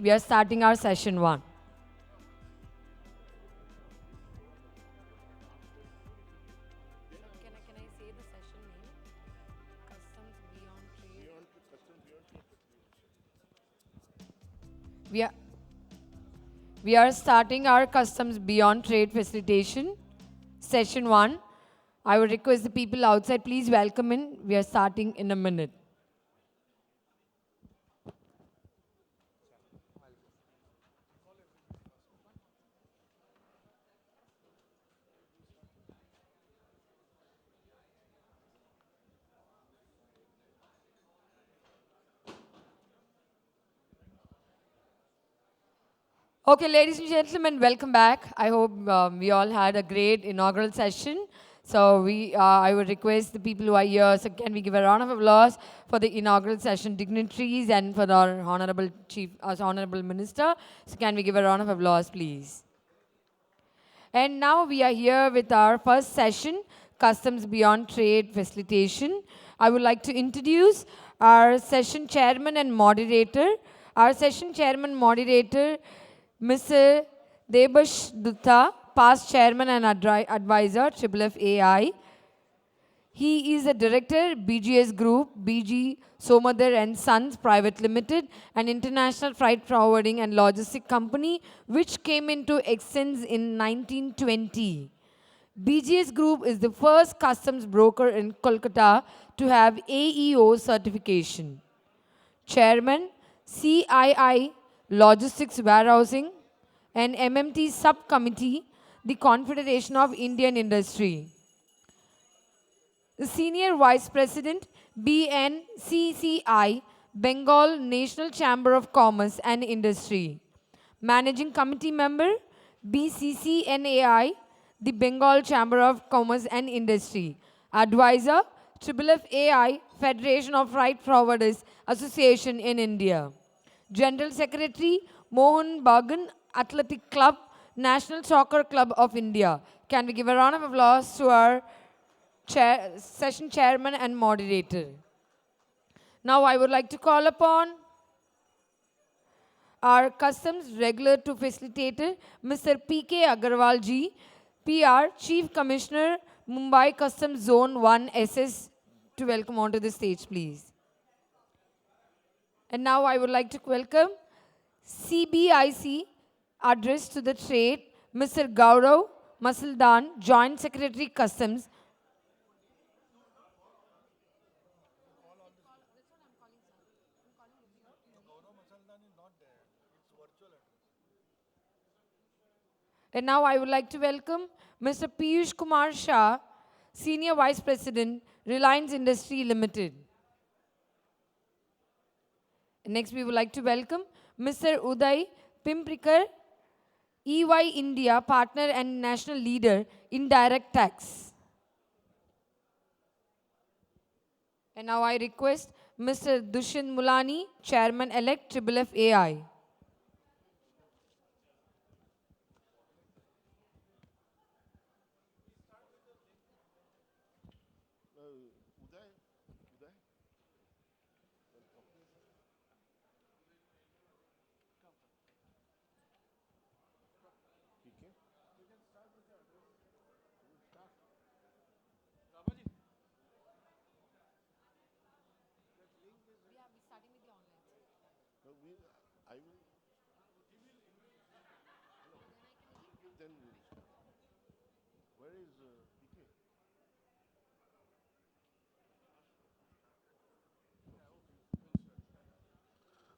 we are starting our session 1. Can I say the session name? Customs Beyond Trade. We are starting our Customs Beyond Trade Facilitation, session 1. I would request the people outside, please welcome in. We are starting in a minute. Okay, ladies and gentlemen, welcome back. I hope we all had a great inaugural session. So I would request the people who are here, so can we give a round of applause for the inaugural session dignitaries and for our honorable minister. So can we give a round of applause, please? And now we are here with our first session, Customs Beyond Trade Facilitation. I would like to introduce our session chairman and moderator. Our session chairman moderator, Mr. Debash Dutta, past chairman and advisor, FFF AI. He is a director, BGS Group, BG Somadar and Sons Private Limited, an international freight forwarding and logistic company which came into existence in 1920. BGS Group is the first customs broker in Kolkata to have AEO certification. Chairman, CII Logistics Warehousing, and MMT Subcommittee, the Confederation of Indian Industry. The Senior Vice President, BNCCI, Bengal National Chamber of Commerce and Industry. Managing Committee Member, BCCNAI, the Bengal Chamber of Commerce and Industry. Advisor, FFF AI, Federation of Freight Forwarders Association in India. General Secretary, Mohan Bagan Athletic Club, National Soccer Club of India. Can we give a round of applause to our session chairman and moderator? Now I would like to call upon our customs regular to facilitator, Mr. P.K. Agarwal ji, PR, Chief Commissioner, Mumbai Customs Zone 1 SS, to welcome onto the stage, please. And now I would like to welcome CBIC address to the trade, Mr. Gaurav Masaldan, Joint Secretary Customs. And now I would like to welcome Mr. Piyush Kumar Shah, Senior Vice President, Reliance Industry Limited. And next we would like to welcome Mr. Uday Pimprikar, EY India Partner and National Leader in Direct Tax. And now I request Mr. Dushyant Mulani, Chairman-elect, FFF AI.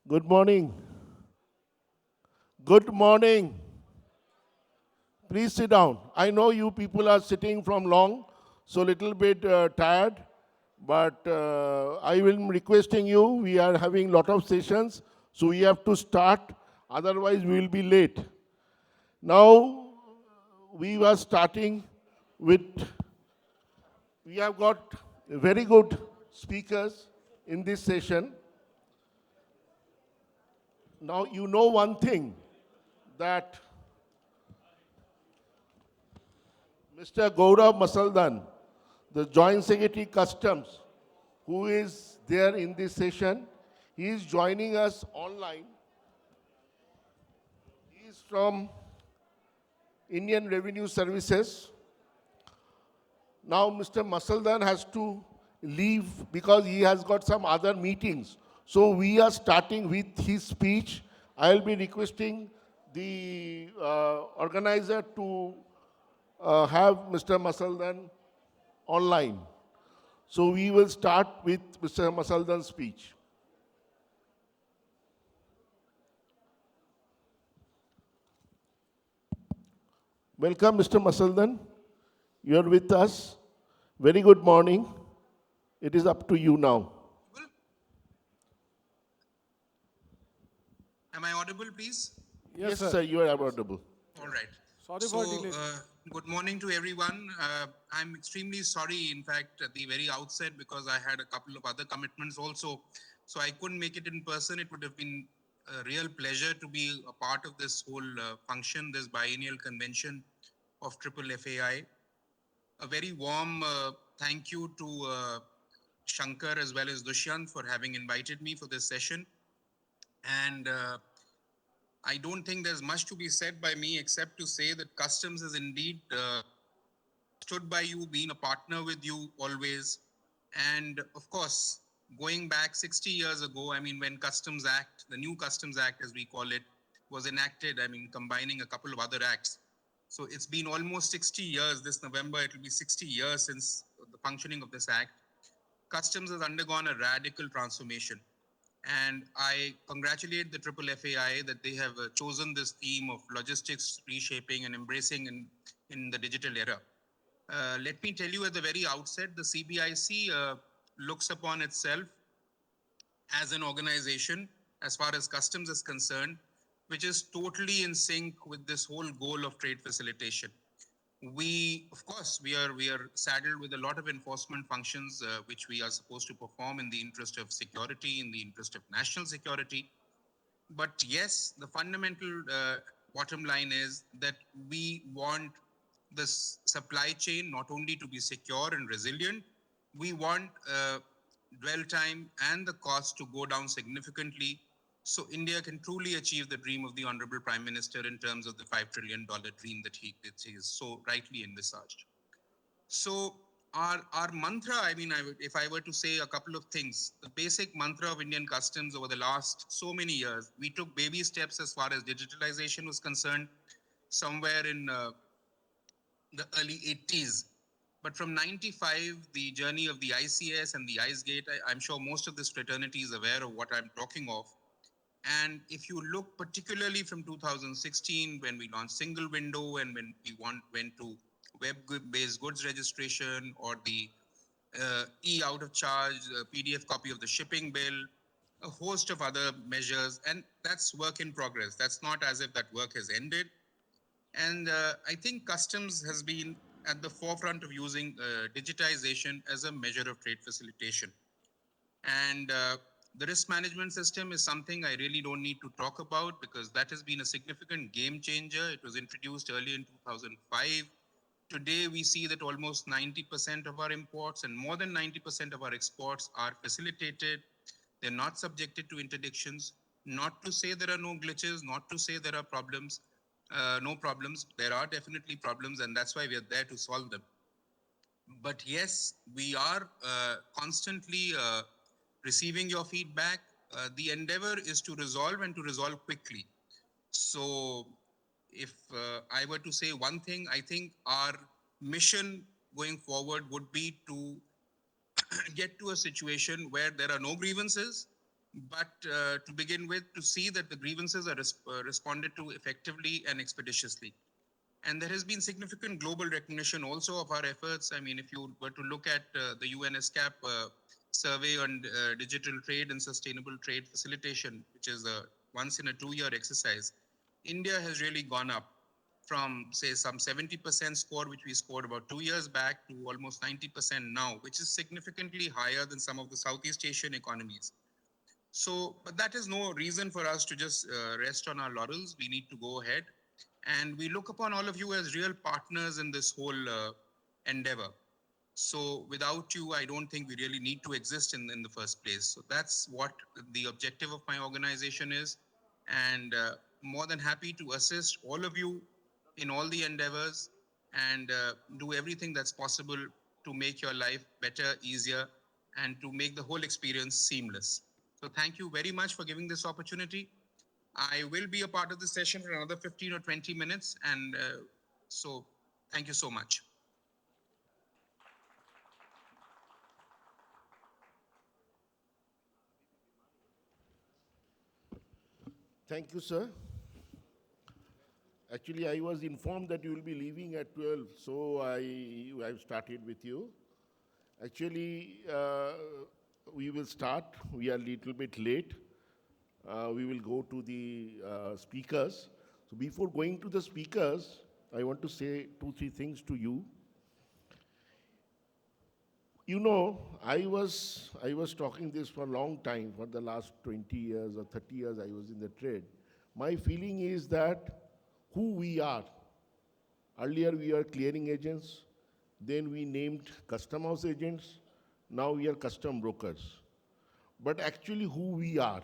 Good morning. Good morning. Please sit down. I know you people are sitting from long, so little bit tired, but I will be requesting you. We are having lot of sessions, so we have to start. Otherwise, we will be late. Now, we were starting with, we have got very good speakers in this session. Now, you know one thing, that Mr. Gaurav Masaldan, the Joint Secretary Customs, who is there in this session, he is joining us online. is from Indian Revenue Services. Now Mr. Masaldan has to leave because he has got some other meetings. So we are starting with his speech. I'll be requesting the organizer to have Mr. Masaldan online. So we will start with Mr. Masaldan's speech. Welcome, Mr. Masaldan. You are with us. Very good morning. It is up to you now. Am I audible, please? Yes, sir, you are audible. All right. Sorry So, for delay. good morning to everyone. I'm extremely sorry, in fact, at the very outset, because I had a couple of other commitments also. So I couldn't make it in person. It would have been a real pleasure to be a part of this whole function, this biennial convention of Triple FAI. A very warm thank you to Shankar as well as Dushyant for having invited me for this session. And I don't think there's much to be said by me except to say that Customs has indeed stood by you, been a partner with you always. And of course, going back 60 years ago, I mean, when Customs Act, the new Customs Act, as we call it, was enacted, I mean, combining a couple of other acts. So it's been almost 60 years. This November, it will be 60 years since the functioning of this act. Customs has undergone a radical transformation. And I congratulate the Triple FAI that they have chosen this theme of logistics reshaping and embracing in the digital era. Let me tell you at the very outset, the CBIC looks upon itself as an organization, as far as customs is concerned, which is totally in sync with this whole goal of trade facilitation. We, of course, we are saddled with a lot of enforcement functions which we are supposed to perform in the interest of security, in the interest of national security. But yes, the fundamental bottom line is that we want this supply chain not only to be secure and resilient, we want dwell time and the cost to go down significantly so India can truly achieve the dream of the Honorable Prime Minister in terms of the $5 trillion dream that he is so rightly envisaged. So our mantra, I mean, if I were to say a couple of things, the basic mantra of Indian customs over the last so many years, we took baby steps as far as digitalization was concerned, somewhere in the early 80s. But from 95, the journey of the ICS and the ICE Gate, I'm sure most of this fraternity is aware of what I'm talking of. And if you look particularly from 2016, when we launched single window and when we went to web-based goods registration or the out of charge, PDF copy of the shipping bill, a host of other measures, and that's work in progress. That's not as if that work has ended. And I think customs has been at the forefront of using digitization as a measure of trade facilitation. And the risk management system is something I really don't need to talk about because that has been a significant game changer. It was introduced early in 2005. Today, we see that almost 90% of our imports and more than 90% of our exports are facilitated. They're not subjected to interdictions. Not to say there are no glitches, not to say there are problems, no problems. There are definitely problems, and that's why we are there to solve them. But yes, we are constantly receiving your feedback. The endeavor is to resolve and to resolve quickly. So if I were to say one thing, I think our mission going forward would be to get to a situation where there are no grievances, but to begin with, to see that the grievances are responded to effectively and expeditiously. And there has been significant global recognition also of our efforts. I mean, if you were to look at the UNSCAP survey on digital trade and sustainable trade facilitation, which is a once in a 2-year exercise, India has really gone up from, say, some 70% score, which we scored about 2 years back, to almost 90% now, which is significantly higher than some of the Southeast Asian economies. So, but that is no reason for us to just rest on our laurels. We need to go ahead. And we look upon all of you as real partners in this whole endeavor. So without you, I don't think we really need to exist in the first place. So that's what the objective of my organization is. And more than happy to assist all of you in all the endeavors and do everything that's possible to make your life better, easier, and to make the whole experience seamless. So thank you very much for giving this opportunity. I will be a part of the session for another 15 or 20 minutes. And so thank you so much. Thank you, sir. Actually, I was informed that you will be leaving at 12, so I've started with you. Actually, we will start. We are a little bit late. We will go to the speakers. So before going to the speakers, I want to say 2, 3 things to you. You know, I was talking this for a long time, for the last 20 years or 30 years I was in the trade. My feeling is that who we are. Earlier we were clearing agents, then we named custom house agents, now we are custom brokers. But actually who we are.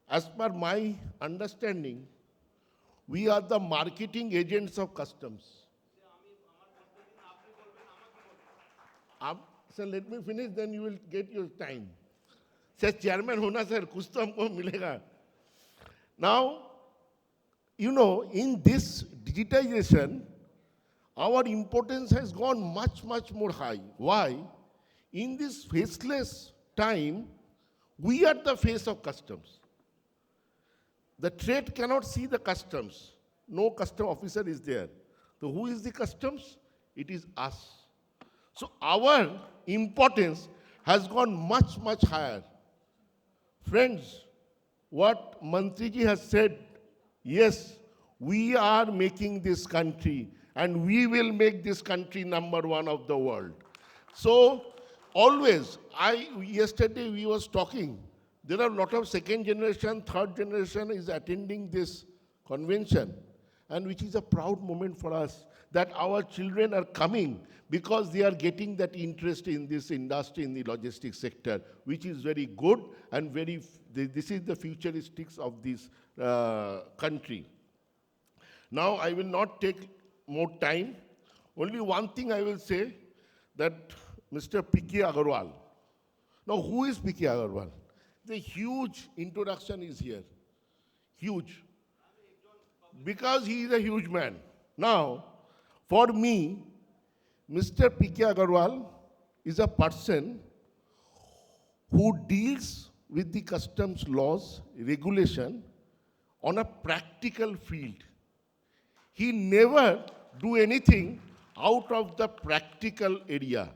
As per my understanding, we are the marketing agents of customs. Sir, let me finish, then you will get your time. Sir, chairman hona sir, kuch to humko milega. Now, you know, in this digitization, our importance has gone much, much more high. Why? In this faceless time, we are the face of customs. The trade cannot see the customs. No custom officer is there. So who is the customs? It is us. So our importance has gone much, much higher. Friends, what Mantriji has said, yes, we are making this country and we will make this country #1 of the world. So always, yesterday we was talking, there are a lot of second generation, third generation is attending this convention, and which is a proud moment for us that our children are coming because they are getting that interest in this industry, in the logistics sector, which is very good and this is the futuristics of this country. Now, I will not take more time. Only one thing I will say, that Mr. P.K. Agarwal. Now, who is P.K. Agarwal? The huge introduction is here. Huge. Because he is a huge man. Now, for me, Mr. P.K. Agarwal is a person who deals with the customs laws, regulation on a practical field. He never do anything out of the practical area.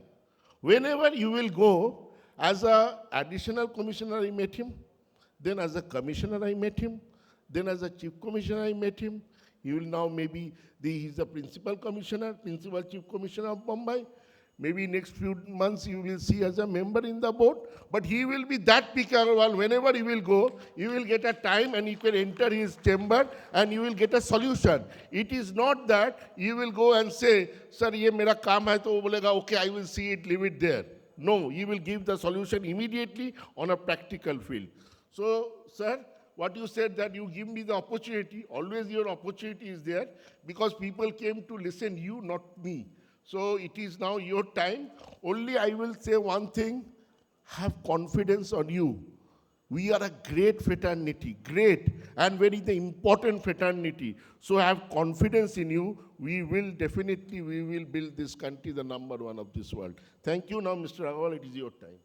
Whenever you will go, as a additional commissioner I met him, then as a commissioner I met him, then as a chief commissioner I met him. He will now he's the principal commissioner, principal chief commissioner of Mumbai. Maybe next few months you will see as a member in the board, but he will be that P.K. Agarwal. Whenever he will go, you will get a time and you can enter his chamber and you will get a solution. It is not that you will go and say, sir, ye mera kaam hai, to wo bolega, okay, I will see it, leave it there. No, you will give the solution immediately on a practical field. So, sir, what you said that you give me the opportunity, always your opportunity is there because people came to listen you, not me. So it is now your time. Only I will say one thing, have confidence on you. We are a great fraternity, great and very important fraternity. So have confidence in you. We will build this country the #1 of this world. Thank you. Now, Mr. Agarwal, it is your time.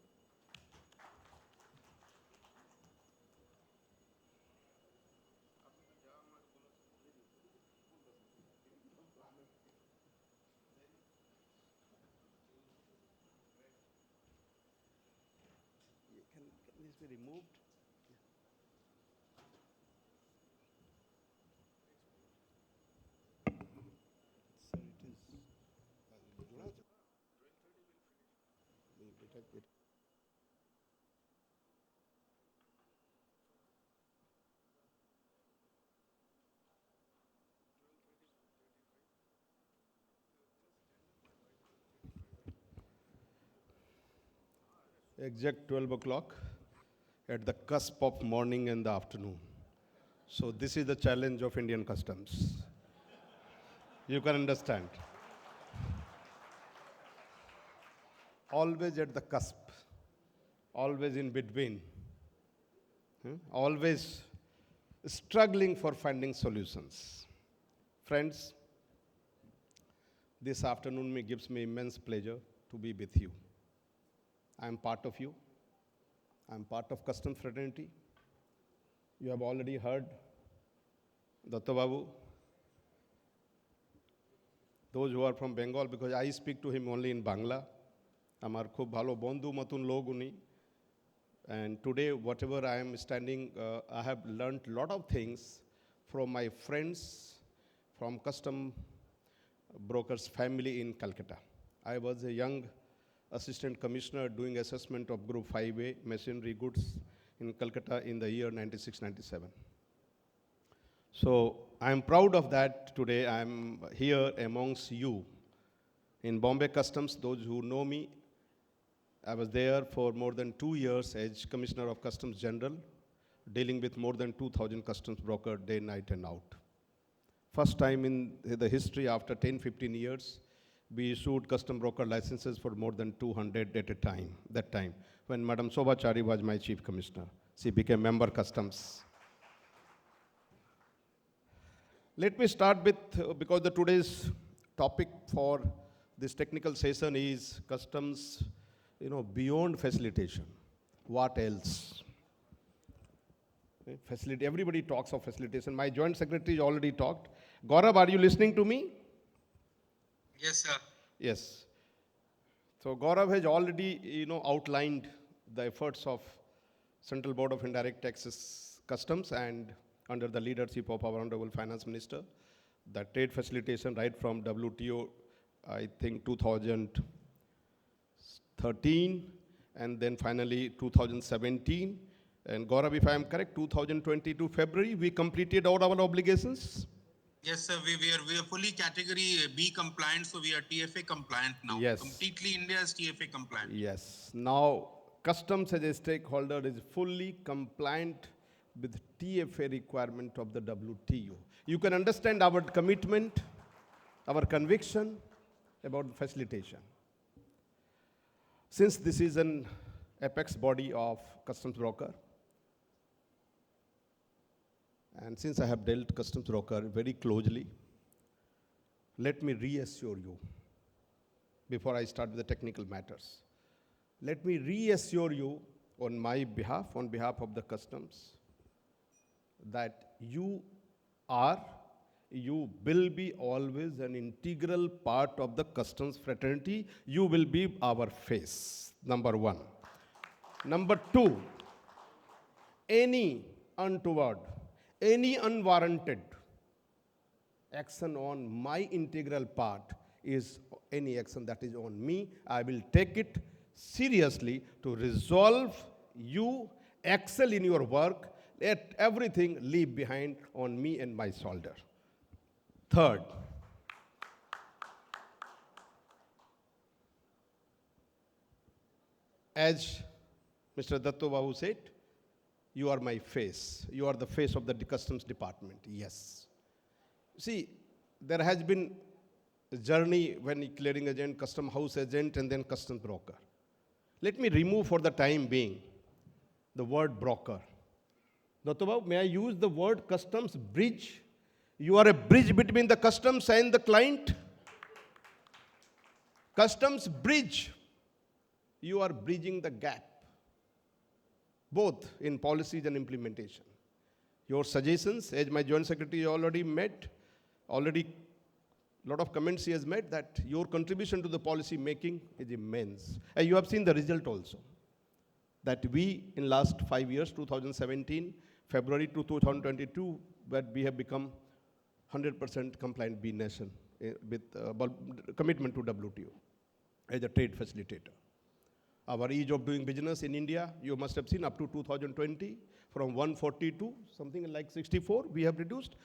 Can this be removed? Sir, it is. Exact 12 o'clock, at the cusp of morning and the afternoon. So this is the challenge of Indian customs. You can understand. Always at the cusp, always in between, always struggling for finding solutions. Friends, this afternoon gives me immense pleasure to be with you. I am part of you. I am part of customs fraternity. You have already heard Datta Babu. Those who are from Bengal, because I speak to him only in Bangla. আমার খুব ভালো বন্ধু মতন লোক উনি and today whatever I am standing I have learned lot of things from my friends from custom brokers family in Calcutta. I was a young assistant commissioner doing assessment of group 5A machinery goods in Calcutta in the year 96-97. So I am proud of that. Today I am here amongst you in Bombay Customs. Those who know me, I was there for more than 2 years as Commissioner of Customs General, dealing with more than 2,000 customs brokers day, night and out. First time in the history after 10-15 years, we issued custom broker licenses for more than 200 at a time, that time, when Madam Sobhachari was my Chief Commissioner. She became member customs. Let me start with, because the today's topic for this technical session is customs, beyond facilitation. What else? Everybody talks of facilitation. My joint secretary already talked. Gaurav, are you listening to me? Yes, sir. Yes. So Gaurav has already, outlined the efforts of Central Board of Indirect Taxes Customs and under the leadership of our Honorable Finance Minister, the trade facilitation right from WTO, I think 2013, and then finally 2017. And Gaurav, if I am correct, 2022 February, we completed all our obligations. Yes, sir. We are fully category B compliant, so we are TFA compliant now. Yes. Completely India is TFA compliant. Yes. Now, customs as a stakeholder is fully compliant with TFA requirement of the WTO. You can understand our commitment, our conviction about facilitation. Since this is an apex body of customs broker, and since I have dealt customs broker very closely, let me reassure you, before I start with the technical matters, let me reassure you on my behalf, on behalf of the customs, that you will be always an integral part of the customs fraternity. You will be our face, number one. Number two, any untoward, any unwarranted action on my integral part is any action that is on me. I will take it seriously to resolve you, excel in your work, let everything leave behind on me and my shoulder. Third, as Mr. Datto Babu said, you are my face. You are the face of the customs department. Yes. See, there has been a journey when clearing agent, custom house agent, and then customs broker. Let me remove for the time being the word broker. Datto Babu, may I use the word customs bridge? You are a bridge between the customs and the client. Customs bridge. You are bridging the gap, both in policies and implementation. Your suggestions, as my joint secretary already lot of comments he has made, that your contribution to the policy making is immense. And you have seen the result also. That we, in last 5 years, 2017, February to 2022, that we have become 100% compliant B nation with commitment to WTO as a trade facilitator. Our ease of doing business in India, you must have seen up to 2020, from 140 to something like 64, we have reduced.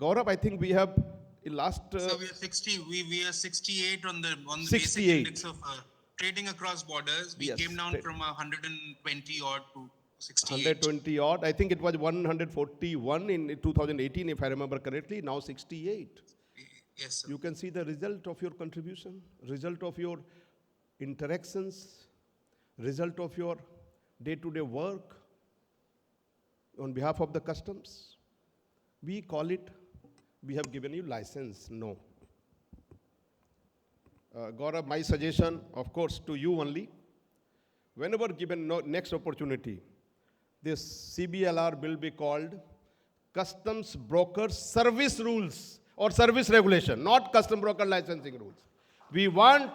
Gaurav, I think we have in last... So we are 60, we are 68 on the 68. basic index of trading across borders. We Yes, came down from 120 odd to 68. 120 odd. I think it was 141 in 2018, if I remember correctly. Now 68. Yes, sir. You can see the result of your contribution, result of your interactions, result of your day-to-day work on behalf of the customs. We call it, we have given you license. No. Gaurav, my suggestion, of course, to you only, whenever given next opportunity, this CBLR will be called Customs Broker Service Rules or Service Regulation, not Custom Broker Licensing Rules. We want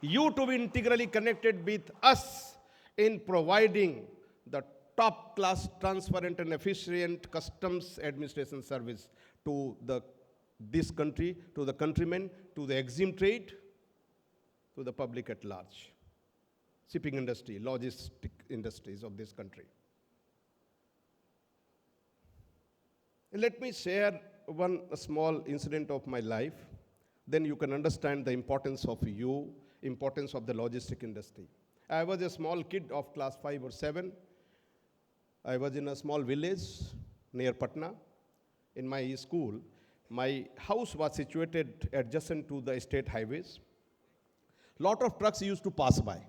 you to be integrally connected with us in providing the top class, transparent and efficient customs administration service to this country, to the countrymen, to the exim trade, to the public at large. Shipping industry, logistic industries of this country. Let me share one small incident of my life. Then you can understand the importance of you, importance of the logistic industry. I was a small kid of class 5 or 7. I was in a small village near Patna. In my school, my house was situated adjacent to the state highways. Lot of trucks used to pass by.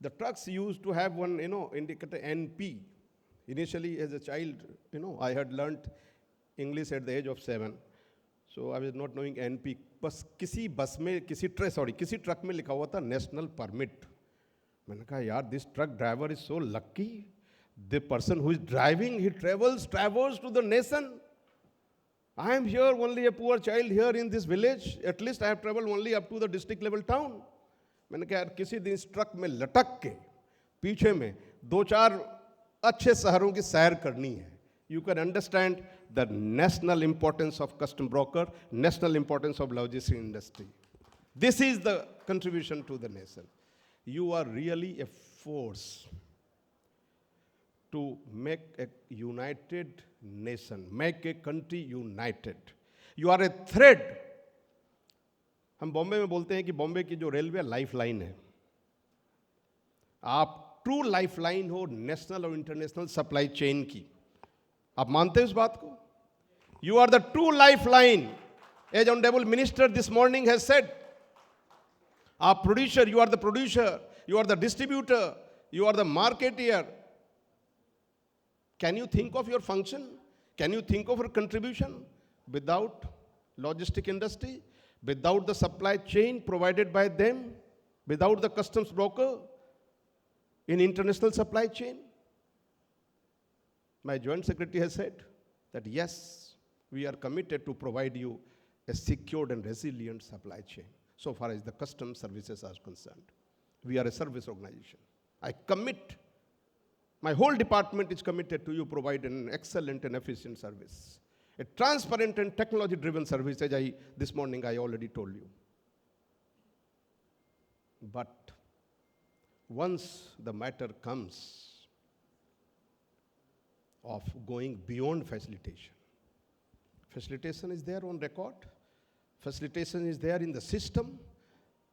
The trucks used to have one, indicator NP. Initially, as a child, I had learnt English at the age of 7. So I was not knowing NP. बस किसी truck में लिखा हुआ था national permit. मैंने कहा यार, this truck driver is so lucky. The person who is driving, he travels to the nation. I am here only a poor child here in this village. At least I have traveled only up to the district level town. मैंने कहा यार किसी दिन इस truck में लटक के पीछे में 2-4 अच्छे शहरों की सैर करनी है. You can understand the national importance of custom broker, national importance of logistics industry. This is the contribution to the nation. You are really a force to make a united nation, make a country united. You are a thread. हम बॉम्बे में बोलते हैं कि बॉम्बे की जो railway life line है, आप true life line हो नेशनल और इंटरनेशनल सप्लाई चेन की. आप मानते हैं इस बात को? You are the true life line. As honourable minister this morning has said, आप producer, you are the producer, you are the distributor, you are the marketer. Can you think of your function? Can you think of your contribution without logistic industry, without the supply chain provided by them, without the customs broker in international supply chain? My joint secretary has said that yes, we are committed to provide you a secured and resilient supply chain so far as the customs services are concerned. We are a service organization. I commit. My whole department is committed to you provide an excellent and efficient service. A transparent and technology-driven service, as this morning I already told you. But once the matter comes of going beyond facilitation, facilitation is there on record, facilitation is there in the system,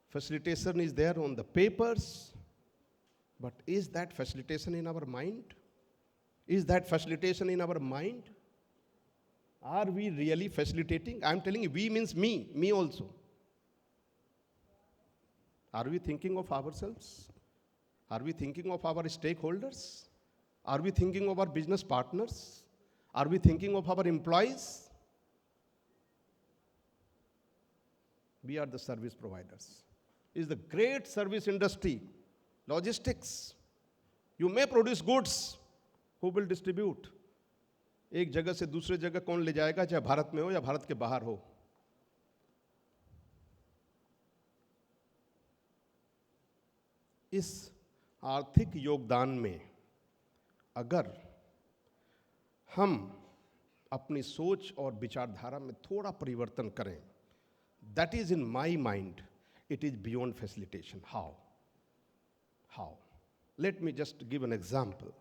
facilitation is there on the papers, but is that facilitation in our mind? Is that facilitation in our mind? Are we really facilitating? I'm telling you, we means me also. Are we thinking of ourselves? Are we thinking of our stakeholders? Are we thinking of our business partners? Are we thinking of our employees? We are the service providers. It's the great service industry. Logistics. You may produce goods. Who will distribute? एक जगह से दूसरे जगह कौन ले जाएगा, चाहे भारत में हो या भारत के बाहर हो? इस आर्थिक योगदान में अगर हम अपनी सोच और विचारधारा में थोड़ा परिवर्तन करें, that is in my mind, it is beyond facilitation. How? Let me just give an example.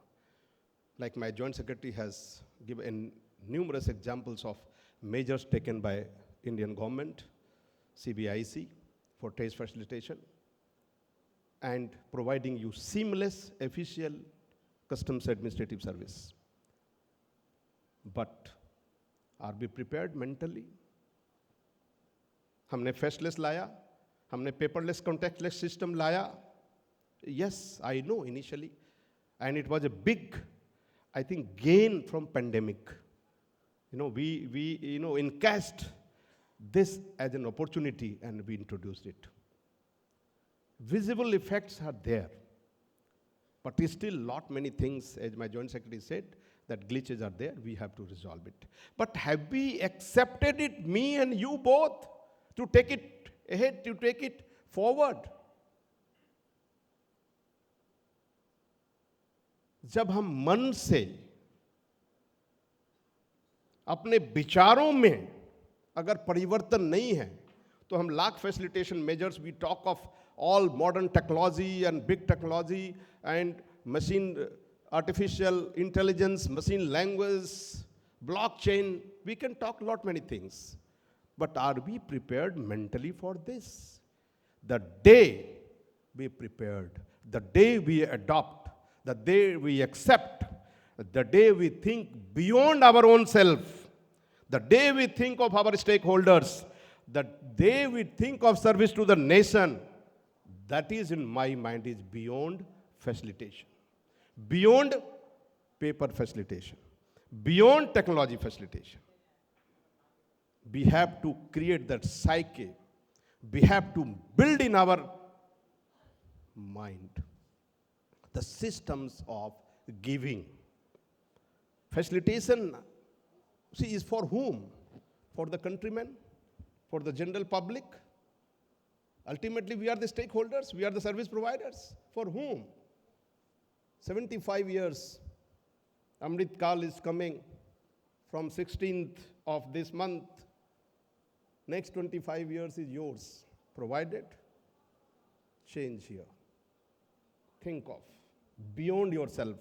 Like my joint secretary has given numerous examples of measures taken by Indian government, CBIC, for trade facilitation, and providing you seamless, efficient, customs administrative service. But are we prepared mentally? हमने faceless लाया, हमने paperless contactless system लाया. Yes, I know initially, and it was a big, I think, gain from pandemic. We encased this as an opportunity and we introduced it. Visible effects are there, but still lot many things, as my joint secretary said, that glitches are there, we have to resolve it. But have we accepted it, me and you both, to take it ahead, to take it forward? जब हम मन से अपने विचारों में अगर परिवर्तन नहीं है, तो हम लाख facilitation measures, we talk of all modern technology and big technology and machine, artificial intelligence, machine language, blockchain, we can talk lot many things. But are we prepared mentally for this? The day we prepared, the day we adopt, the day we accept, the day we think beyond our own self, the day we think of our stakeholders, the day we think of service to the nation, that is, in my mind, is beyond facilitation, beyond paper facilitation, beyond technology facilitation. We have to create that psyche. We have to build in our mind the systems of giving. Facilitation, see, is for whom? For the countrymen? For the general public? Ultimately, we are the stakeholders, we are the service providers. For whom? 75 years. Amrit Kal is coming from 16th of this month. Next 25 years is yours, provided change here. Think of, beyond yourself,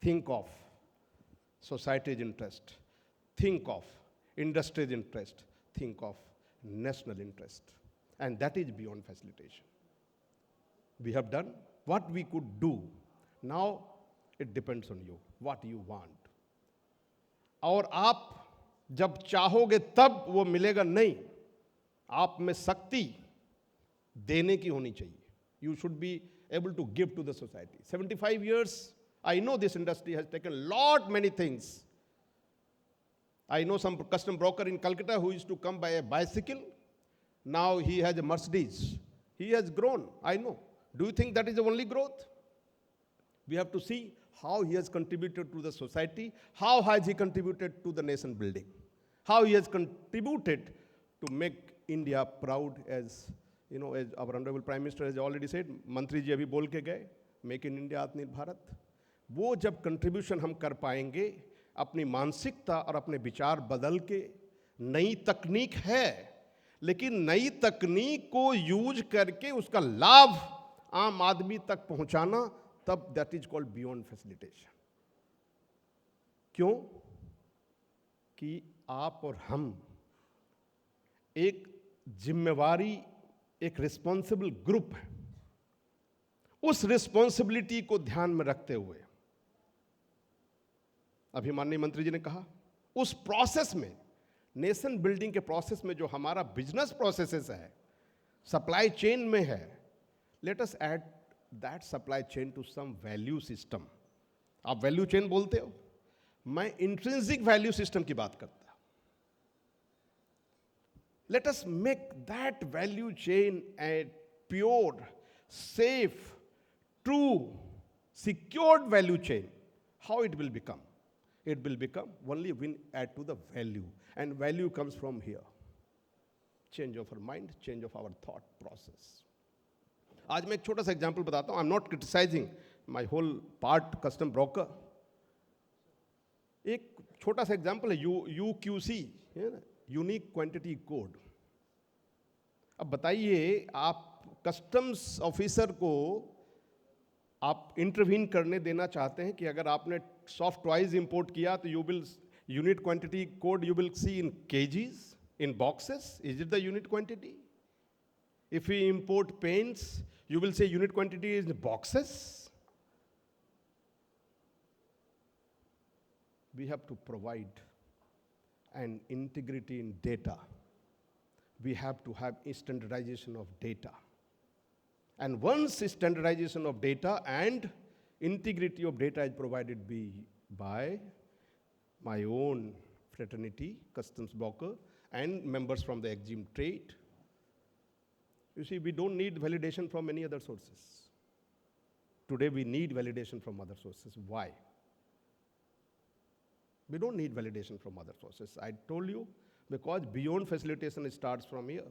think of society's interest, think of industry's interest, think of national interest. And that is beyond facilitation. We have done what we could do. Now it depends on you, what you want. और आप जब चाहोगे तब वो मिलेगा नहीं. आप में शक्ति देने की होनी चाहिए. You should be able to give to the society. 75 years, I know this industry has taken lot many things. I know some custom broker in Calcutta who used to come by a bicycle. Now he has a Mercedes. He has grown, I know. Do you think that is the only growth? We have to see how he has contributed to the society, how has he contributed to the nation building, how he has contributed to make India proud, as as our Honorable Prime Minister has already said, मंत्री जी अभी बोल के गए, Make in India आत्मनिर्भर भारत. वो जब contribution हम कर पाएंगे, अपनी मानसिकता और अपने विचार बदल के, नई तकनीक है, लेकिन नई तकनीक को यूज करके उसका लाभ आम आदमी तक पहुंचाना, तब that is called beyond facilitation. क्यों? कि आप और हम एक जिम्मेवारी, एक रिस्पॉन्सिबल ग्रुप है. उस रिस्पॉन्सिबिलिटी को ध्यान में रखते हुए अभी माननीय मंत्री जी ने कहा, उस प्रोसेस में, नेशन बिल्डिंग के प्रोसेस में जो हमारा बिजनेस प्रोसेसेस है, सप्लाई चेन में है, let us add that supply chain to some value system. आप वैल्यू चेन बोलते हो, मैं इंट्रिंसिक वैल्यू सिस्टम की बात करता. Let us make that value chain a pure, safe, true, secured value chain. How it will become? It will become only when add to the value. And value comes from here. Change of our mind, change of our thought process. आज मैं एक छोटा सा example बताता हूँ. I'm not criticizing my whole part custom broker. एक छोटा सा एग्जाम्पल है UQC, यूनिक क्वांटिटी कोड. अब बताइए, आप कस्टम्स ऑफिसर को आप इंटरवीन करने देना चाहते हैं कि अगर आपने सॉफ्ट टॉयज इंपोर्ट किया तो you will unit quantity code you will see in KGs, in boxes. Is it the unit quantity? If you import paints, you will say unit quantity is in boxes. we have to provide an integrity in data. We have to have a standardization of data. And once standardization of data and integrity of data is provided by my own fraternity, customs broker, and members from the exim trade, you see, we don't need validation from any other sources. Today, we need validation from other sources. Why? We don't need validation from other sources. I told you, because beyond facilitation, it starts from here.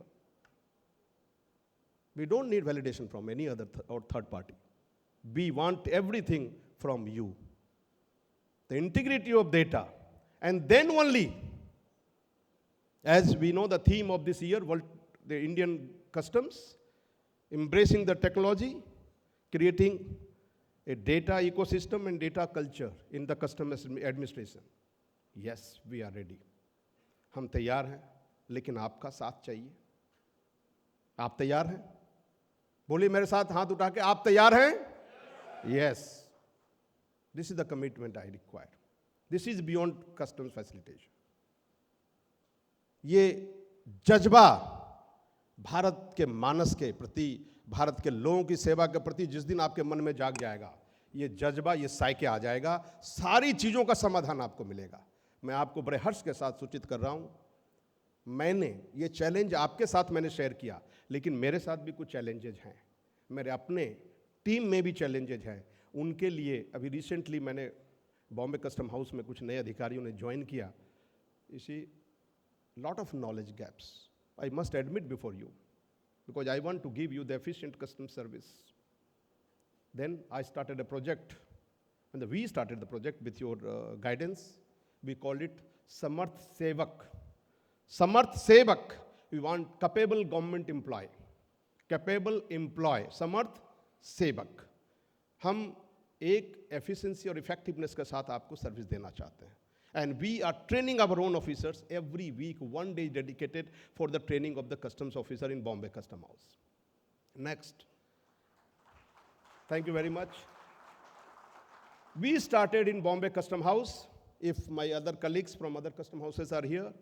We don't need validation from any other or third party. We want everything from you. The integrity of data. And then only, as we know the theme of this year, the Indian customs, embracing the technology, creating a data ecosystem and data culture in the customs administration. Yes, we are ready. हम तैयार हैं, लेकिन आपका साथ चाहिए. आप तैयार हैं? बोलिए मेरे साथ हाथ उठा के, आप तैयार हैं? Yes. This is the commitment I require. This is beyond customs facilitation. ये जज्बा भारत के मानस के प्रति, भारत के लोगों की सेवा के प्रति जिस दिन आपके मन में जाग जाएगा, ये जज्बा, ये साइके आ जाएगा, सारी चीज़ों का समाधान आपको मिलेगा. मैं आपको बड़े हर्ष के साथ सूचित कर रहा हूँ, मैंने ये चैलेंज आपके साथ मैंने शेयर किया, लेकिन मेरे साथ भी कुछ चैलेंजेज हैं, मेरे अपने टीम में भी चैलेंजेज हैं. उनके लिए अभी रिसेंटली मैंने बॉम्बे कस्टम हाउस में कुछ नए अधिकारियों ने ज्वाइन किया. इसी lot of knowledge gaps. I must admit before you, because I want to give you the efficient customs service. Then I started a project, and we started the project with your guidance. We called it Samarth Sevak. Samarth Sevak. We want capable government employee. Capable employee. Samarth Sevak. हम एक efficiency और effectiveness के साथ आपको service देना चाहते हैं. And we are training our own officers every week, 1 day dedicated for the training of the customs officer in Bombay Custom House. Next. Thank you very much. We started in Bombay Custom House. If my other colleagues from other custom houses are here,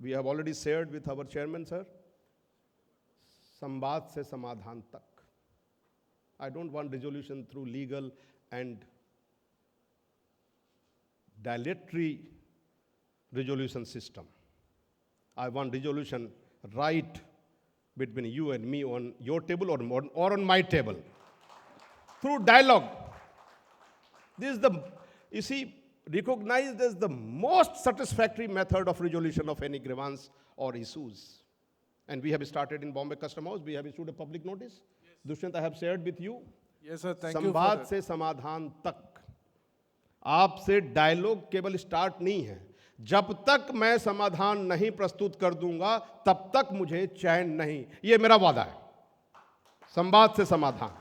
we have already shared with our chairman, sir. संवाद से समाधान तक. I don't want resolution through legal and dilatory resolution system. I want resolution right between you and me on your table or on my table. Through dialogue. This is the, you see, recognized as the most satisfactory method of resolution of any grievance or issues. And we have started in Bombay Custom House. We have issued a public notice. Yes. Dushyant, I have shared with you. Yes, sir. Thank you for संवाद that. से समाधान तक. आपसे dialogue केवल start नहीं है. जब तक मैं समाधान नहीं प्रस्तुत कर दूंगा, तब तक मुझे चैन नहीं. ये मेरा वादा है. संवाद से समाधान.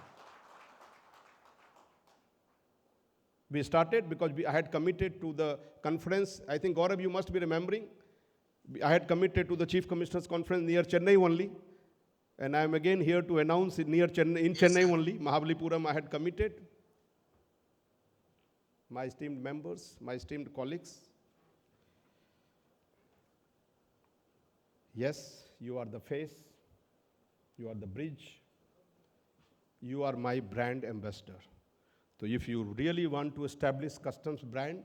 We started because I had committed to the conference. I think Gaurav, you must be remembering. I had committed to the Chief Commissioners Conference near Chennai only. And I am again here to announce in Chennai only. Mahabalipuram I had committed. My esteemed members, my esteemed colleagues. Yes, you are the face. You are the bridge. You are my brand ambassador. So if you really want to establish customs brand,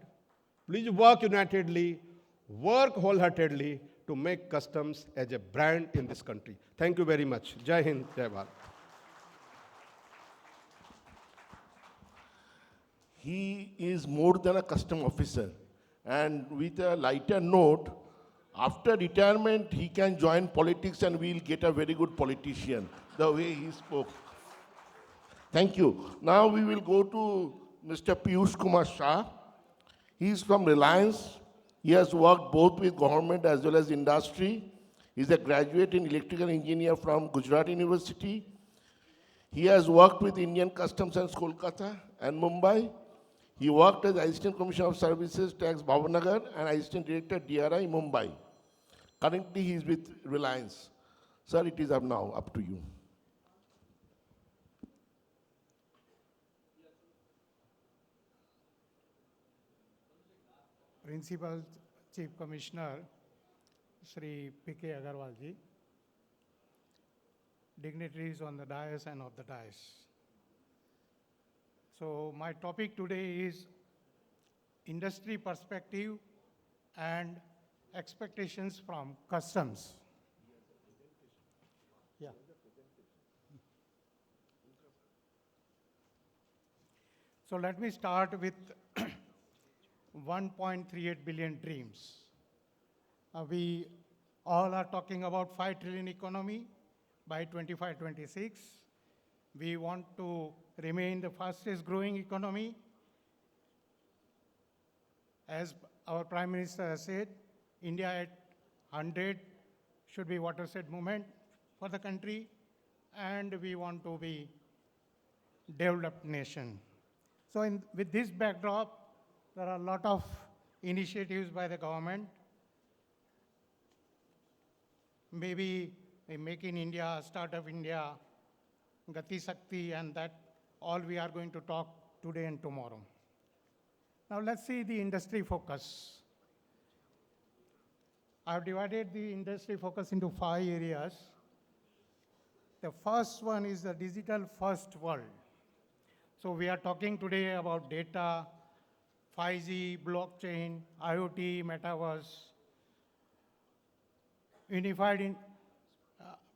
please work unitedly, work wholeheartedly to make customs as a brand in this country. Thank you very much. Jai Hind, Jai Bharat. He is more than a custom officer. And with a lighter note, after retirement, he can join politics and we'll get a very good politician, the way he spoke. Thank you. Now we will go to Mr. Piyush Kumar Shah. He is from Reliance. He has worked both with government as well as industry. He is a graduate in electrical engineer from Gujarat University. He has worked with Indian Customs and Kolkata and Mumbai. He worked as Assistant Commissioner of Services, Tax Bhavanagar, and Assistant Director, DRI, Mumbai. Currently, he is with Reliance. Sir, it is up to you. Principal Chief Commissioner, Shri P.K. Agarwal ji, dignitaries on the dais and off the dais. So my topic today is industry perspective and expectations from customs. Yeah. So let me start with 1.38 billion dreams. We all are talking about 5 trillion economy by 25-26. We want to remain the fastest growing economy. As our Prime Minister has said, India at 100 should be watershed movement for the country, and we want to be developed nation. So with this backdrop, there are a lot of initiatives by the government. Maybe a Make in India, Startup India, Gati Shakti, and that all we are going to talk today and tomorrow. Now let's see the industry focus. I've divided the industry focus into 5 areas. The first one is the digital first world. So we are talking today about data, 5G, blockchain, IoT, metaverse, unified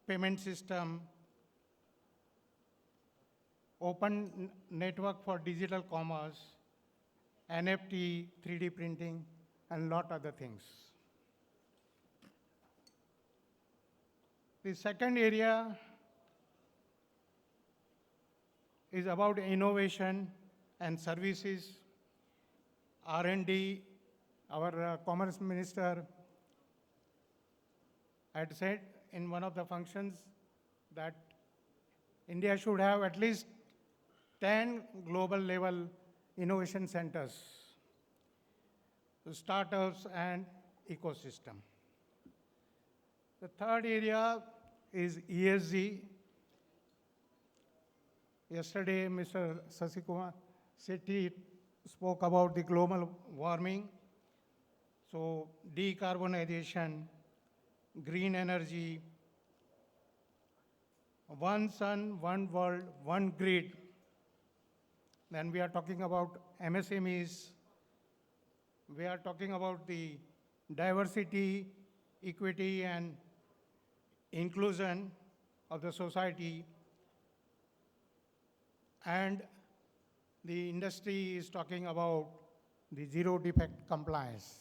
payment system, open network for digital commerce, NFT, 3D printing, and lot other things. The second area is about innovation and services, R&D. Our Commerce Minister had said in one of the functions that India should have at least 10 global level innovation centers, startups and ecosystem. The third area is ESG. Yesterday, Mr. Sasikumar Sethi spoke about the global warming. So decarbonization, green energy, one sun, one world, one grid. Then we are talking about MSMEs. We are talking about the diversity, equity, and inclusion of the society. And the industry is talking about the zero defect compliance.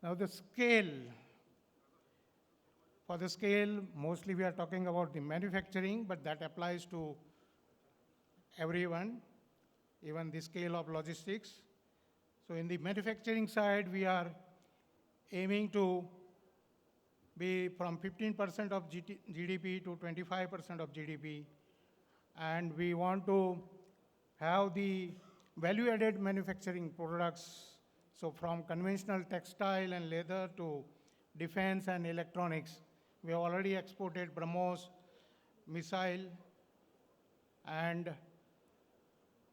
Now the scale. For the scale, mostly we are talking about the manufacturing, but that applies to everyone, even the scale of logistics. So in the manufacturing side, we are aiming to be from 15% of GDP to 25% of GDP. And we want to have the value-added manufacturing products. So from conventional textile and leather to defense and electronics. We have already exported BrahMos missile, and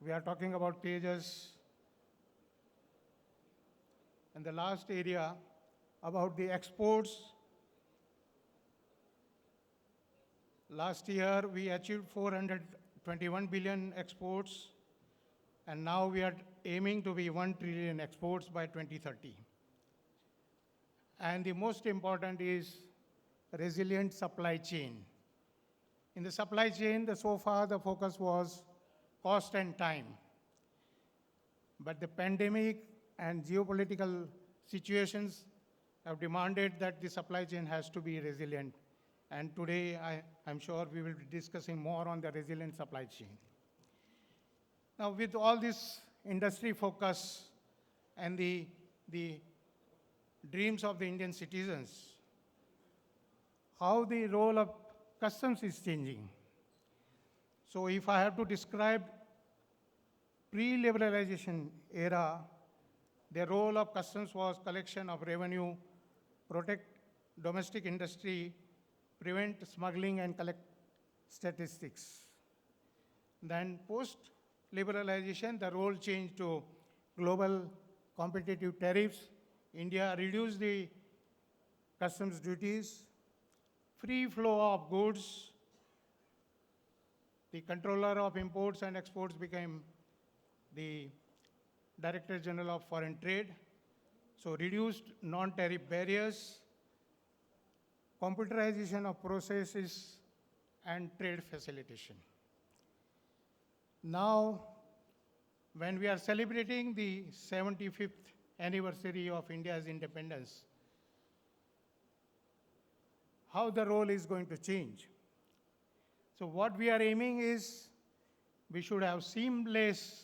we are talking about Tejas. And the last area about the exports. Last year, we achieved 421 billion exports, and now we are aiming to be 1 trillion exports by 2030. And the most important is resilient supply chain. In the supply chain, so far the focus was cost and time. But the pandemic and geopolitical situations have demanded that the supply chain has to be resilient. And today, I'm sure we will be discussing more on the resilient supply chain. Now, with all this industry focus and the dreams of the Indian citizens, how the role of customs is changing. So if I have to describe pre-liberalization era, the role of customs was collection of revenue, protect domestic industry, prevent smuggling and collect statistics. Then post-liberalization, the role changed to global competitive tariffs. India reduced the customs duties, free flow of goods. The controller of imports and exports became the Director General of Foreign Trade. So reduced non-tariff barriers, computerization of processes, and trade facilitation. Now, when we are celebrating the 75th anniversary of India's independence, how the role is going to change. So what we are aiming is we should have seamless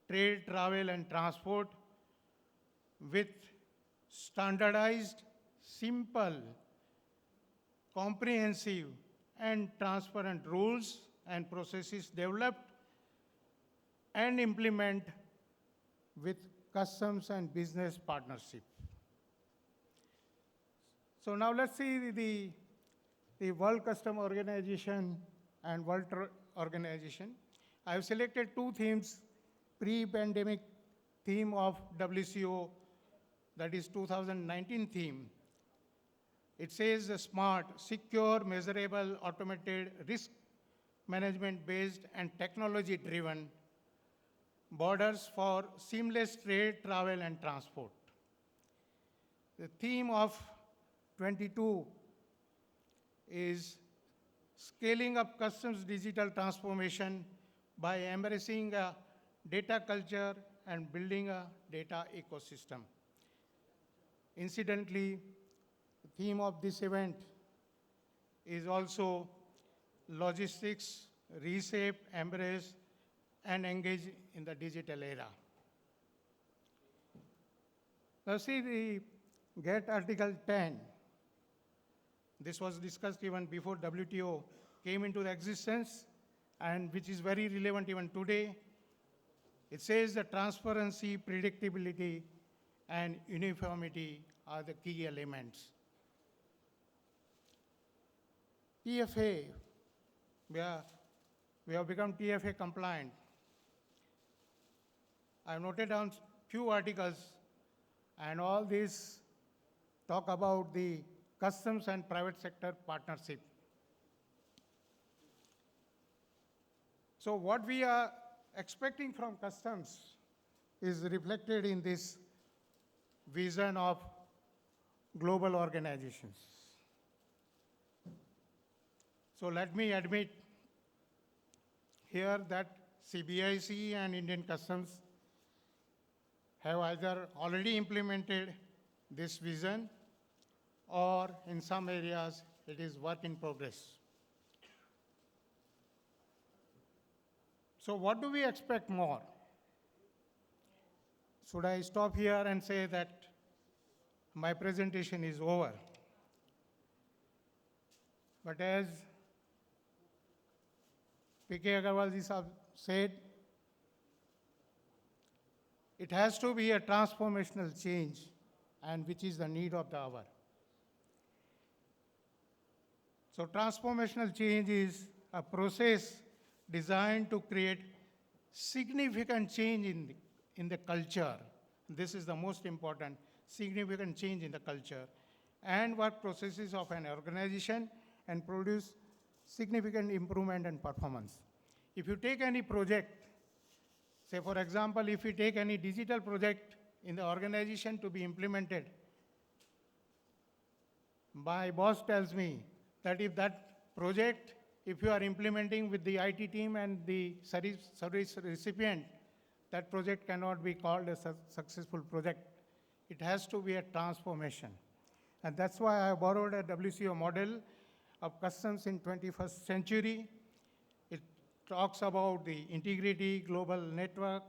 trade, travel, and transport with standardized, simple, comprehensive, and transparent rules and processes developed and implement with customs and business partnership. So now let's see the World Customs Organization and World Trade Organization. I have selected two themes, pre-pandemic theme of WCO, that is 2019 theme. It says smart, secure, measurable, automated, risk management-based, and technology-driven borders for seamless trade, travel, and transport. The theme of 22 is scaling up customs digital transformation by embracing a data culture and building a data ecosystem. Incidentally, the theme of this event is also logistics, reshape, embrace, and engage in the digital era. Now see the GATT Article 10. This was discussed even before WTO came into existence, and which is very relevant even today. It says that transparency, predictability, and uniformity are the key elements. TFA, we have become TFA compliant. I have noted down few articles, and all these talk about the customs and private sector partnership. So what we are expecting from customs is reflected in this vision of global organizations. So let me admit here that CBIC and Indian Customs have either already implemented this vision or in some areas it is work in progress. So what do we expect more? Should I stop here and say that my presentation is over? But as P.K. Agarwal ji sahab said, it has to be a transformational change, and which is the need of the hour. So transformational change is a process designed to create significant change in the culture. This is the most important, significant change in the culture and work processes of an organization and produce significant improvement and performance. If you take any project, say for example, if you take any digital project in the organization to be implemented, my boss tells me that if that project, if you are implementing with the IT team and the service recipient, that project cannot be called a successful project. It has to be a transformation. And that's why I borrowed a WCO model of customs in 21st century. It talks about the integrity, global network,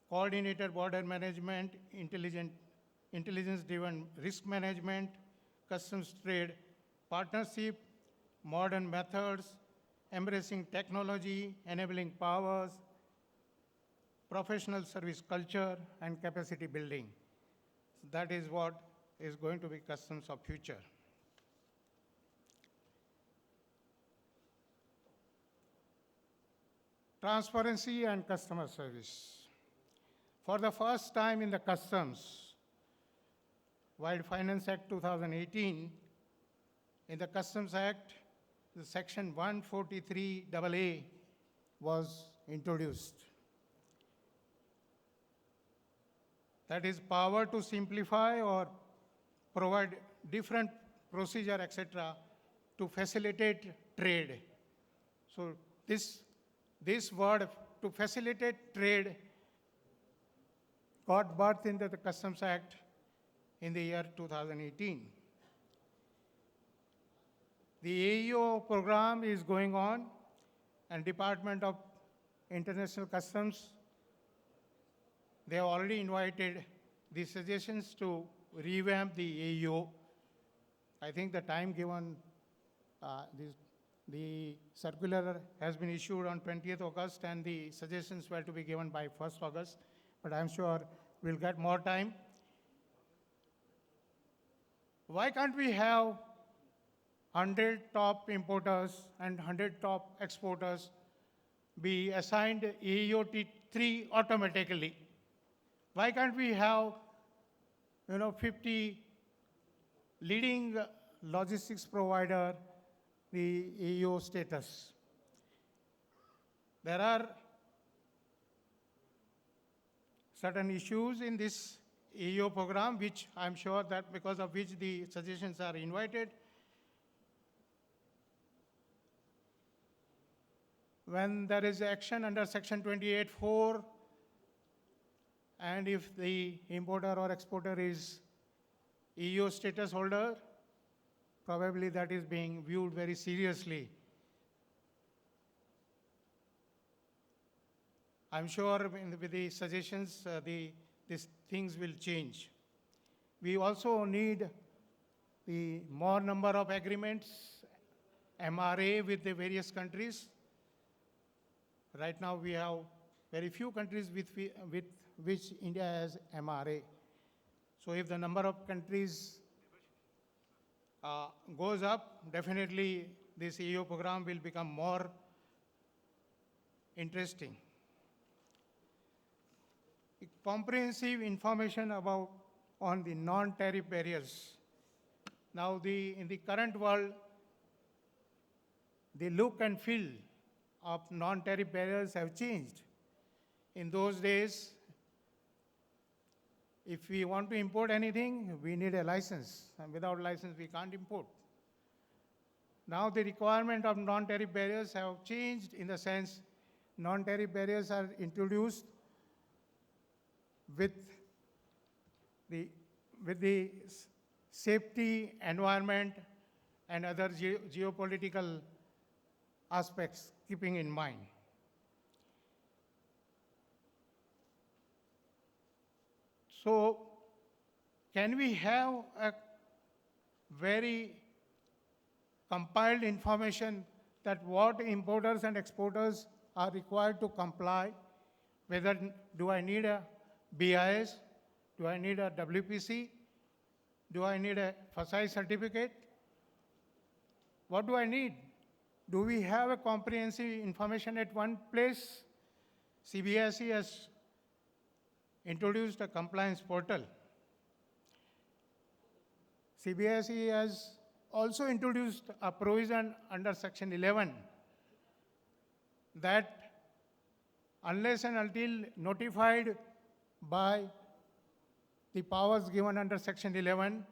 coordinated border management, intelligence-driven risk management, customs trade partnership, modern methods, embracing technology, enabling powers, professional service culture, and capacity building. So that is what is going to be customs of future. Transparency and customer service. For the first time in the Customs, while Finance Act 2018, in the Customs Act, the Section 143AA was introduced. That is power to simplify or provide different procedure, etc., to facilitate trade. So this word, to facilitate trade, got birth into the Customs Act in the year 2018. The AEO program is going on, and Department of International Customs, they have already invited the suggestions to revamp the AEO. I think the time given, the circular has been issued on 20th August, and the suggestions were to be given by 1st August, but I'm sure we'll get more time. Why can't we have 100 top importers and 100 top exporters be assigned AEO 3 automatically? Why can't we have 50 leading logistics provider, the AEO status? There are certain issues in this AEO program, which I'm sure that because of which the suggestions are invited. When there is action under Section 28(4), and if the importer or exporter is AEO status holder, probably that is being viewed very seriously. I'm sure with the suggestions, these things will change. We also need the more number of agreements, MRA with the various countries. Right now we have very few countries with which India has MRA. So if the number of countries goes up, definitely this AEO program will become more interesting. Comprehensive information on the non-tariff barriers. Now in the current world, the look and feel of non-tariff barriers have changed. In those days, if we want to import anything, we need a license, and without license, we can't import. Now the requirement of non-tariff barriers have changed in the sense non-tariff barriers are introduced with the safety, environment, and other geopolitical aspects keeping in mind. So, can we have a very compiled information that what importers and exporters are required to comply? Whether do I need a BIS? Do I need a WPC? Do I need a FSI certificate? What do I need? Do we have a comprehensive information at one place? CBSE has introduced a compliance portal. CBSE has also introduced a provision under Section 11 that unless and until notified by the powers given under Section 11,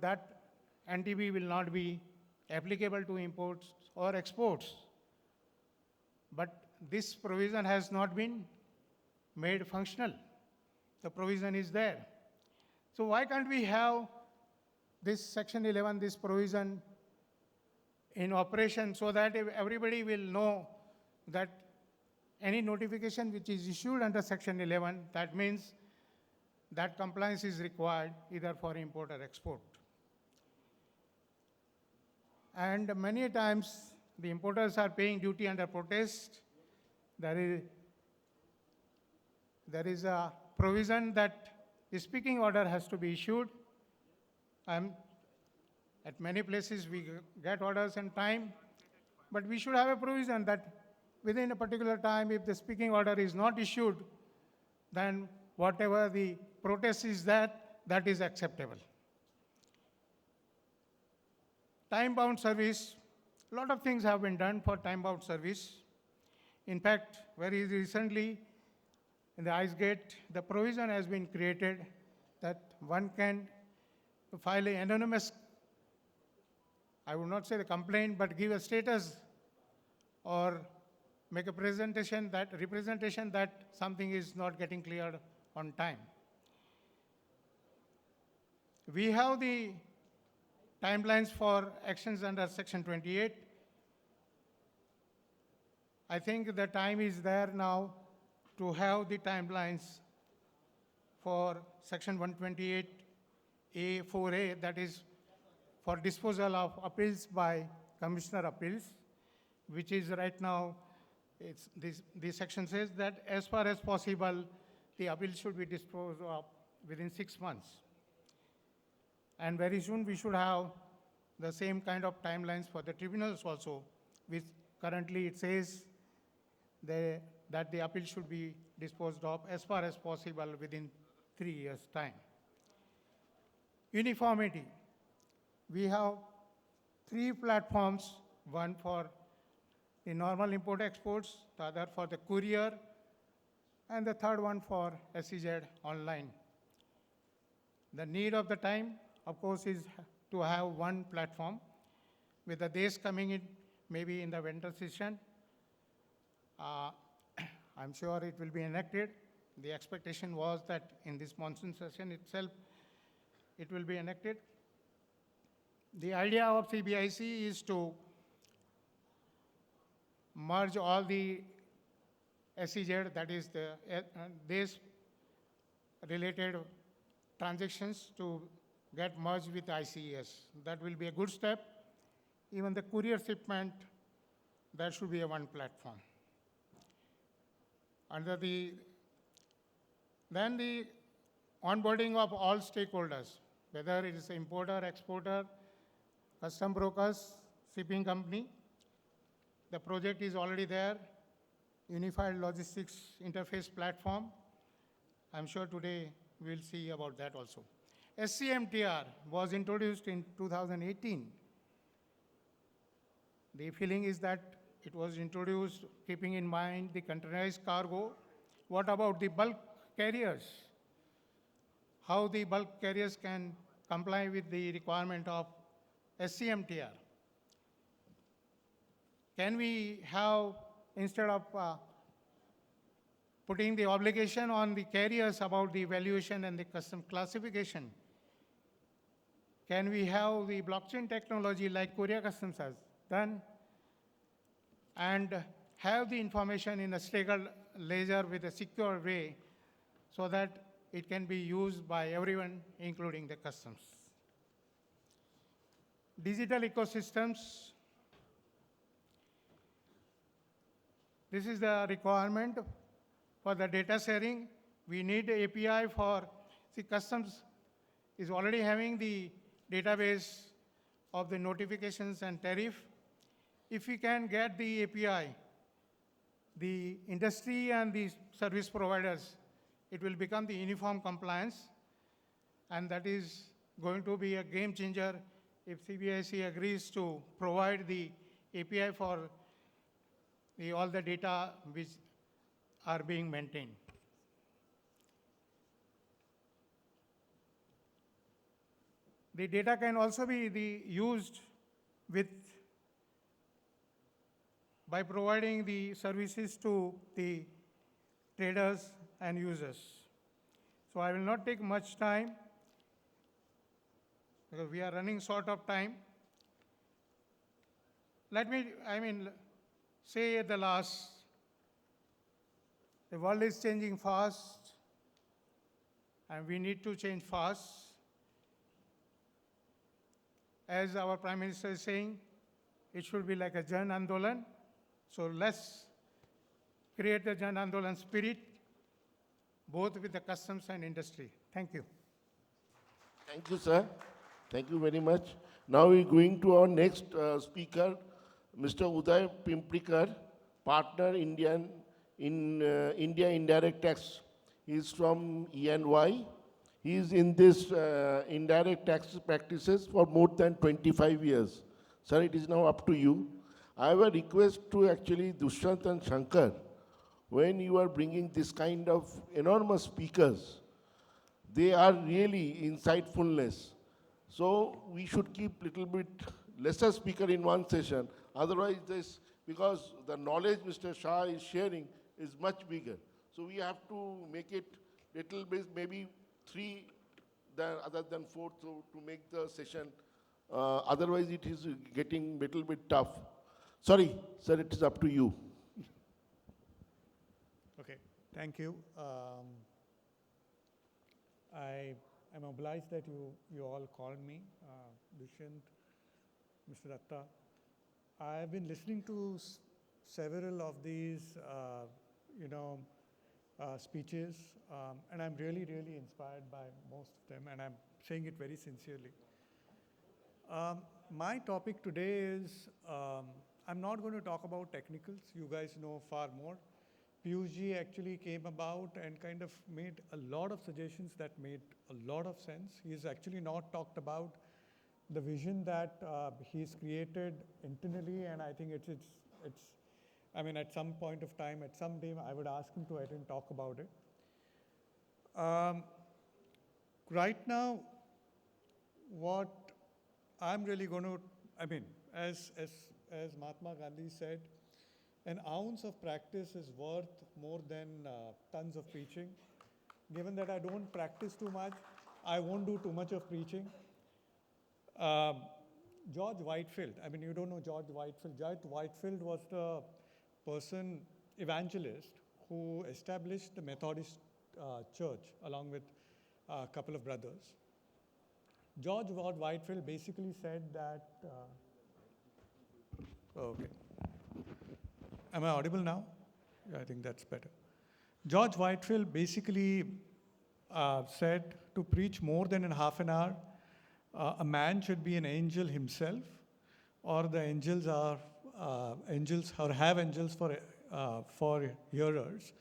that NTB will not be applicable to imports or exports. But this provision has not been made functional. The provision is there. So why can't we have this Section 11, this provision in operation so that everybody will know that any notification which is issued under Section 11, that means that compliance is required either for import or export. And many times the importers are paying duty under protest. There is a provision that the speaking order has to be issued. At many places we get orders in time, but we should have a provision that within a particular time, if the speaking order is not issued, then whatever the protest is that is acceptable. Time-bound service, a lot of things have been done for time-bound service. In fact, very recently, in the ICE gate, the provision has been created that one can file an anonymous, I would not say the complaint, but give a status or make a representation that something is not getting cleared on time. We have the timelines for actions under Section 28. I think the time is there now to have the timelines for Section 128A 4A, that is for disposal of appeals by Commissioner Appeals, which is right now, this section says that as far as possible, the appeal should be disposed of within 6 months. And very soon we should have the same kind of timelines for the tribunals also, which currently it says that the appeal should be disposed of as far as possible within 3 years' time. Uniformity. We have 3 platforms, one for the normal import-exports, the other for the courier, and the third one for SEZ online. The need of the time, of course, is to have one platform. With the days coming in, maybe in the winter session, I'm sure it will be enacted. The expectation was that in this monsoon session itself, it will be enacted. The idea of CBIC is to merge all the SEZ, that is the days related transactions, to get merged with ICES. That will be a good step. Even the courier shipment, that should be a one platform. Then the onboarding of all stakeholders, whether it is importer, exporter, custom brokers, shipping company. The project is already there, Unified Logistics Interface Platform. I'm sure today we'll see about that also. SCMTR was introduced in 2018. The feeling is that it was introduced keeping in mind the containerized cargo. What about the bulk carriers? How the bulk carriers can comply with the requirement of SCMTR? Can we have, instead of putting the obligation on the carriers about the valuation and the custom classification, can we have the blockchain technology like Korea Customs has done and have the information in a staggered ledger with a secure way so that it can be used by everyone, including the customs? Digital ecosystems. This is the requirement for the data sharing. We need API for, see, customs is already having the database of the notifications and tariff. If we can get the API, the industry and the service providers, it will become the uniform compliance, and that is going to be a game changer if CBIC agrees to provide the API for all the data which are being maintained. The data can also be used by providing the services to the traders and users. So I will not take much time because we are running short of time. Let me, say at the last, the world is changing fast and we need to change fast. As our Prime Minister is saying, it should be like a Jan Andolan. So let's create the Jan Andolan spirit, both with the customs and industry. Thank you. Thank you, sir. Thank you very much. Now we're going to our next speaker, Mr. Uday Pimplikar, partner in India Indirect Tax He's from ENY. He's in this indirect tax practices for more than 25 years. Sir, it is now up to you. I have a request to actually Dushyant and Shankar. When you are bringing this kind of enormous speakers, they are really insightfulness. So we should keep little bit lesser speaker in one session. Otherwise, this because the knowledge Mr. Shah is sharing is much bigger. So we have to make it little bit maybe three other than four to make the session. Otherwise, it is getting little bit tough. Sorry, sir, it is up to you. Okay, thank you. I am obliged that you all called me, Dushyant, Mr. Datta. I've been listening to several of these, speeches, and I'm really, really inspired by most of them, and I'm saying it very sincerely. My topic today is, I'm not going to talk about technicals. You guys know far more. Piyush ji actually came about and kind of made a lot of suggestions that made a lot of sense. He's actually not talked about the vision that he's created internally, and I think I mean, at some point of time, at some day, I would ask him to and talk about it. Right now, what I'm really going to, I mean, as Mahatma Gandhi said, an ounce of practice is worth more than tons of preaching. Given that I don't practice too much, I won't do too much of preaching. George Whitefield, I mean, you don't know George Whitefield. George Whitefield was the evangelist, who established the Methodist Church along with a couple of brothers. George Whitefield basically said that, okay. Am I audible now? Yeah, I think that's better. George Whitefield basically said to preach more than in half an hour, a man should be an angel himself, or the angels are angels, or have angels for hearers.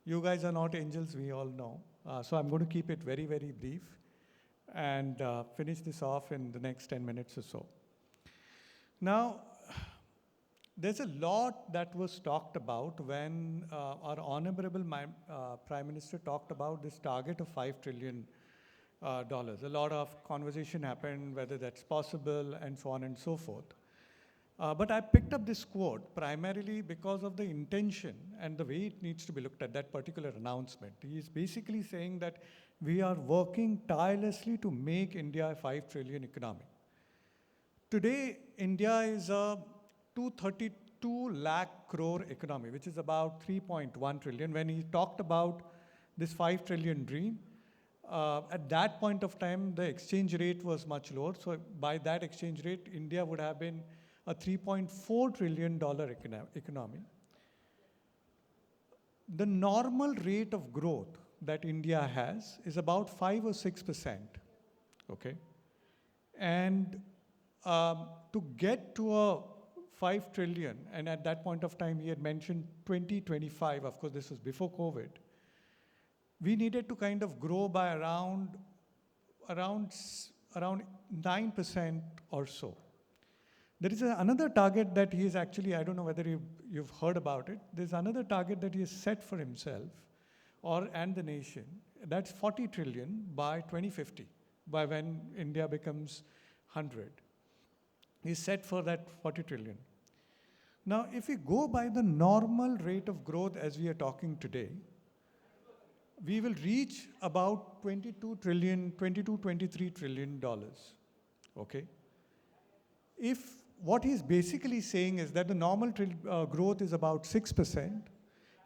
You guys are not angels, we all know. So I'm going to keep it very, very brief and finish this off in the next 10 minutes or so. Now, there's a lot that was talked about when our Honorable Prime Minister talked about this target of $5 trillion. A lot of conversation happened, whether that's possible, and so on and so forth. But I picked up this quote primarily because of the intention and the way it needs to be looked at, that particular announcement. He's basically saying that we are working tirelessly to make India a 5 trillion economy. Today, India is a 232 lakh crore economy, which is about 3.1 trillion. When he talked about this 5 trillion dream, at that point of time, the exchange rate was much lower. So by that exchange rate, India would have been a $3.4 trillion economy. The normal rate of growth that India has is about 5 or 6%, okay? And to get to a 5 trillion, and at that point of time, he had mentioned 2025, of course, this was before COVID, we needed to kind of grow by around 9% or so. There is another target that he is actually, I don't know whether you've heard about it, there's another target that he has set for himself and the nation, that's 40 trillion by 2050, by when India becomes 100. He's set for that 40 trillion. Now, if we go by the normal rate of growth as we are talking today, we will reach about 22, 23 trillion dollars, okay? If what he's basically saying is that the normal growth is about 6%,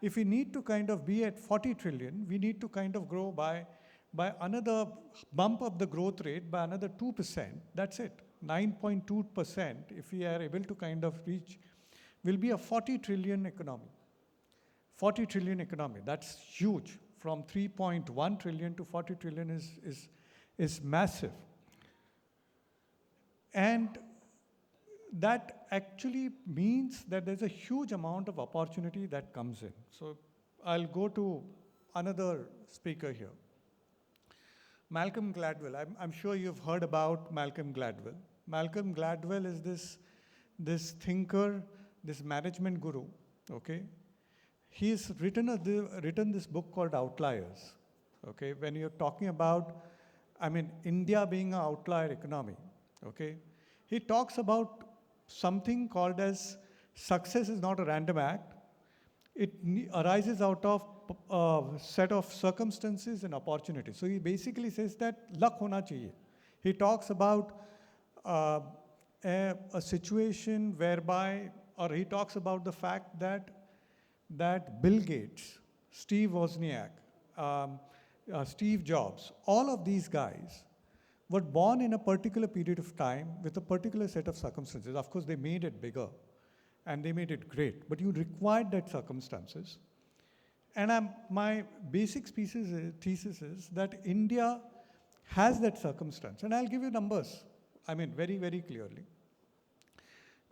if we need to kind of be at 40 trillion, we need to kind of grow by another bump up the growth rate by another 2%, that's it. 9.2%, if we are able to kind of reach, will be a 40 trillion economy. 40 trillion economy, that's huge. From 3.1 trillion to 40 trillion is massive. And that actually means that there's a huge amount of opportunity that comes in. So I'll go to another speaker here. Malcolm Gladwell. I'm sure you've heard about Malcolm Gladwell. Malcolm Gladwell is this thinker, this management guru, okay? He's written this book called Outliers, okay? When you're talking about, I mean, India being an outlier economy, okay? He talks about something called as success is not a random act. It arises out of a set of circumstances and opportunities. So he basically says that luck hona chahiye. He talks about a situation whereby, or he talks about the fact that Bill Gates, Steve Wozniak, Steve Jobs, all of these guys were born in a particular period of time with a particular set of circumstances. Of course, they made it bigger and they made it great, but you required that circumstances. And my basic thesis is that India has that circumstance. And I'll give you numbers, I mean, very, very clearly.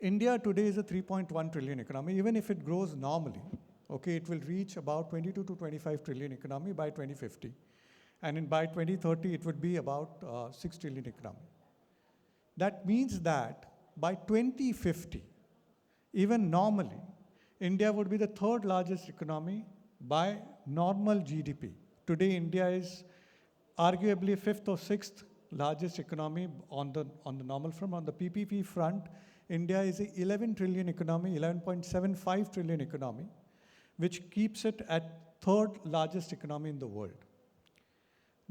India today is a 3.1 trillion economy. Even if it grows normally, okay, it will reach about 22 to 25 trillion economy by 2050. And by 2030, it would be about 6 trillion economy. That means that by 2050, even normally, India would be the third largest economy by normal GDP. Today, India is arguably fifth or sixth largest economy on the normal front. On the PPP front, India is a 11 trillion economy, 11.75 trillion economy, which keeps it at third largest economy in the world.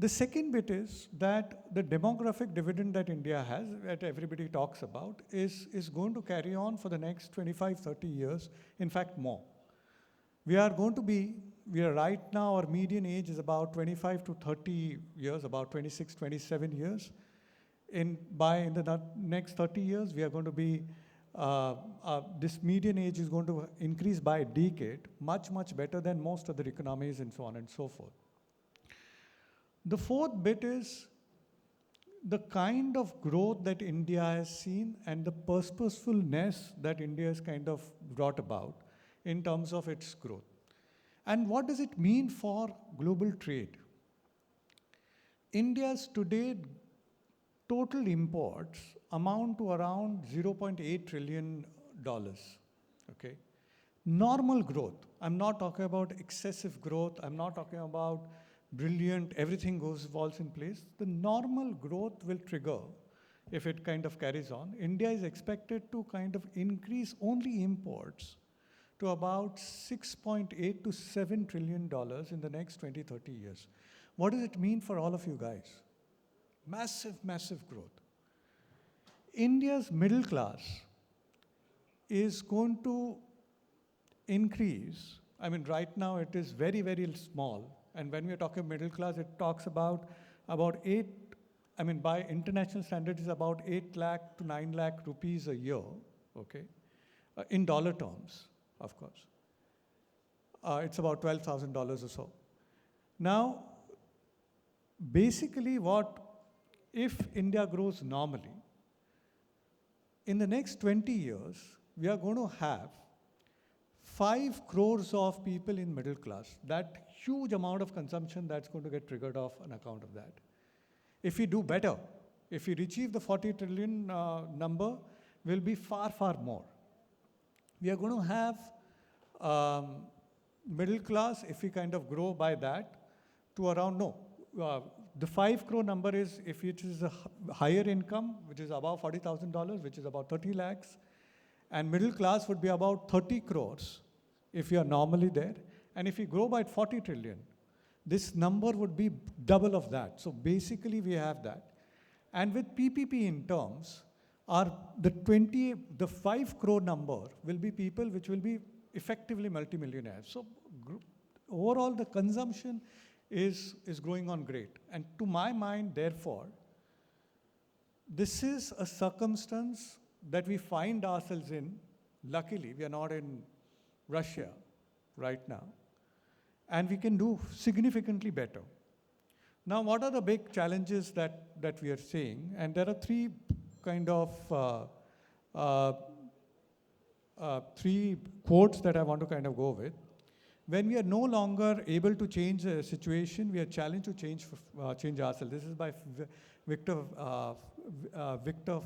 The second bit is that the demographic dividend that India has, that everybody talks about, is going to carry on for the next 25, 30 years, in fact more. We are right now, our median age is about 25 to 30 years, about 26, 27 years. In the next 30 years, we are going to be, this median age is going to increase by a decade, much, much better than most other economies and so on and so forth. The fourth bit is the kind of growth that India has seen and the purposefulness that India has kind of brought about in terms of its growth. And what does it mean for global trade? India's today total imports amount to around $0.8 trillion, okay? Normal growth, I'm not talking about excessive growth, I'm not talking about brilliant, everything falls in place. The normal growth will trigger if it kind of carries on. India is expected to kind of increase only imports to about $6.8 to $7 trillion in the next 20, 30 years. What does it mean for all of you guys? Massive, massive growth. India's middle class is going to increase. I mean, right now it is very, very small. And when we're talking middle class, it talks about by international standards, it's about 8 lakh to 9 lakh rupees a year, okay? In dollar terms, of course. It's about $12,000 or so. Now, basically if India grows normally, in the next 20 years, we are going to have 5 crores of people in middle class. That huge amount of consumption that's going to get triggered off on account of that. If we do better, if we achieve the 40 trillion number, will be far, far more. We are going to have middle class, if we kind of grow by that, to around, the 5 crore number is if it is a higher income, which is above $40,000, which is about 30 lakhs, and middle class would be about 30 crores if you are normally there. And if we grow by 40 trillion, this number would be double of that. So basically we have that. And with PPP in terms, the 5 crore number will be people which will be effectively multimillionaires. So overall the consumption is growing on great. And to my mind, therefore, this is a circumstance that we find ourselves in. Luckily, we are not in Russia right now. And we can do significantly better. Now, what are the big challenges that we are seeing? And there are three kind of three quotes that I want to kind of go with. When we are no longer able to change the situation, we are challenged to change ourselves. This is by Viktor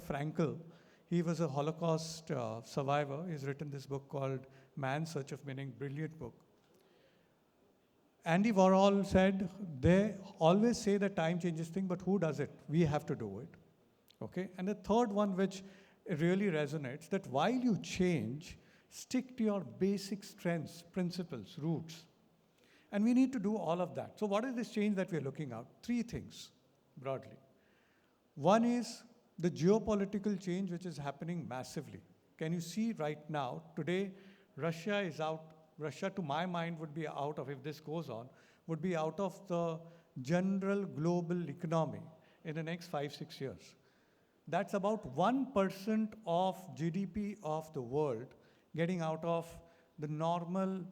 Frankl. He was a Holocaust survivor. He's written this book called Man's Search of Meaning, brilliant book. Andy Warhol said, they always say that time changes things, but who does it? We have to do it. Okay? And the third one, which really resonates, that while you change, stick to your basic strengths, principles, roots. And we need to do all of that. So what is this change that we're looking at? Three things, broadly. One is the geopolitical change which is happening massively. Can you see right now, today, Russia is out. Russia, to my mind, would be out of, if this goes on, would be out of the general global economy in the next 5-6 years. That's about 1% of GDP of the world getting out of the normal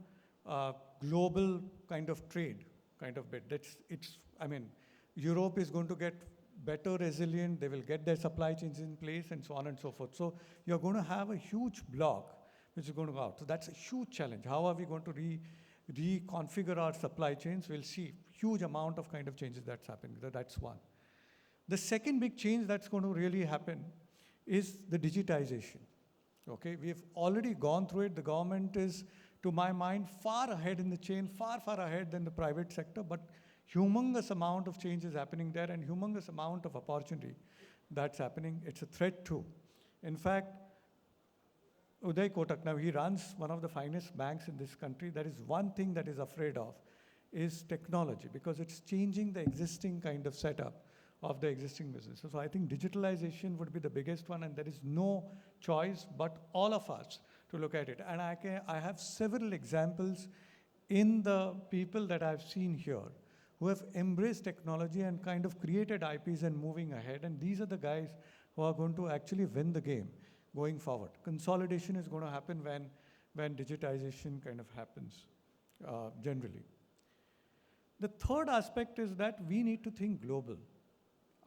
global kind of trade kind of bit. Europe is going to get better resilient, they will get their supply chains in place and so on and so forth. So you're going to have a huge block which is going to go out. So that's a huge challenge. How are we going to reconfigure our supply chains? We'll see huge amount of kind of changes that's happening. That's one. The second big change that's going to really happen is the digitization. Okay, we have already gone through it. The government is, to my mind, far ahead in the chain, far, far ahead than the private sector, but humongous amount of change is happening there and humongous amount of opportunity that's happening. It's a threat too. In fact, Uday Kotak, now he runs one of the finest banks in this country. There is one thing that is afraid of is technology, because it's changing the existing kind of setup of the existing businesses. So I think digitalization would be the biggest one, and there is no choice but all of us to look at it. And I have several examples in the people that I've seen here who have embraced technology and kind of created IPs and moving ahead. And these are the guys who are going to actually win the game going forward. Consolidation is going to happen when digitization kind of happens generally. The third aspect is that we need to think global.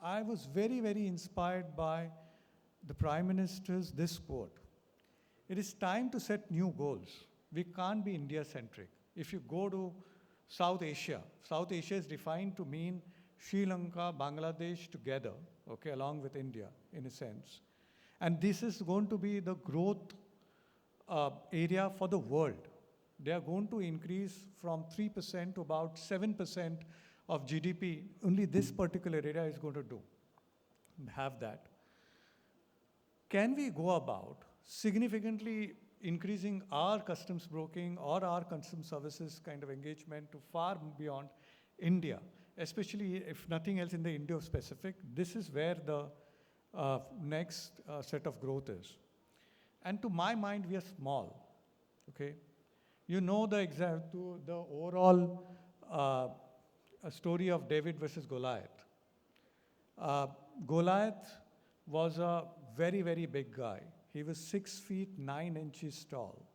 I was very, very inspired by the Prime Minister's this quote. It is time to set new goals. We can't be India-centric. If you go to South Asia is defined to mean Sri Lanka, Bangladesh together, okay, along with India, in a sense. And this is going to be the growth area for the world. They are going to increase from 3% to about 7% of GDP. Only this particular area is going to have that. Can we go about significantly increasing our customs broking or our customs services kind of engagement to far beyond India, especially if nothing else in the Indo-Pacific? This is where the next set of growth is. And to my mind, we are small, okay? You know the overall story of David versus Goliath. Goliath was a very, very big guy. He was 6 feet 9 inches tall,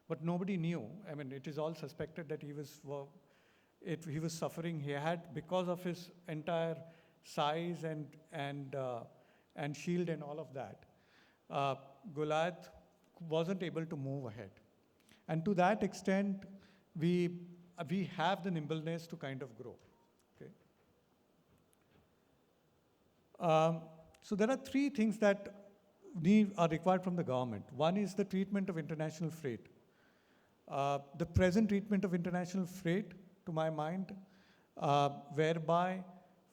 but nobody knew. I mean, it is all suspected that he was suffering. He had, because of his entire size and shield and all of that, Goliath wasn't able to move ahead. And to that extent, we have the nimbleness to kind of grow. Okay. So there are three things that are required from the government. One is the treatment of international freight. The present treatment of international freight, to my mind, whereby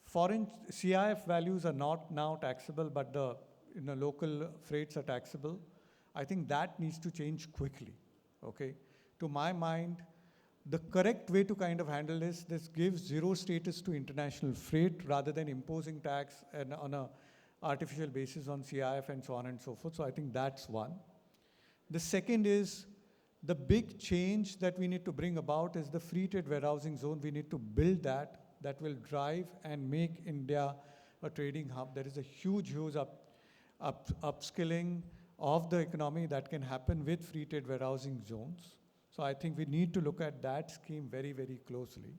foreign CIF values are not now taxable, but the local freights are taxable. I think that needs to change quickly. Okay. To my mind, the correct way to kind of handle this gives zero status to international freight rather than imposing tax and on a artificial basis on CIF and so on and so forth. So I think that's one. The second is the big change that we need to bring about is the free trade warehousing zone. We need to build that will drive and make India a trading hub. There is a huge upskilling of the economy that can happen with free trade warehousing zones. So I think we need to look at that scheme very, very closely.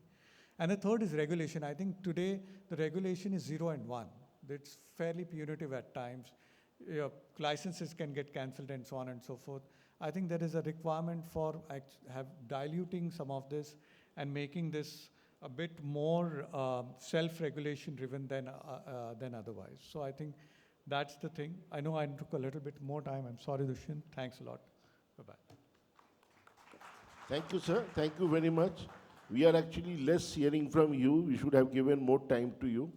And the third is regulation. I think today the regulation is 0 and 1. It's fairly punitive at times. Licenses can get cancelled and so on and so forth. I think there is a requirement for have diluting some of this and making this a bit more self-regulation driven than otherwise. So I think that's the thing. I know I took a little bit more time. I'm sorry, Dushyant. Thanks a lot. Bye-bye. Thank you, sir. Thank you very much. We are actually less hearing from you. We should have given more time to you.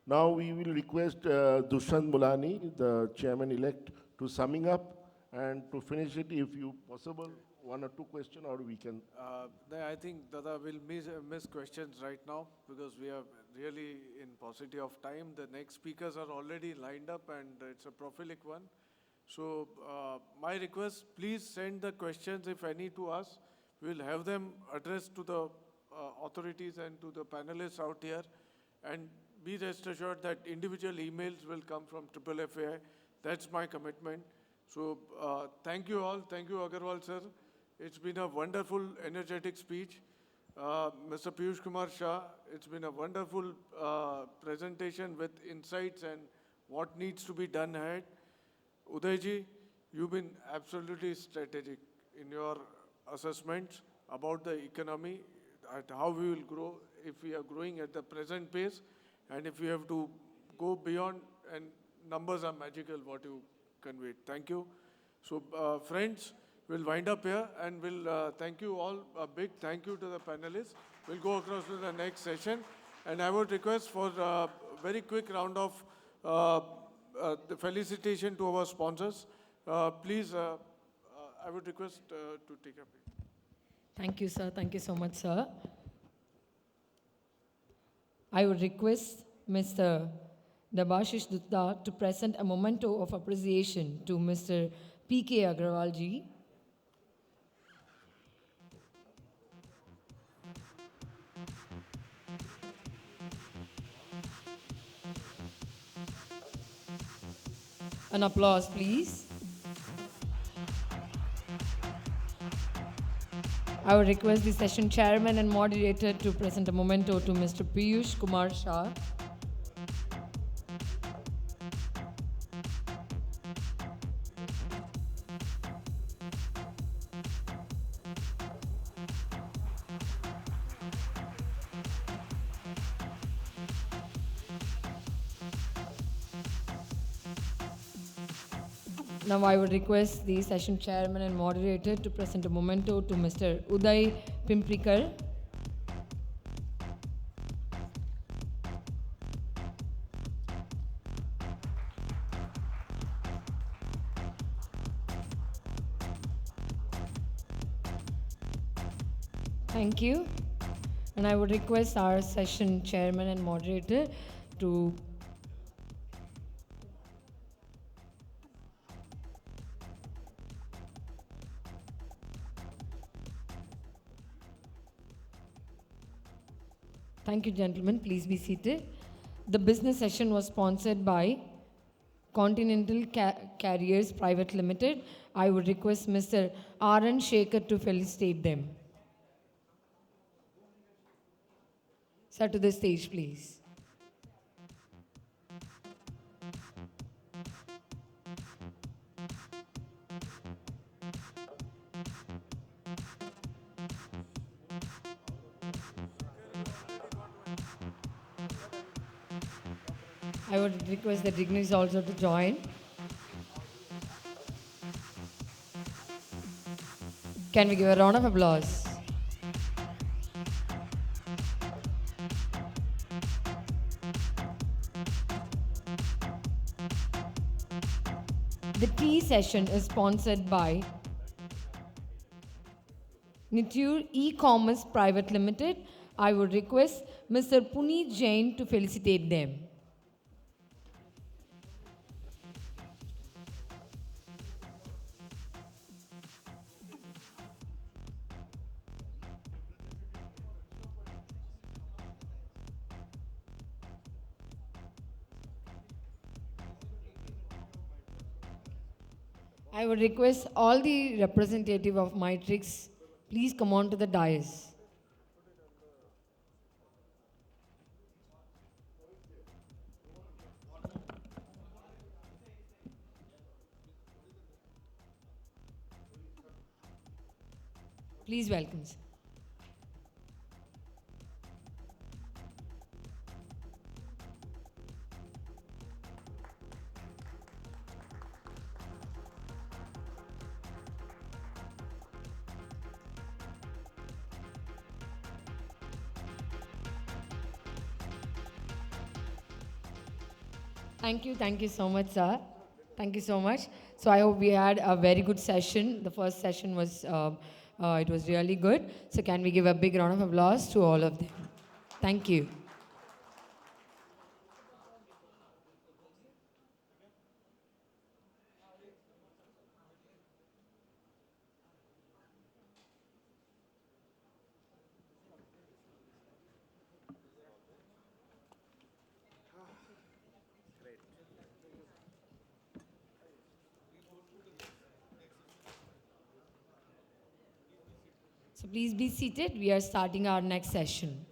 Now we will request Dushyant Mulani, the chairman-elect, to summing up and to finish it, if you possible, one or two questions, or we can. I think Dada will miss questions right now because we are really in paucity of time. The next speakers are already lined up and it's a prolific one. So my request, please send the questions if any to us. We'll have them addressed to the authorities and to the panelists out here. And be rest assured that individual emails will come from FFI. That's my commitment. So thank you all. Thank you, Agarwal sir. It's been a wonderful, energetic speech. Mr. Piyush Kumar Shah, it's been a wonderful presentation with insights and what needs to be done ahead. Udayji, you've been absolutely strategic in your assessments about the economy, at how we will grow if we are growing at the present pace, and if we have to go beyond, and numbers are magical, what you conveyed. Thank you. So, friends, we'll wind up here, and we'll thank you all. A big thank you to the panelists. We'll go across to the next session, and I would request for a very quick round of the felicitation to our sponsors. Please, I would request to take up. Thank you, sir. Thank you so much, sir. I would request Mr. Debashish Dutta to present a memento of appreciation to Mr. P.K. Agrawal ji. An applause, please. I would request the session chairman and moderator to present a memento to Mr. Piyush Kumar Shah. Now I would request the session chairman and moderator to present a memento to Mr. Uday Pimprikar. Thank you. And I would request our session chairman and moderator to Thank you, gentlemen. Please be seated. The business session was sponsored by Continental Carriers Private Limited. I would request Mr. R.N. Shekhar to felicitate them. Sir, to the stage, please. I would request the dignitaries also to join. Can we give a round of applause? The tea session is sponsored by Niture E-Commerce Private Limited. I would request Mr. Puneet Jain to felicitate them. I would request all the representative of Matrix, please come on to the dais. Please welcome, sir. Thank you so much, sir. Thank you so much. So I hope we had a very good session. The first session was, it was really good. So can we give a big round of applause to all of them? Thank you. So please be seated. We are starting our next session.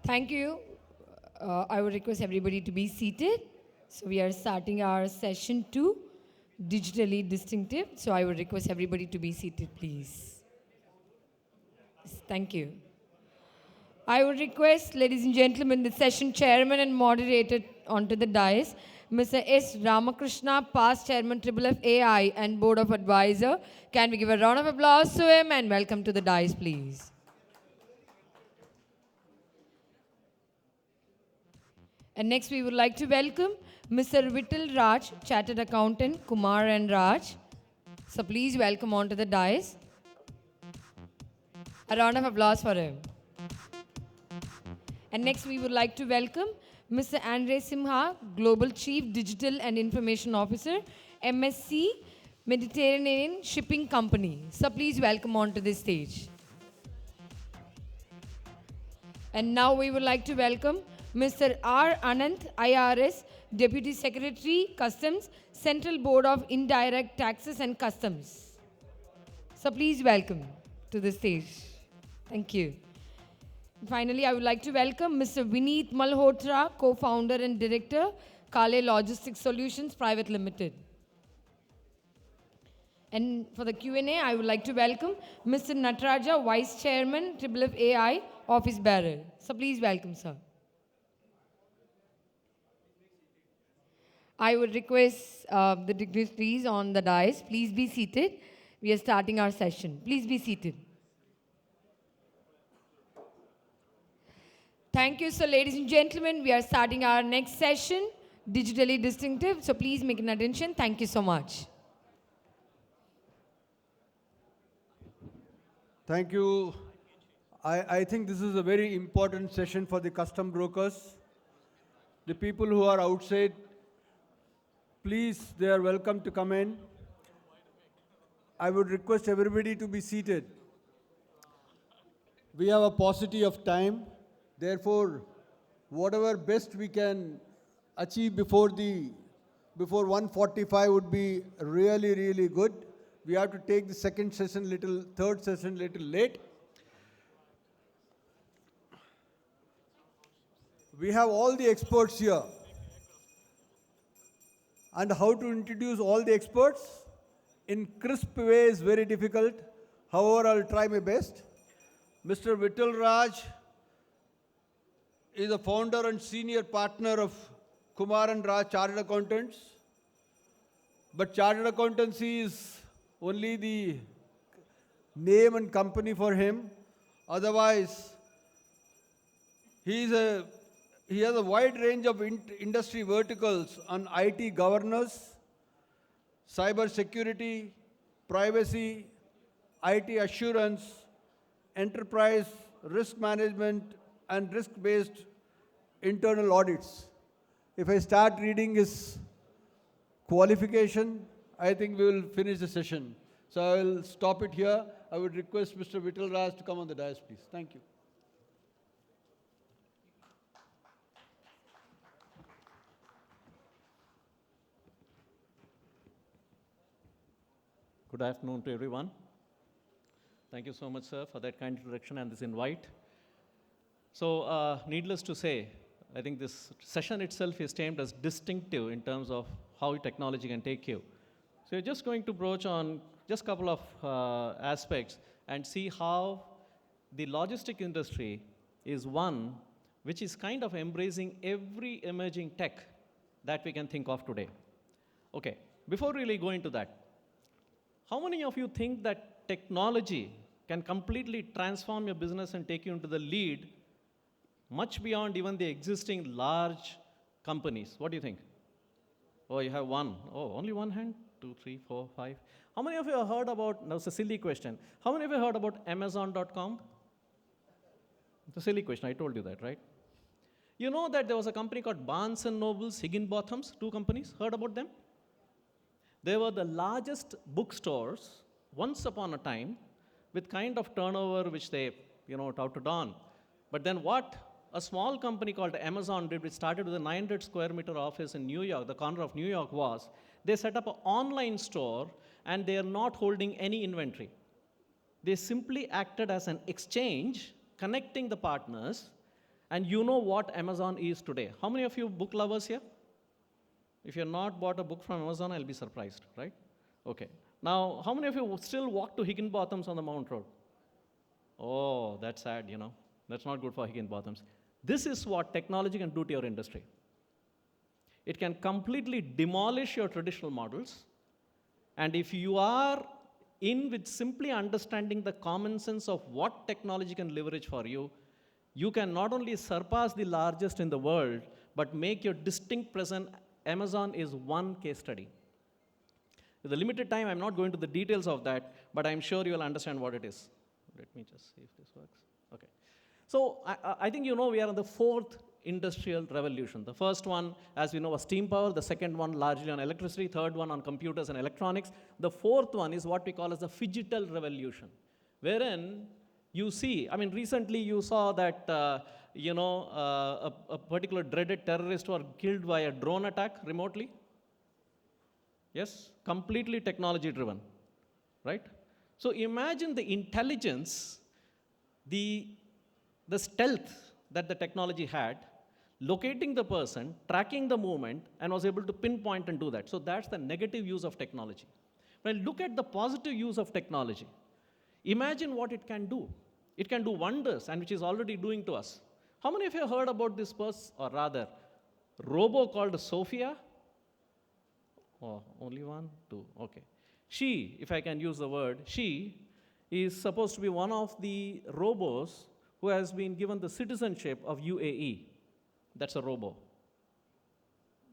Thank you. I would request everybody to be seated. So we are starting our session 2, digitally distinctive. So I would request everybody to be seated, please. Yes, thank you. I would request, ladies and gentlemen, the session chairman and moderator onto the dais, Mr. S. Ramakrishna, past chairman FFF AI and board of advisor. Can we give a round of applause to him and welcome to the dais, please? And next we would like to welcome Mr. Vittal Raj, Chartered Accountant, Kumar and Raj. So please welcome onto the dais. A round of applause for him. And next we would like to welcome Mr. Andre Simha, Global Chief Digital and Information Officer, MSC Mediterranean Shipping Company. So please welcome onto the stage. And now we would like to welcome Mr. R. Anant, IRS, Deputy Secretary, Customs, Central Board of Indirect Taxes and Customs. So please welcome to the stage. Thank you. Finally, I would like to welcome Mr. Vineet Malhotra, co-founder and director, Kale Logistics Solutions Private Limited. And for the Q&A, I would like to welcome Mr. Nataraja, Vice Chairman, FFF AI, Office Bearer. So please welcome, sir. I would request the dignitaries on the dais, please be seated. We are starting our session. Please be seated. Thank you. So, ladies and gentlemen, we are starting our next session, digitally distinctive. So, please make an attention. Thank you so much. Thank you. I think this is a very important session for the custom brokers. The people who are outside, please, they are welcome to come in. I would request everybody to be seated. We have a paucity of time. Therefore, whatever best we can achieve before 1:45 would be really, really good. We have to take the third session little late. We have all the experts here. And how to introduce all the experts in crisp way is very difficult. However, I'll try my best. Mr. Vittal Raj is a founder and senior partner of Kumar and Raj Chartered Accountants. But Chartered Accountancy is only the name and company for him. Otherwise, he has a wide range of industry verticals on IT governance, cyber security, privacy, IT assurance, enterprise risk management, and risk-based internal audits. If I start reading his qualification, I think we will finish the session. So I will stop it here. I would request Mr. Vittal Raj to come on the dais, please. Thank you. Good afternoon to everyone. Thank you so much, sir, for that kind introduction and this invite. So, needless to say, I think this session itself is termed as distinctive in terms of how technology can take you. So, we're just going to broach on just a couple of aspects and see how the logistic industry is one which is kind of embracing every emerging tech that we can think of today. Okay, before really going to that, how many of you think that technology can completely transform your business and take you into the lead much beyond even the existing large companies? What do you think? Oh, you have one. Oh, only one hand? 2, 3, 4, 5. How many of you have heard about, now it's a silly question, how many of you heard about Amazon.com? It's a silly question, I told you that, right? You know that there was a company called Barnes & Noble's Higginbotham's, 2 companies, heard about them? They were the largest bookstores once upon a time with kind of turnover which they, touted on. But then what a small company called Amazon did, which started with a 900 square meter office in New York, the corner of New York was, they set up an online store and they are not holding any inventory. They simply acted as an exchange, connecting the partners, and you know what Amazon is today. How many of you book lovers here? If you're not bought a book from Amazon, I'll be surprised, right? Okay. Now, how many of you still walk to Higginbotham's on the Mount Road? Oh, that's sad, you know. That's not good for Higginbotham's. This is what technology can do to your industry. It can completely demolish your traditional models. And if you are in with simply understanding the common sense of what technology can leverage for you, you can not only surpass the largest in the world, but make your distinct presence. Amazon is one case study. With the limited time, I'm not going to the details of that, but I'm sure you'll understand what it is. Let me just see if this works. Okay. So I think you know we are in the fourth industrial revolution. The first one, as we know, was steam power. The second one, largely on electricity. Third one on computers and electronics. The fourth one is what we call as the phygital revolution, wherein you see, I mean, recently you saw that, a particular dreaded terrorist were killed by a drone attack remotely. Yes, completely technology driven, right? So imagine the intelligence, the stealth that the technology had, locating the person, tracking the movement, and was able to pinpoint and do that. So that's the negative use of technology. When look at the positive use of technology, imagine what it can do. It can do wonders, and which is already doing to us. How many of you have heard about this person, or rather, robo called Sophia? Oh, only one? Two, okay. She, if I can use the word, she is supposed to be one of the robos who has been given the citizenship of UAE. That's a robo.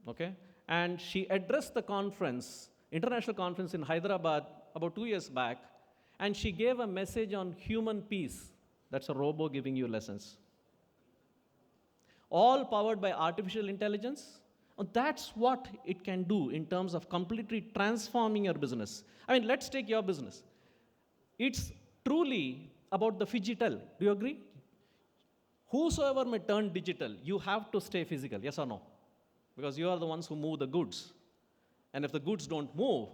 Okay? And she addressed the conference, international conference in Hyderabad about 2 years back, and she gave a message on human peace. That's a robo giving you lessons. All powered by artificial intelligence. And that's what it can do in terms of completely transforming your business. I mean, let's take your business. It's truly about the phygital. Do you agree? Whosoever may turn digital, you have to stay physical, yes or no? Because you are the ones who move the goods. And if the goods don't move,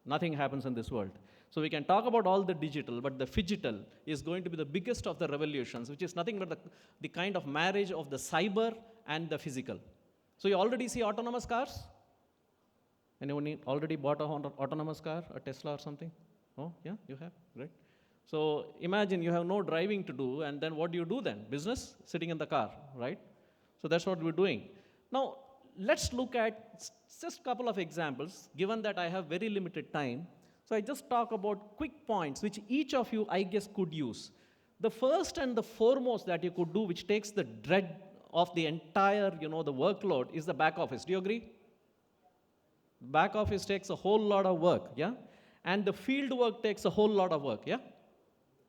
nothing happens in this world. So we can talk about all the digital, but the phygital is going to be the biggest of the revolutions, which is nothing but the kind of marriage of the cyber and the physical. So you already see autonomous cars? Anyone already bought an autonomous car, a Tesla or something? Oh, yeah, you have, great. So imagine you have no driving to do, and then what do you do then? Business? Sitting in the car, right? So that's what we're doing. Now, let's look at just a couple of examples, given that I have very limited time. So I just talk about quick points, which each of you, I guess, could use. The first and the foremost that you could do, which takes the dread of the entire, the workload, is the back office. Do you agree? Back office takes a whole lot of work, yeah? And the field work takes a whole lot of work, yeah?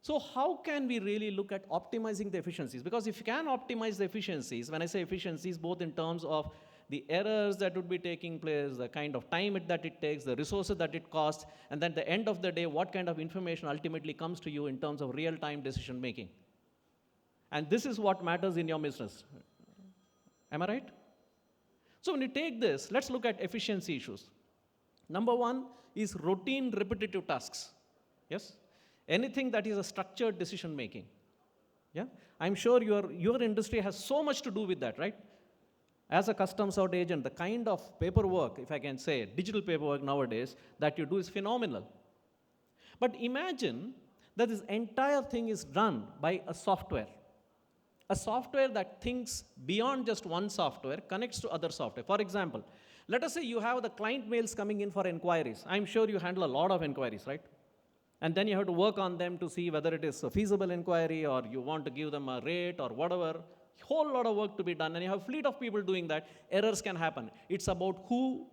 So how can we really look at optimizing the efficiencies? Because if you can optimize the efficiencies, when I say efficiencies, both in terms of the errors that would be taking place, the kind of time that it takes, the resources that it costs, and then at the end of the day, what kind of information ultimately comes to you in terms of real-time decision making. And this is what matters in your business. Am I right? So when you take this, let's look at efficiency issues. Number one is routine repetitive tasks. Yes? Anything that is a structured decision making. Yeah? I'm sure your industry has so much to do with that, right? As a customs out agent, the kind of paperwork, if I can say, digital paperwork nowadays, that you do is phenomenal. But imagine that this entire thing is run by a software. A software that thinks beyond just one software, connects to other software. For example, let us say you have the client mails coming in for inquiries. I'm sure you handle a lot of inquiries, right? And then you have to work on them to see whether it is a feasible inquiry or you want to give them a rate or whatever. Whole lot of work to be done, and you have a fleet of people doing that. Errors can happen. It's about who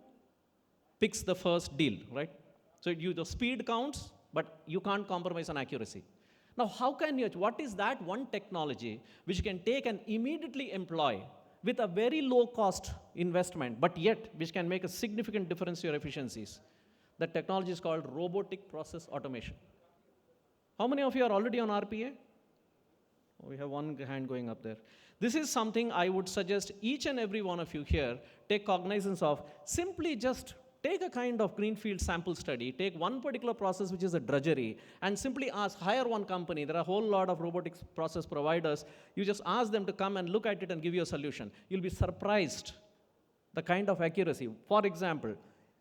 picks the first deal, right? So the speed counts, but you can't compromise on accuracy. Now, what is that one technology which you can take and immediately employ with a very low cost investment, but yet which can make a significant difference to your efficiencies? That technology is called robotic process automation. How many of you are already on RPA? Oh, we have one hand going up there. This is something I would suggest each and every one of you here take cognizance of. Simply just take a kind of greenfield sample study, take one particular process which is a drudgery, and simply hire one company. There are a whole lot of robotics process providers. You just ask them to come and look at it and give you a solution. You'll be surprised the kind of accuracy. For example,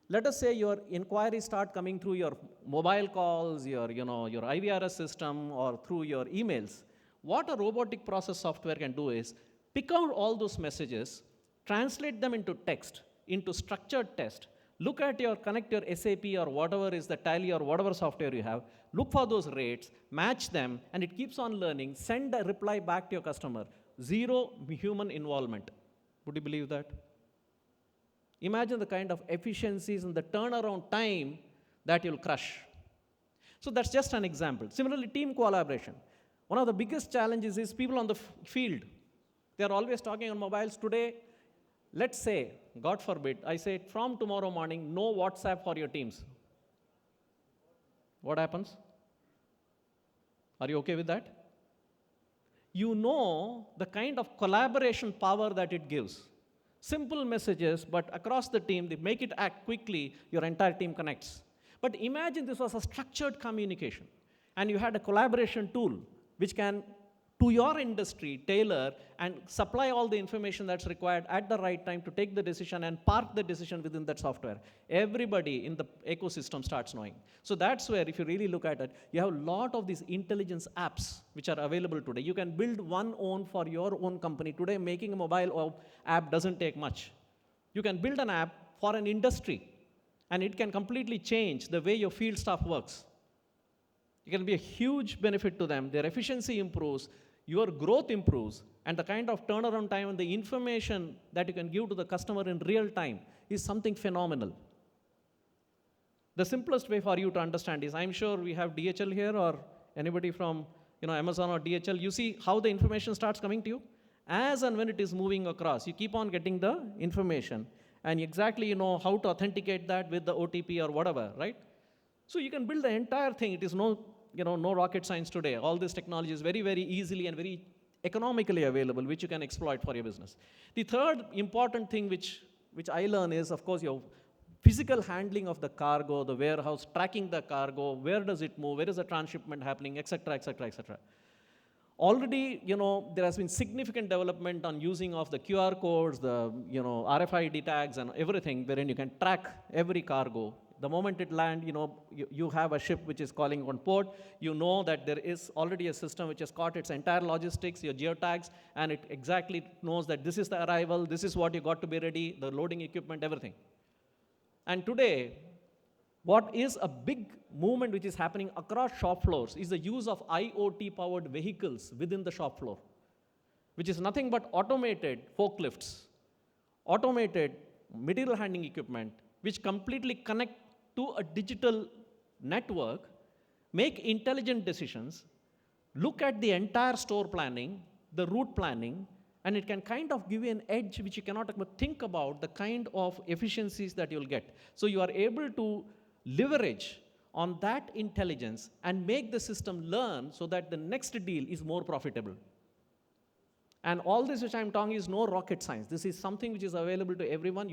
let us say your inquiries start coming through your mobile calls, your IVRS system, or through your emails. What a robotic process software can do is pick out all those messages, translate them into text, into structured text, look at connect your SAP or whatever is the Tally or whatever software you have, look for those rates, match them, and it keeps on learning, send a reply back to your customer. Zero human involvement. Would you believe that? Imagine the kind of efficiencies and the turnaround time that you'll crush. So that's just an example. Similarly, team collaboration. One of the biggest challenges is people on the field. They are always talking on mobiles. Today, let's say, God forbid, I say from tomorrow morning, no WhatsApp for your teams. What happens? Are you okay with that? You know the kind of collaboration power that it gives. Simple messages, but across the team, they make it act quickly, your entire team connects. But imagine this was a structured communication, and you had a collaboration tool which can, to your industry, tailor and supply all the information that's required at the right time to take the decision and park the decision within that software. Everybody in the ecosystem starts knowing. So that's where, if you really look at it, you have a lot of these intelligence apps which are available today. You can build one own for your own company. Today, making a mobile app doesn't take much. You can build an app for an industry, and it can completely change the way your field staff works. It can be a huge benefit to them. Their efficiency improves, your growth improves, and the kind of turnaround time and the information that you can give to the customer in real time is something phenomenal. The simplest way for you to understand is, I'm sure we have DHL here, or anybody from Amazon or DHL. You see how the information starts coming to you? As and when it is moving across, you keep on getting the information, and exactly you know how to authenticate that with the OTP or whatever, right? So you can build the entire thing. It is no rocket science today. All this technology is very, very easily and very economically available, which you can exploit for your business. The third important thing which I learn is, of course, your physical handling of the cargo, the warehouse, tracking the cargo, where does it move, where is the transshipment happening, etc., etc., etc. Already, there has been significant development on using of the QR codes, the RFID tags and everything, wherein you can track every cargo. The moment it lands, you have a ship which is calling on port. You know that there is already a system which has caught its entire logistics, your geotags, and it exactly knows that this is the arrival, this is what you got to be ready, the loading equipment, everything. And today, what is a big movement which is happening across shop floors is the use of IoT-powered vehicles within the shop floor, which is nothing but automated forklifts, automated material handling equipment, which completely connect to a digital network, make intelligent decisions, look at the entire store planning, the route planning, and it can kind of give you an edge which you cannot think about the kind of efficiencies that you'll get. So you are able to leverage on that intelligence and make the system learn so that the next deal is more profitable. And all this which I'm talking is no rocket science. This is something which is available to everyone.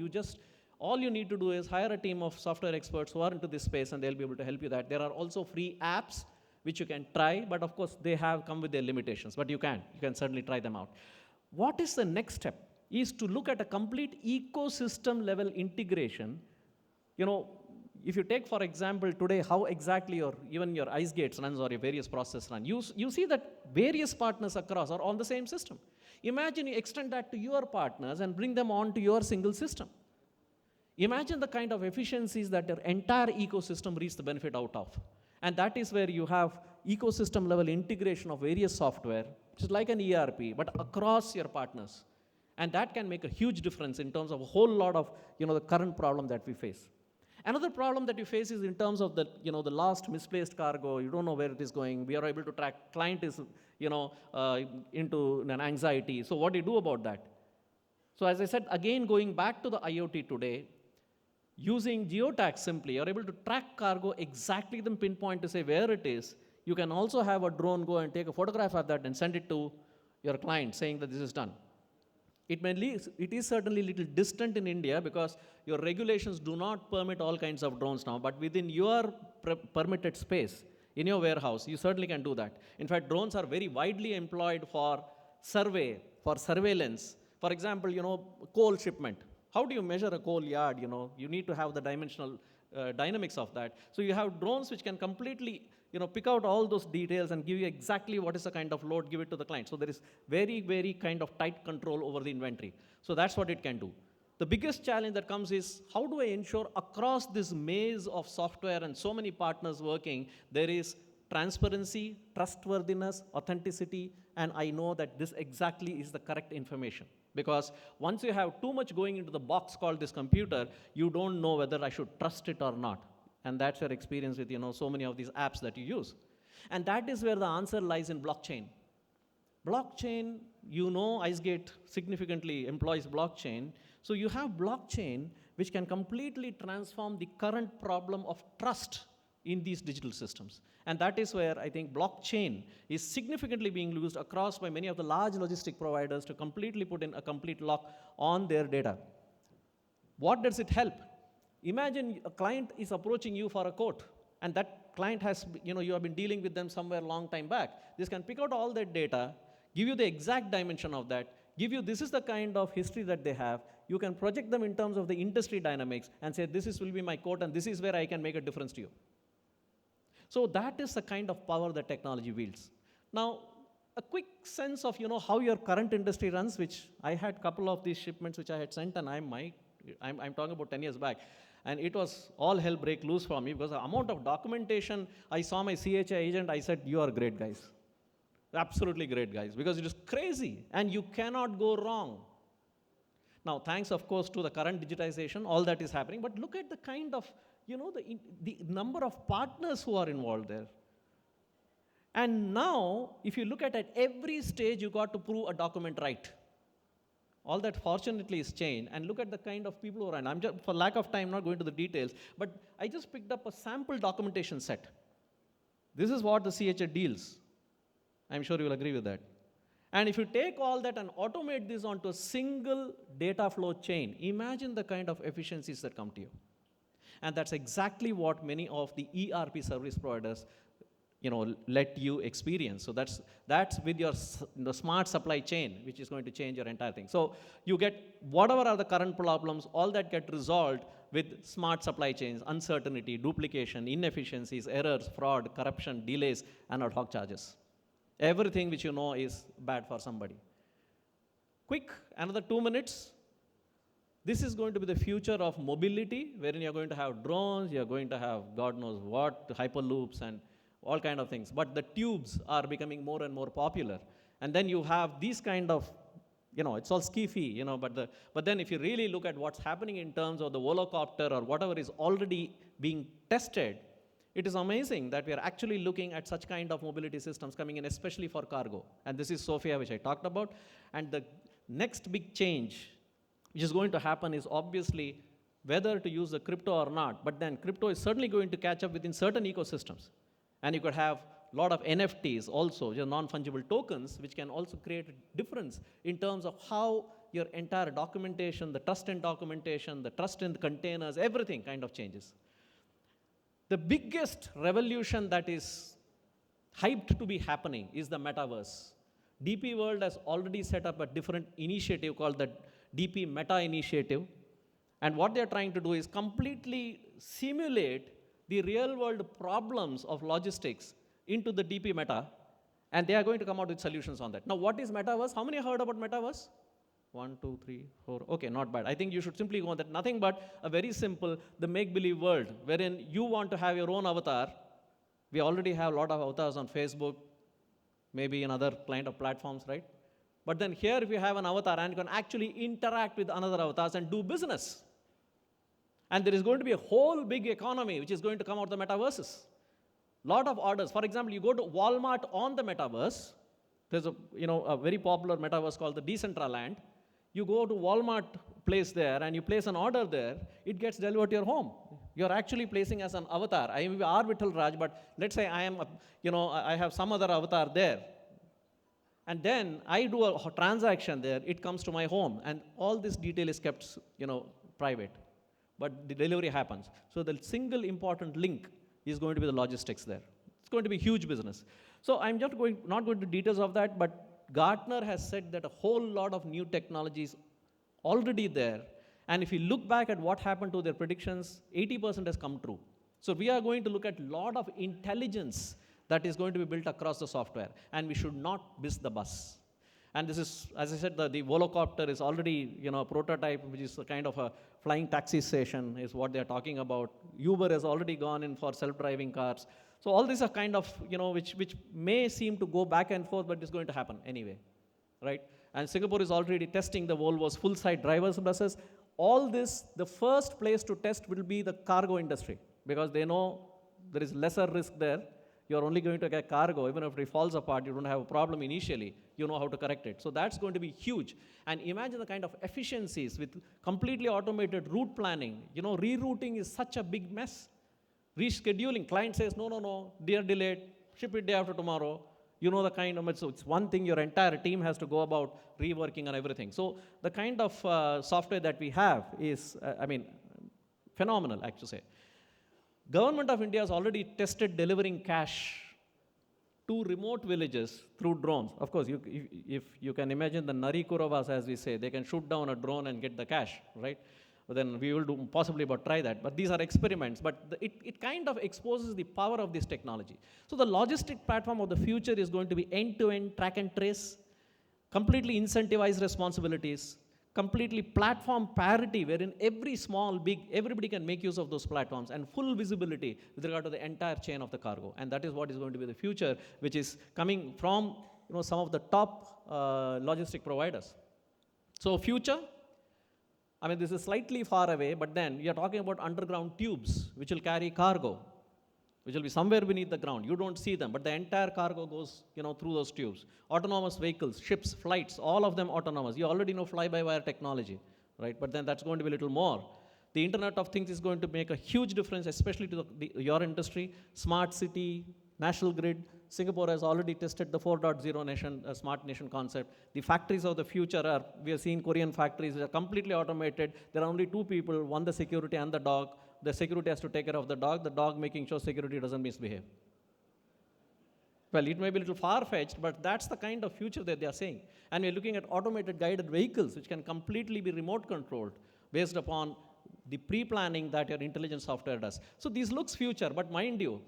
All you need to do is hire a team of software experts who are into this space, and they'll be able to help you that. There are also free apps which you can try, but of course they have come with their limitations, but you can certainly try them out. What is the next step is to look at a complete ecosystem level integration. If you take, for example, today, how exactly even your ice gates runs or your various process run, you see that various partners across are on the same system. Imagine you extend that to your partners and bring them on to your single system. Imagine the kind of efficiencies that your entire ecosystem reaps the benefit out of. And that is where you have ecosystem level integration of various software, which is like an ERP, but across your partners. And that can make a huge difference in terms of a whole lot of the current problem that we face. Another problem that you face is in terms of the lost misplaced cargo. You don't know where it is going. We are able to track. Client is into an anxiety. So what do you do about that? So as I said, again, going back to the IoT today, using geotags simply, you're able to track cargo exactly the pinpoint to say where it is. You can also have a drone go and take a photograph of that and send it to your client saying that this is done. It is certainly a little distant in India because your regulations do not permit all kinds of drones now, but within your permitted space, in your warehouse, you certainly can do that. In fact, drones are very widely employed for survey, for surveillance. For example, coal shipment. How do you measure a coal yard? You need to have the dimensional dynamics of that. So you have drones which can completely, pick out all those details and give you exactly what is the kind of load, give it to the client. So there is very, very kind of tight control over the inventory. So that's what it can do. The biggest challenge that comes is, how do I ensure across this maze of software and so many partners working, there is transparency, trustworthiness, authenticity, and I know that this exactly is the correct information. Because once you have too much going into the box called this computer, you don't know whether I should trust it or not. And that's your experience with, so many of these apps that you use. And that is where the answer lies in blockchain. Blockchain, IceGate significantly employs blockchain. So you have blockchain which can completely transform the current problem of trust in these digital systems. And that is where I think blockchain is significantly being used across by many of the large logistic providers to completely put in a complete lock on their data. What does it help? Imagine a client is approaching you for a quote, and that client has, you have been dealing with them somewhere long time back. This can pick out all that data, give you the exact dimension of that, give you this is the kind of history that they have. You can project them in terms of the industry dynamics and say, will be my quote, and this is where I can make a difference to you. So that is the kind of power that technology wields. Now, a quick sense of how your current industry runs, which I had a couple of these shipments which I had sent, and I'm talking about 10 years back, and it was all hell break loose for me because the amount of documentation. I saw my CHA agent, I said, you are great guys. Absolutely great guys, because it is crazy and you cannot go wrong. Now, thanks of course to the current digitization, all that is happening, but look at the kind of the number of partners who are involved there. And now, if you look at every stage, you got to prove a document right. All that fortunately is changed. And look at the kind of people who are in. I'm just, for lack of time, not going to the details, but I just picked up a sample documentation set. This is what the CHA deals. I'm sure you will agree with that. And if you take all that and automate this onto a single data flow chain, imagine the kind of efficiencies that come to you. And that's exactly what many of the ERP service providers, let you experience. So that's with your the smart supply chain, which is going to change your entire thing. So you get whatever are the current problems, all that get resolved with smart supply chains, uncertainty, duplication, inefficiencies, errors, fraud, corruption, delays, and ad hoc charges. Everything which is bad for somebody. Quick, another 2 minutes. This is going to be the future of mobility, wherein you're going to have drones, you're going to have God knows what, hyperloops and all kind of things. But the tubes are becoming more and more popular. And then you have these kind of, it's all skiffy, but then if you really look at what's happening in terms of the volocopter or whatever is already being tested, it is amazing that we are actually looking at such kind of mobility systems coming in, especially for cargo. And this is Sophia, which I talked about. And the next big change which is going to happen is obviously whether to use the crypto or not, but then crypto is certainly going to catch up within certain ecosystems. And you could have a lot of NFTs also, non-fungible tokens, which can also create a difference in terms of how your entire documentation, the trust in documentation, the trust in the containers, everything kind of changes. The biggest revolution that is hyped to be happening is the metaverse. DP World has already set up a different initiative called the DP Meta Initiative. And what they're trying to do is completely simulate the real world problems of logistics into the DP Meta. And they are going to come out with solutions on that. Now, what is metaverse? How many heard about metaverse? 1, 2, 3, 4. Okay, not bad. I think you should simply go on that. Nothing but a very simple, the make-believe world, wherein you want to have your own avatar. We already have a lot of avatars on Facebook, maybe in other kind of platforms, right? But then here, if you have an avatar and you can actually interact with another avatars and do business. And there is going to be a whole big economy which is going to come out of the metaverses. Lot of orders. For example, you go to Walmart on the metaverse. There's a very popular metaverse called the Decentraland. You go to Walmart place there and you place an order there, it gets delivered to your home. You're actually placing as an avatar. I am Vittal Raj, but let's say I am, I have some other avatar there. And then I do a transaction there, it comes to my home, and all this detail is kept, private. But the delivery happens. So the single important link is going to be the logistics there. It's going to be huge business. So I'm just not going to details of that, but Gartner has said that a whole lot of new technologies already there, And if you look back at what happened to their predictions, 80% has come true. So we are going to look at a lot of intelligence that is going to be built across the software, and we should not miss the bus. And this is, as I said, the Volocopter is already, a prototype, which is a kind of a flying taxi station, is what they're talking about. Uber has already gone in for self-driving cars. So all these are kind of, which may seem to go back and forth, but it's going to happen anyway, right? And Singapore is already testing the Volvo's full-side driverless buses. All this, the first place to test will be the cargo industry, because they know there is lesser risk there. You're only going to get cargo. Even if it falls apart, you don't have a problem initially. You know how to correct it. So that's going to be huge. And imagine the kind of efficiencies with completely automated route planning. Rerouting is such a big mess. Rescheduling. Client says, no, dear delayed, ship it day after tomorrow. The kind of, so it's one thing your entire team has to go about reworking and everything. So the kind of software that we have is, phenomenal, I have to say. Government of India has already tested delivering cash to remote villages through drones. Of course, if you can imagine the Nari Kuravas, as we say, they can shoot down a drone and get the cash, right? But then we will do possibly about try that. But these are experiments. But it kind of exposes the power of this technology. So the logistic platform of the future is going to be end-to-end track and trace, completely incentivized responsibilities, completely platform parity, wherein every small, big, everybody can make use of those platforms, and full visibility with regard to the entire chain of the cargo. And that is what is going to be the future, which is coming from some of the top logistic providers. So future, this is slightly far away, but then we are talking about underground tubes, which will carry cargo, which will be somewhere beneath the ground. You don't see them, but the entire cargo goes, through those tubes. Autonomous vehicles, ships, flights, all of them autonomous. You already know fly-by-wire technology, right? But then that's going to be a little more. The Internet of Things is going to make a huge difference, especially to your industry. Smart city, national grid. Singapore has already tested the 4.0 nation, smart nation concept. The factories of the future we are seeing Korean factories which are completely automated. There are only two people, one the security and the dog. The security has to take care of the dog making sure security doesn't misbehave. Well, it may be a little far-fetched, but that's the kind of future that they are saying. And we're looking at automated guided vehicles, which can completely be remote controlled based upon the pre-planning that your intelligence software does. So these looks future, but mind you,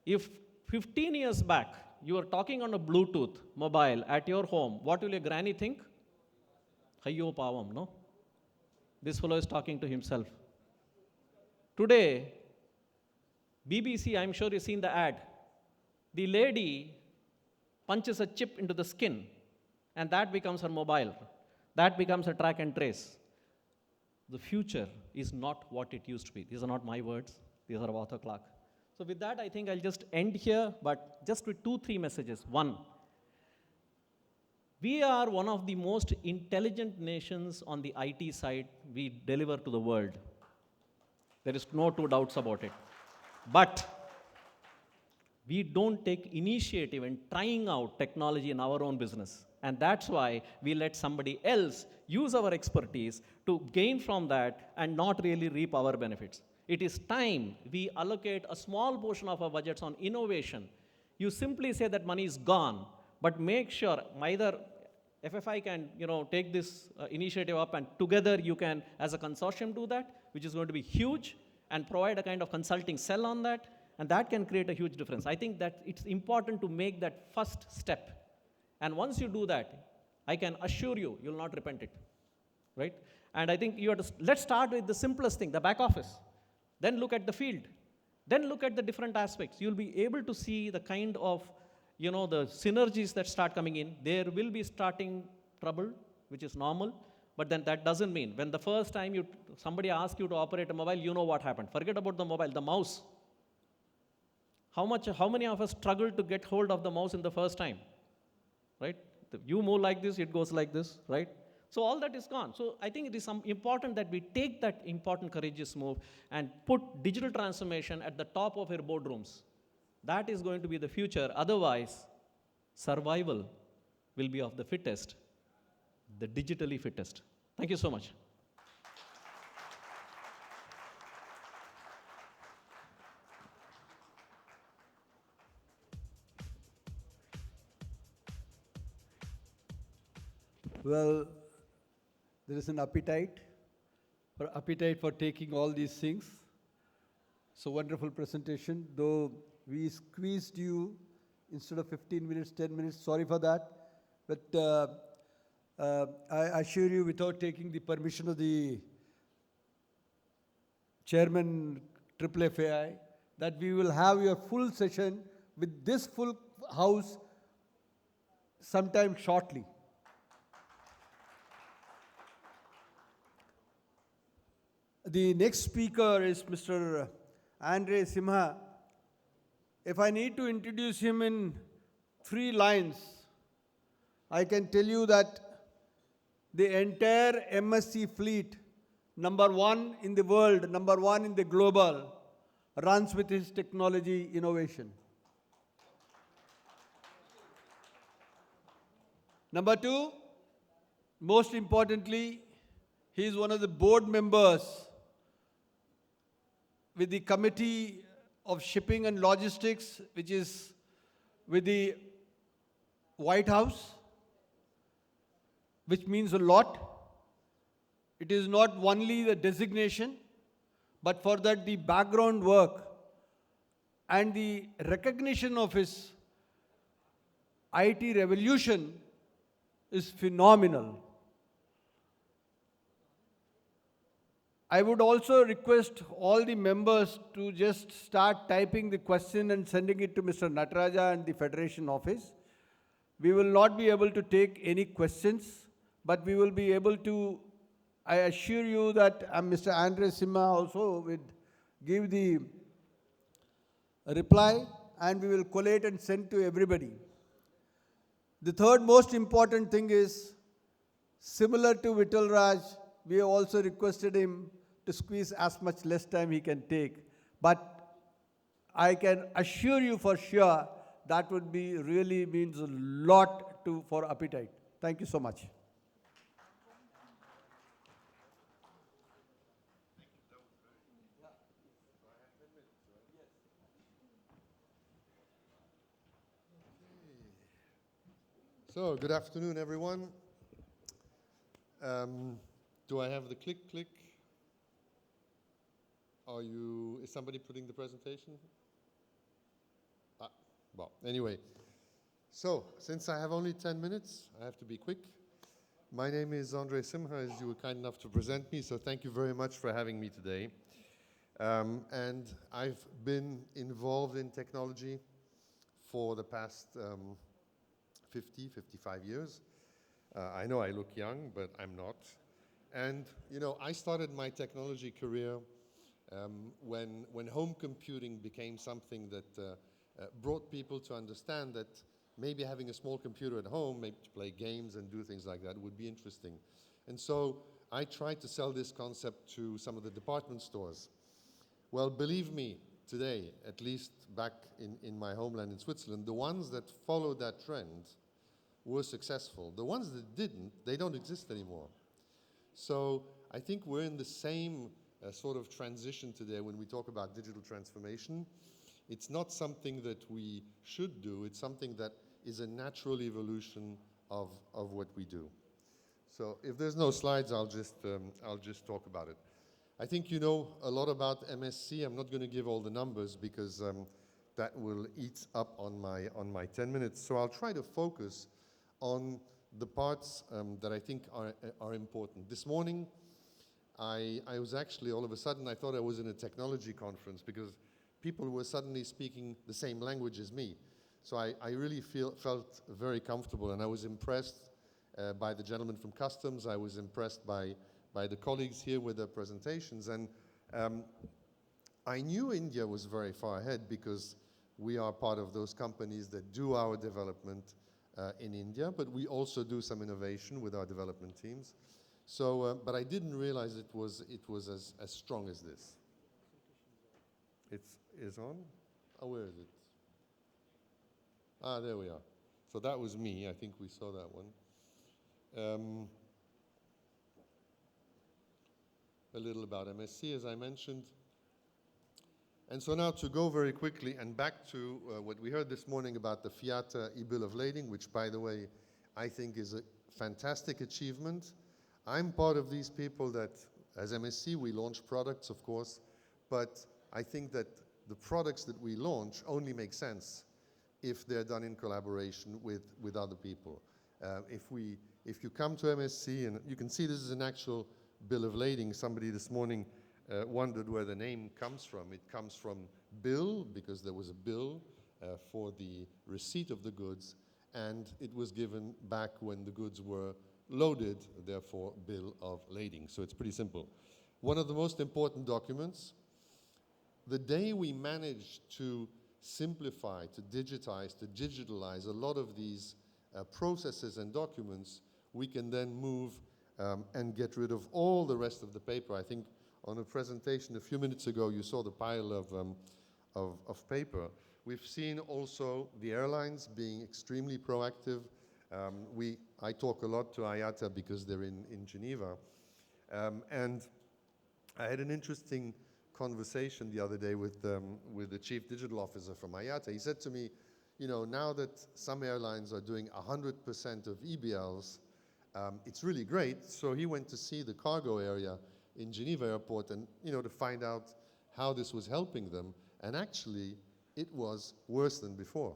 if 15 years back, you were talking on a Bluetooth mobile at your home, what will your granny think? Hayyo pavam, no? This fellow is talking to himself. Today, BBC, I'm sure you've seen the ad. The lady punches a chip into the skin, and that becomes her mobile. That becomes her track and trace. The future is not what it used to be. These are not my words. These are of Arthur Clarke. So with that, I think I'll just end here, but just with 2-3 messages. One, we are one of the most intelligent nations on the IT side we deliver to the world. There is no two doubts about it. But we don't take initiative in trying out technology in our own business. And that's why we let somebody else use our expertise to gain from that and not really reap our benefits. It is time we allocate a small portion of our budgets on innovation. You simply say that money is gone, but make sure either FFI can take this initiative up, and together you can, as a consortium, do that, which is going to be huge, and provide a kind of consulting cell on that, and that can create a huge difference. I think that it's important to make that first step. And once you do that, I can assure you, you'll not repent it, right? And I think you have to, let's start with the simplest thing, the back office. Then look at the field. Then look at the different aspects. You'll be able to see the kind of, the synergies that start coming in. There will be starting trouble, which is normal, but then that doesn't mean when the first time somebody asks you to operate a mobile, you know what happened. Forget about the mobile, the mouse. How many of us struggled to get hold of the mouse in the first time, right? You move like this, it goes like this, right? So all that is gone. So I think it is important that we take that important courageous move and put digital transformation at the top of our boardrooms. That is going to be the future. Otherwise, survival will be of the fittest, the digitally fittest. Thank you so much. Well, There is an appetite for taking all these things. So wonderful presentation, though we squeezed you instead of 15 minutes, 10 minutes, sorry for that. But I assure you, without taking the permission of the Chairman FAI, that we will have your full session with this full house sometime shortly. The next speaker is Mr. Andre Simha. If I need to introduce him in 3 lines, I can tell you that the entire MSC fleet, number 1 in the world, number 1 in the global, runs with his technology innovation. Number 2, most importantly, he is one of the board members with the Committee of Shipping and Logistics, which is with the White House, which means a lot. It is not only the designation, but for that the background work and the recognition of his IT revolution is phenomenal. I would also request all the members to just start typing the question and sending it to Mr. Nataraja and the Federation office. We will not be able to take any questions, but we will be able to, I assure you that Mr. Andre Simha also will give the reply, and we will collate and send to everybody. The third most important thing is, similar to Vittal Raj, we have also requested him to squeeze as much less time he can take. But I can assure you for sure that would be really means a lot for appetite. Thank you so much. So, good afternoon, everyone. Do I have the click? Is somebody putting the presentation? Well, anyway. So, since I have only 10 minutes, I have to be quick. My name is Andre Simha, as you were kind enough to present me, so thank you very much for having me today. And I've been involved in technology for the past 55 years. I know I look young, but I'm not. And, you know, I started my technology career when home computing became something that brought people to understand that maybe having a small computer at home, maybe to play games and do things like that, would be interesting. And so I tried to sell this concept to some of the department stores. Well, believe me, today, at least back in my homeland in Switzerland, the ones that followed that trend were successful. The ones that didn't, they don't exist anymore. So I think we're in the same sort of transition today when we talk about digital transformation. It's not something that we should do, it's something that is a natural evolution of what we do. So if there's no slides, I'll just talk about it. I think you know a lot about MSC. I'm not going to give all the numbers because that will eat up on my 10 minutes. So I'll try to focus on the parts that I think are important. This morning, I was actually, all of a sudden, I thought I was in a technology conference because people were suddenly speaking the same language as me. So I really felt very comfortable, and I was impressed by the gentleman from Customs. I was impressed by the colleagues here with their presentations. And I knew India was very far ahead because we are part of those companies that do our development in India, but we also do some innovation with our development teams. So, but I didn't realize it was as strong as this. It's on? Oh, where is it? Ah, there we are. So that was me. I think we saw that one. A little about MSC, as I mentioned. And so now to go very quickly and back to what we heard this morning about the Fiat e-bill of lading, which, by the way, I think is a fantastic achievement. I'm part of these people that, as MSC, we launch products, of course, but I think that the products that we launch only make sense if they're done in collaboration with other people. If you come to MSC, and you can see this is an actual bill of lading. Somebody this morning wondered where the name comes from. It comes from bill, because there was a bill for the receipt of the goods, and it was given back when the goods were loaded, therefore bill of lading. So it's pretty simple. One of the most important documents, the day we managed to simplify, to digitalize a lot of these processes and documents, we can then move and get rid of all the rest of the paper. I think on a presentation a few minutes ago, you saw the pile of paper. We've seen also the airlines being extremely proactive. I talk a lot to IATA because they're in Geneva. And I had an interesting conversation the other day with the chief digital officer from IATA. He said to me, you know, now that some airlines are doing 100% of EBLs, it's really great. So he went to see the cargo area in Geneva Airport and, you know, to find out how this was helping them. And actually, it was worse than before.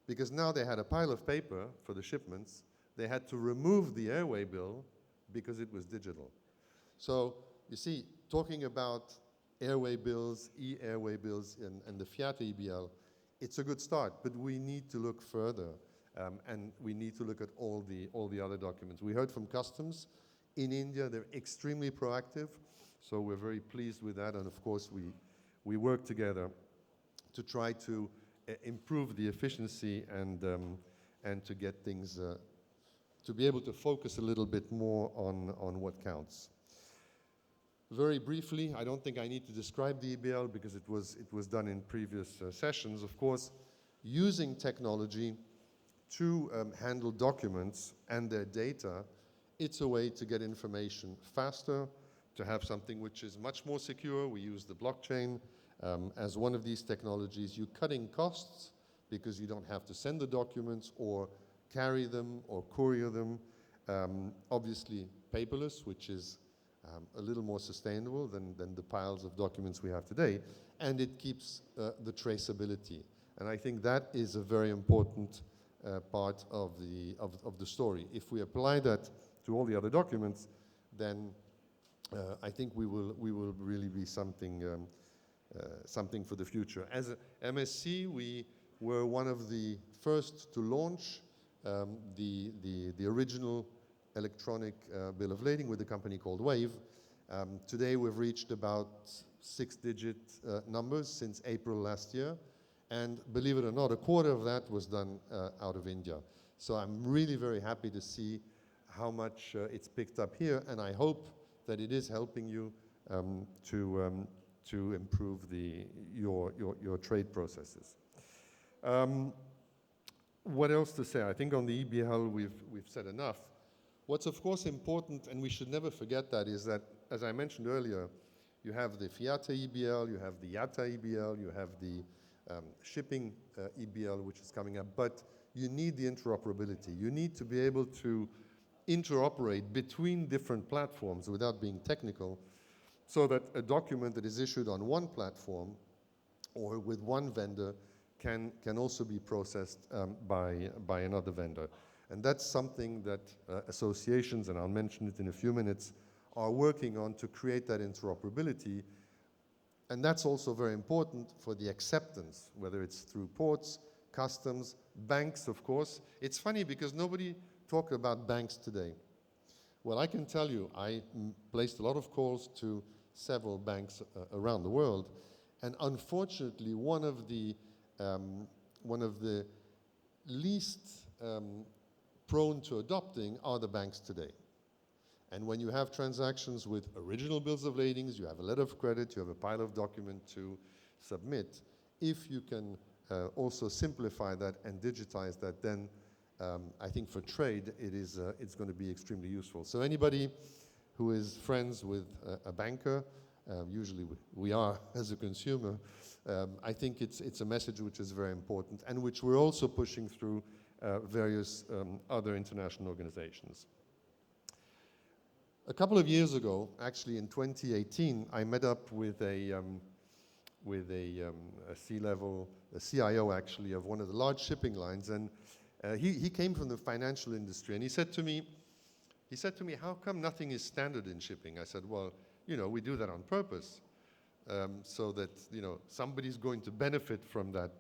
Because now they had a pile of paper for the shipments. They had to remove the airway bill because it was digital. So you see, talking about airway bills, e-airway bills, and the Fiat EBL, it's a good start, but we need to look further, and we need to look at all the other documents. We heard from customs in India; they're extremely proactive, so we're very pleased with that. And of course, we work together to try to improve the efficiency and to get things to be able to focus a little bit more on what counts. Very briefly, I don't think I need to describe the EBL because it was done in previous sessions. Of course, using technology to handle documents and their data, it's a way to get information faster, to have something which is much more secure. We use the blockchain as one of these technologies. You're cutting costs because you don't have to send the documents or carry them or courier them. Obviously, paperless, which is a little more sustainable than the piles of documents we have today, and it keeps the traceability. And I think that is a very important part of the story. If we apply that to all the other documents, then I think we will really be something for the future. As a MSC, we were one of the first to launch the original electronic bill of lading with a company called Wave. Today we've reached about 6-digit numbers since April last year, and believe it or not, a quarter of that was done out of India. So I'm really very happy to see how much it's picked up here, and I hope that it is helping you to improve your trade processes. What else to say? I think on the EBL we've said enough. What's of course important, and we should never forget that, is that, as I mentioned earlier, you have the FIATA EBL, you have the IATA EBL, you have the shipping EBL, which is coming up, but you need the interoperability. You need to be able to interoperate between different platforms without being technical, so that a document that is issued on one platform or with one vendor can also be processed by another vendor. And that's something that associations, and I'll mention it in a few minutes, are working on to create that interoperability. And that's also very important for the acceptance, whether it's through ports, customs, banks, of course. It's funny because nobody talked about banks today. Well, I can tell you, I placed a lot of calls to several banks around the world, and unfortunately, one of the least prone to adopting are the banks today. And when you have transactions with original bills of ladings, you have a letter of credit, you have a pile of document to submit, if you can also simplify that and digitize that, then I think for trade it's going to be extremely useful. So anybody who is friends with a banker, usually we are as a consumer, I think it's a message which is very important and which we're also pushing through various other international organizations. A couple of years ago, actually in 2018, I met up with a C-level, a CIO actually of one of the large shipping lines, and he came from the financial industry, and he said to me, how come nothing is standard in shipping? I said, well, we do that on purpose, so that, somebody's going to benefit from that.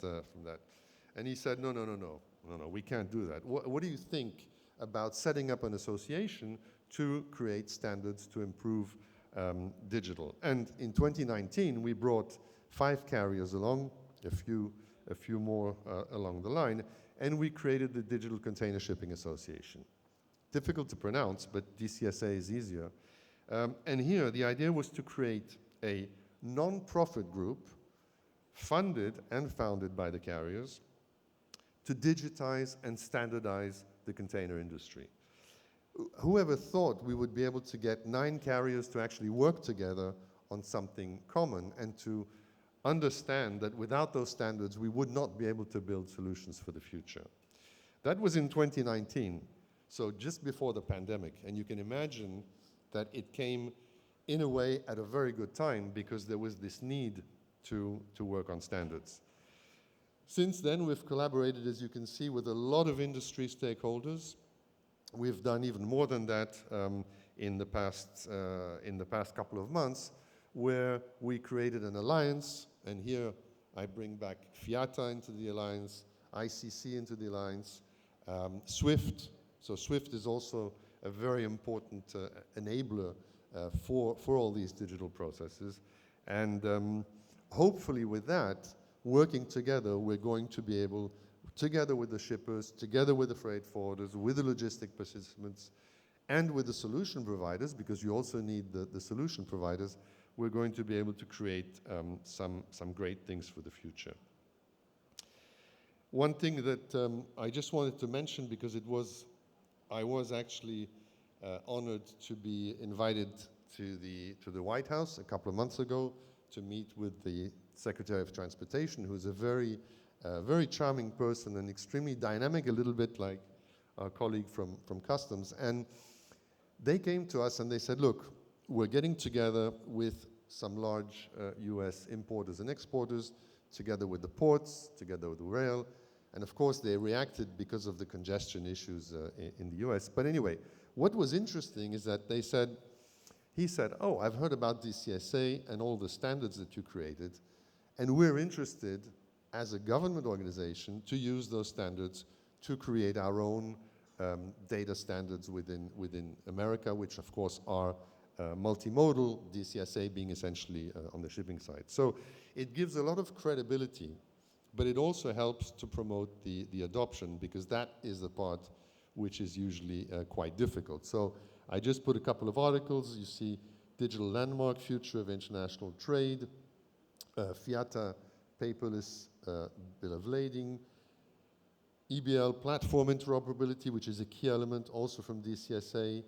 And he said, no, we can't do that. What do you think about setting up an association to create standards to improve digital? And in 2019, we brought 5 carriers along, a few more along the line, and we created the Digital Container Shipping Association. Difficult to pronounce, but DCSA is easier. And here, the idea was to create a non-profit group funded and founded by the carriers to digitize and standardize the container industry. Whoever thought we would be able to get 9 carriers to actually work together on something common and to understand that without those standards, we would not be able to build solutions for the future. That was in 2019, so just before the pandemic. And you can imagine that it came, in a way, at a very good time because there was this need to work on standards. Since then, we've collaborated, as you can see, with a lot of industry stakeholders. We've done even more than that in the past couple of months, where we created an alliance, and here I bring back FIATA into the alliance, ICC into the alliance, SWIFT. So SWIFT is also a very important enabler for all these digital processes. And hopefully with that, working together, we're going to be able, together with the shippers, together with the freight forwarders, with the logistic participants, and with the solution providers, because you also need the solution providers, we're going to be able to create some great things for the future. One thing that I just wanted to mention, because I was actually honored to be invited to the White House a couple of months ago to meet with the Secretary of Transportation, who's a very charming person and extremely dynamic, a little bit like our colleague from Customs. And they came to us and they said, look, we're getting together with some large US importers and exporters, together with the ports, together with the rail, and of course they reacted because of the congestion issues in the US. But anyway, what was interesting is that he said, oh, I've heard about DCSA and all the standards that you created, and we're interested as a government organization to use those standards to create our own data standards within America, which of course are multimodal, DCSA being essentially on the shipping side. So it gives a lot of credibility, but it also helps to promote the adoption, because that is the part which is usually quite difficult. So I just put a couple of articles. You see Digital Landmark, Future of International Trade, FIATA Paperless Bill of Lading, EBL Platform Interoperability, which is a key element also from DCSA,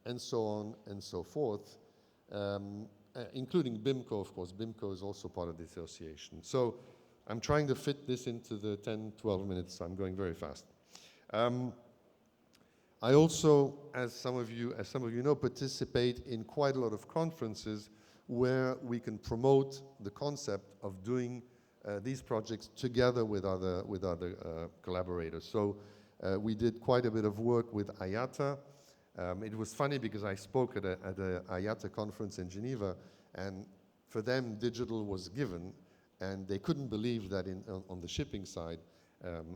and so on and so forth, including BIMCO, of course. BIMCO is also part of the association. So I'm trying to fit this into the 10, 12 minutes, so I'm going very fast. I also, as some of you know, participate in quite a lot of conferences where we can promote the concept of doing these projects together with other collaborators. So we did quite a bit of work with IATA. It was funny because I spoke at a IATA conference in Geneva, and for them digital was given, and they couldn't believe that on the shipping side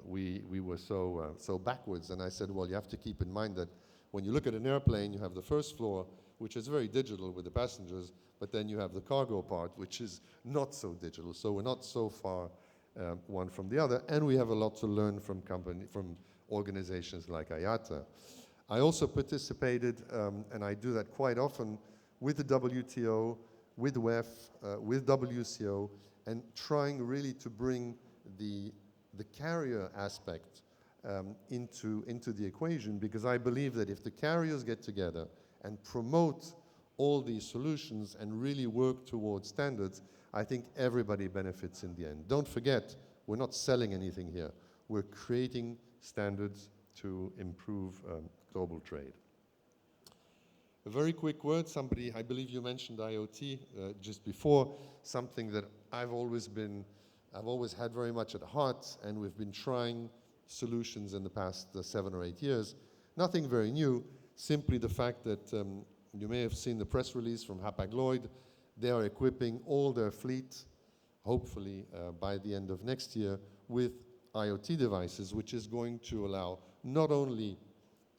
we were so backwards. And I said, well, you have to keep in mind that when you look at an airplane, you have the first floor, which is very digital with the passengers, but then you have the cargo part, which is not so digital. So we're not so far one from the other, and we have a lot to learn from organizations like IATA. I also participated, and I do that quite often, with the WTO, with WEF, with WCO, and trying really to bring the carrier aspect into the equation, because I believe that if the carriers get together and promote all these solutions and really work towards standards, I think everybody benefits in the end. Don't forget, we're not selling anything here. We're creating standards to improve global trade. A very quick word, somebody, I believe you mentioned IoT just before, something that I've always had very much at heart, and we've been trying solutions in the past 7 or 8 years. Nothing very new, simply the fact that you may have seen the press release from Hapag-Lloyd. They are equipping all their fleet, hopefully by the end of next year, with IoT devices, which is going to allow not only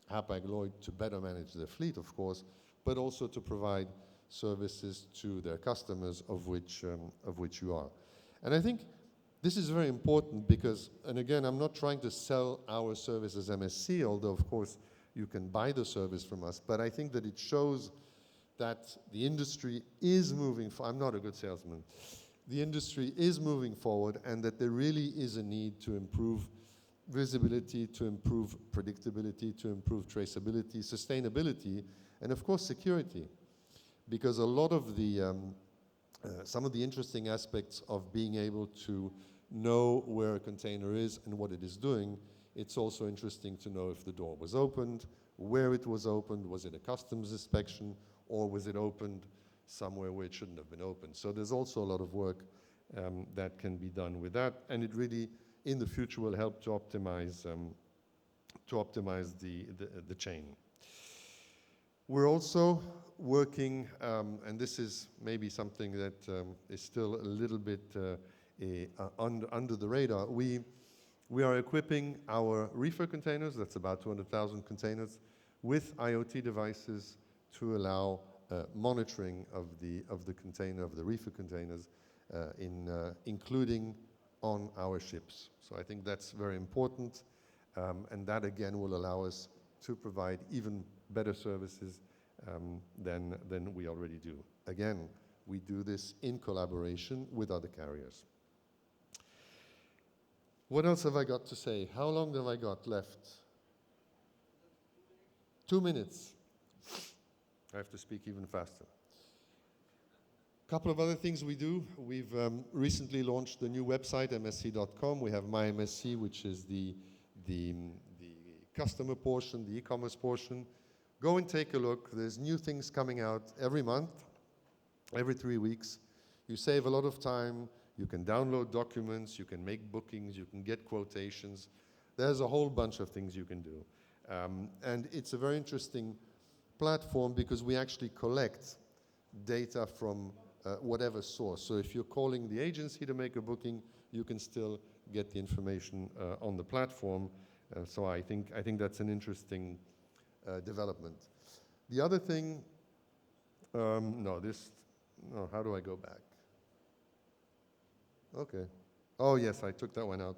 Hapag-Lloyd to better manage their fleet, of course, but also to provide services to their customers, of which you are. And I think this is very important because, and again, I'm not trying to sell our service as MSC, although of course you can buy the service from us, but I think that it shows that the industry is moving, I'm not a good salesman, the industry is moving forward, and that there really is a need to improve visibility, to improve predictability, to improve traceability, sustainability, and of course security. Because a lot of the, some of the interesting aspects of being able to know where a container is and what it is doing, it's also interesting to know if the door was opened, where it was opened, was it a customs inspection, or was it opened somewhere where it shouldn't have been opened. So there's also a lot of work that can be done with that, and it really, in the future, will help to optimize the chain. We're also working, and this is maybe something that is still a little bit under the radar. We are equipping our reefer containers, that's about 200,000 containers, with IoT devices to allow monitoring of the container, of the reefer containers, including on our ships. So I think that's very important, and that again will allow us to provide even better services than we already do. Again, we do this in collaboration with other carriers. What else have I got to say? How long have I got left? 2 minutes. I have to speak even faster. A couple of other things we do. We've recently launched the new website, msc.com. We have My MSC, which is the customer portion, the e-commerce portion. Go and take a look. There's new things coming out every month, every 3 weeks. You save a lot of time. You can download documents. You can make bookings. You can get quotations. There's a whole bunch of things you can do. And it's a very interesting platform because we actually collect data from whatever source. So if you're calling the agency to make a booking, you can still get the information on the platform. So I think that's an interesting development. The other thing, how do I go back? Okay. Oh yes, I took that one out.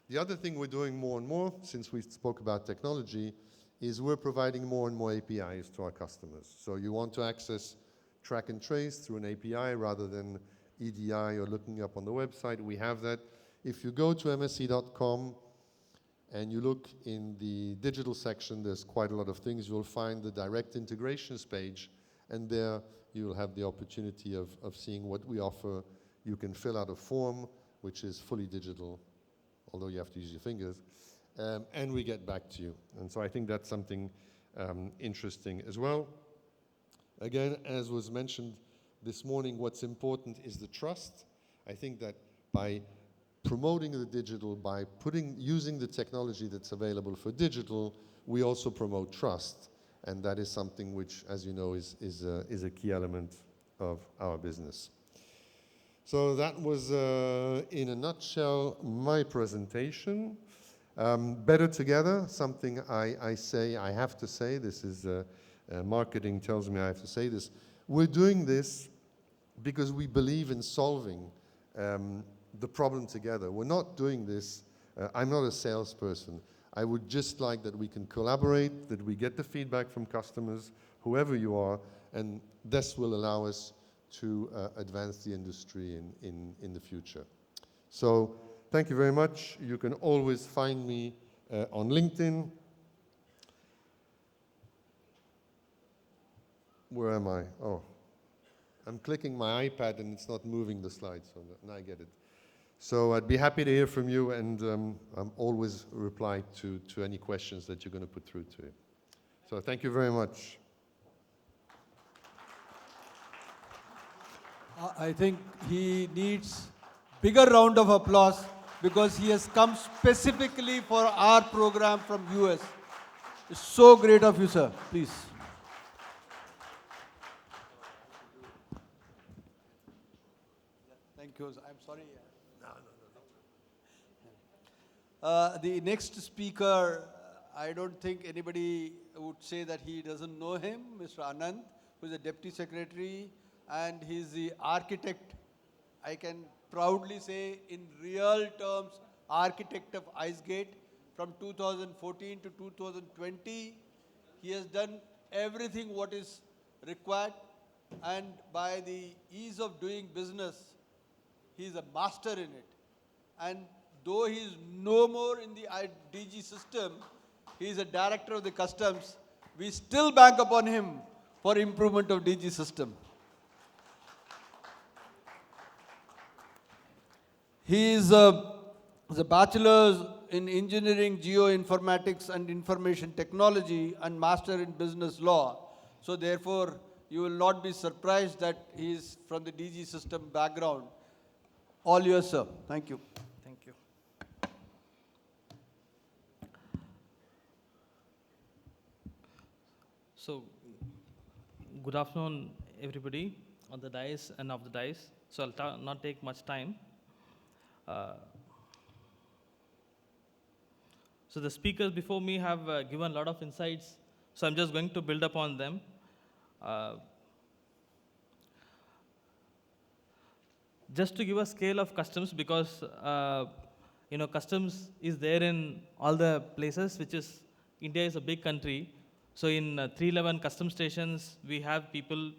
The other thing we're doing more and more, since we spoke about technology, is we're providing more and more APIs to our customers. So you want to access track and trace through an API rather than EDI or looking up on the website. We have that. If you go to msc.com and you look in the digital section, there's quite a lot of things. You'll find the direct integrations page, and there you'll have the opportunity of seeing what we offer. You can fill out a form, which is fully digital, although you have to use your fingers, and we get back to you. And so I think that's something interesting as well. Again, as was mentioned this morning, what's important is the trust. I think that by promoting the digital, by using the technology that's available for digital, we also promote trust. And that is something which, as you know, is a key element of our business. So that was, in a nutshell, my presentation. Better together, something I have to say, this is, marketing tells me I have to say this. We're doing this because we believe in solving the problem together. We're not doing this, I'm not a salesperson. I would just like that we can collaborate, that we get the feedback from customers, whoever you are, and this will allow us to advance the industry in the future. So thank you very much. You can always find me on LinkedIn. Where am I? Oh, I'm clicking my iPad and it's not moving the slides, so now I get it. So I'd be happy to hear from you, and I'm always reply to any questions that you're going to put through to me. So thank you very much. I think he needs bigger round of applause because he has come specifically for our program from US. It's so great of you, sir. Please. Thank you. I'm sorry. The next speaker, I don't think anybody would say that he doesn't know him, Mr. Anand, who is the Deputy Secretary, and he's the architect, I can proudly say in real terms, architect of IceGate from 2014 to 2020. He has done everything what is required, and by the ease of doing business, he is a master in it. And though he is no more in the DG system, he is a director of the customs, we still bank upon him for improvement of DG system. He is a bachelor's in engineering, geoinformatics and information technology and master in business law. So therefore, you will not be surprised that he is from the DG system background. All yours, sir. Thank you. Thank you. So, good afternoon, everybody on the dais and off the dais. So, I'll not take much time. So, the speakers before me have given a lot of insights. So, I'm just going to build upon them. Just to give a scale of customs, because customs is there in all the places, which is India is a big country. So in 311 custom stations, we have people,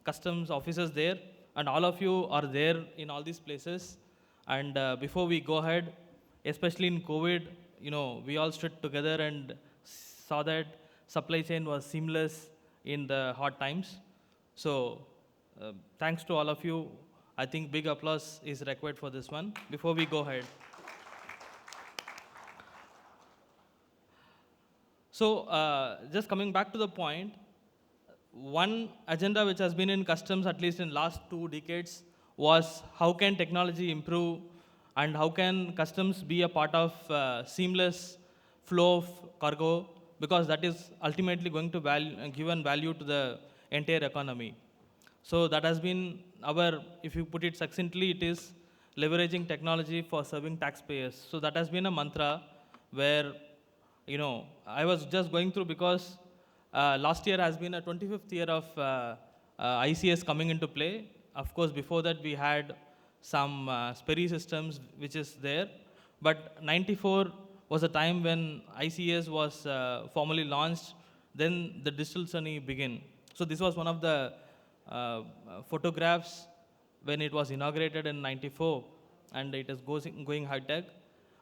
customs officers there, and all of you are there in all these places. And before we go ahead, especially in COVID, we all stood together and saw that supply chain was seamless in the hard times. So thanks to all of you. I think big applause is required for this one before we go ahead. So just coming back to the point, one agenda which has been in customs at least in last 2 decades was how can technology improve and how can customs be a part of seamless flow of cargo, because that is ultimately going to give value to the entire economy. So that has been our, if you put it succinctly, it is leveraging technology for serving taxpayers. So that has been a mantra where, I was just going through because last year has been a 25th year of ICS coming into play. Of course, before that we had some Sperry systems which is there, but 94 was a time when ICS was formally launched, then the digital journey began. So this was one of the photographs when it was inaugurated in 94, and it is going high tech.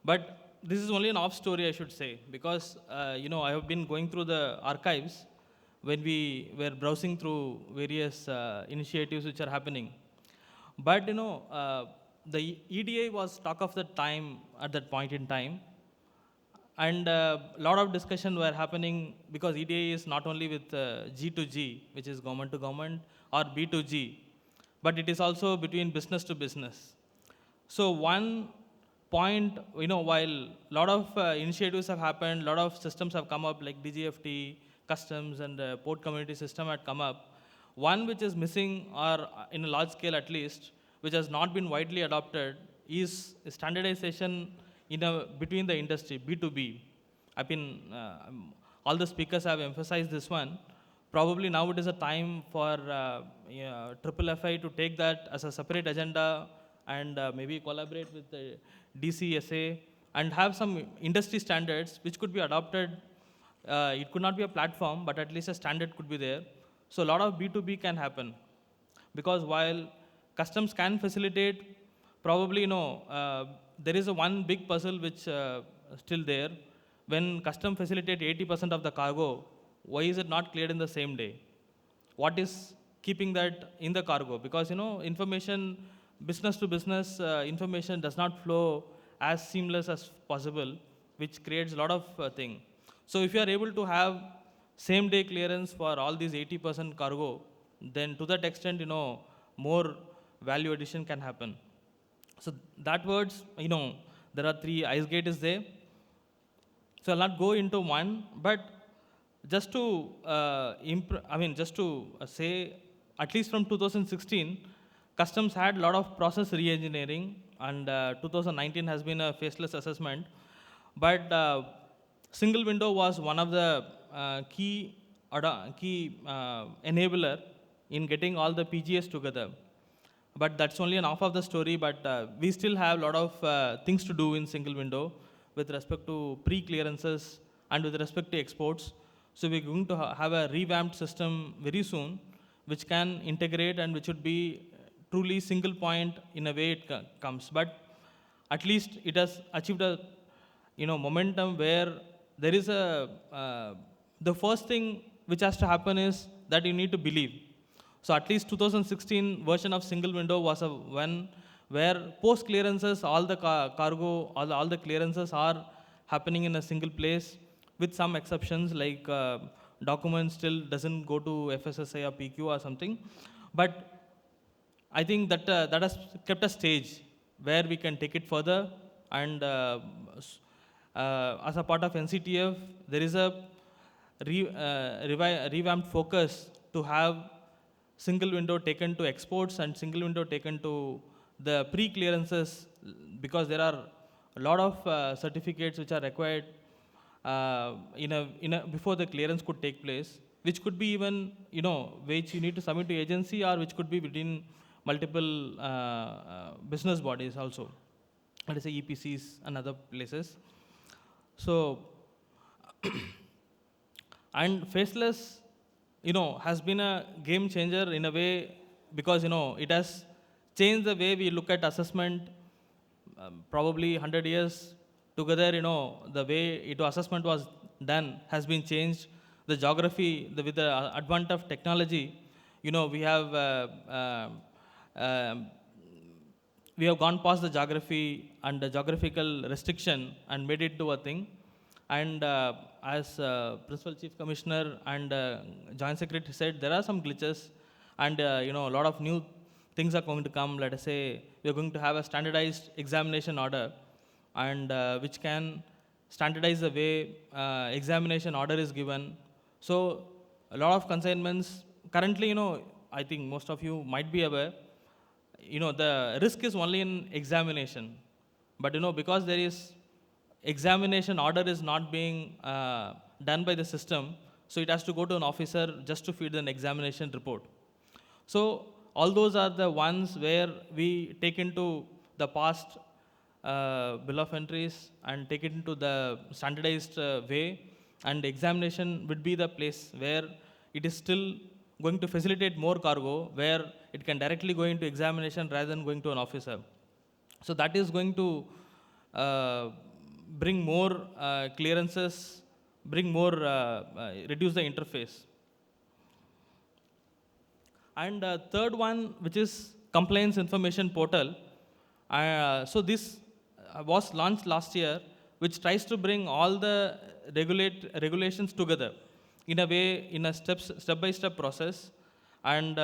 But this is only an off story, I should say, because I have been going through the archives when we were browsing through various initiatives which are happening. But the EDA was talk of the time at that point in time, and a lot of discussion were happening because EDA is not only with G2G, which is government to government, or B2G, but it is also between business to business. So one point, while a lot of initiatives have happened, a lot of systems have come up like DGFT, customs, and port community system had come up. One which is missing, or in a large scale at least, which has not been widely adopted, is standardization between the industry, B2B. All the speakers have emphasized this one. Probably now it is a time for Triple FI to take that as a separate agenda and maybe collaborate with the DCSA and have some industry standards which could be adopted. It could not be a platform, but at least a standard could be there. So a lot of B2B can happen. Because while customs can facilitate, probably, there is a one big puzzle which still there. When custom facilitate 80% of the cargo, why is it not cleared in the same day? What is keeping that in the cargo? Because, information, business to business information does not flow as seamless as possible, which creates a lot of thing. So if you are able to have same day clearance for all these 80% cargo, then to that extent, more value addition can happen. So that words, there are three ice gate is there. So I'll not go into one, but just to just to say, at least from 2016, customs had a lot of process re-engineering, and 2019 has been a faceless assessment. But single window was one of the key enabler in getting all the PGS together. But that's only an half of the story, but we still have a lot of things to do in single window with respect to pre-clearances and with respect to exports. So we're going to have a revamped system very soon, which can integrate and which would be truly single point in a way it comes. But at least it has achieved a momentum where there is a the first thing which has to happen is that you need to believe. So at least 2016 version of single window was a one where post clearances, all the cargo, all the clearances are happening in a single place, with some exceptions like documents still doesn't go to FSSA or PQ or something. But I think that that has kept a stage where we can take it further. And as a part of NCTF, there is a revamped focus to have single window taken to exports and single window taken to the pre-clearances, because there are a lot of certificates which are required before the clearance could take place, which could be even, which you need to submit to agency, or which could be within multiple business bodies also, let us say EPCs and other places. So, and faceless, has been a game changer in a way, because, it has changed the way we look at assessment. Probably 100 years together, the way assessment was done has been changed. The geography, with the advent of technology, we have gone past the geography and the geographical restriction and made it to a thing. And as Principal Chief Commissioner and Joint Secretary said, there are some glitches, and a lot of new things are going to come. Let us say we are going to have a standardized examination order, and which can standardize the way examination order is given. So a lot of consignments currently, I think most of you might be aware, the risk is only in examination. But because there is examination order is not being done by the system, so it has to go to an officer just to feed an examination report. So all those are the ones where we take into the past bill of entries and take it into the standardized way, and examination would be the place where it is still going to facilitate more cargo, where it can directly go into examination rather than going to an officer. So that is going to bring more clearances, reduce the interface. And third one, which is compliance information portal. So this was launched last year, which tries to bring all the regulations together in a way, in a step-by-step process. And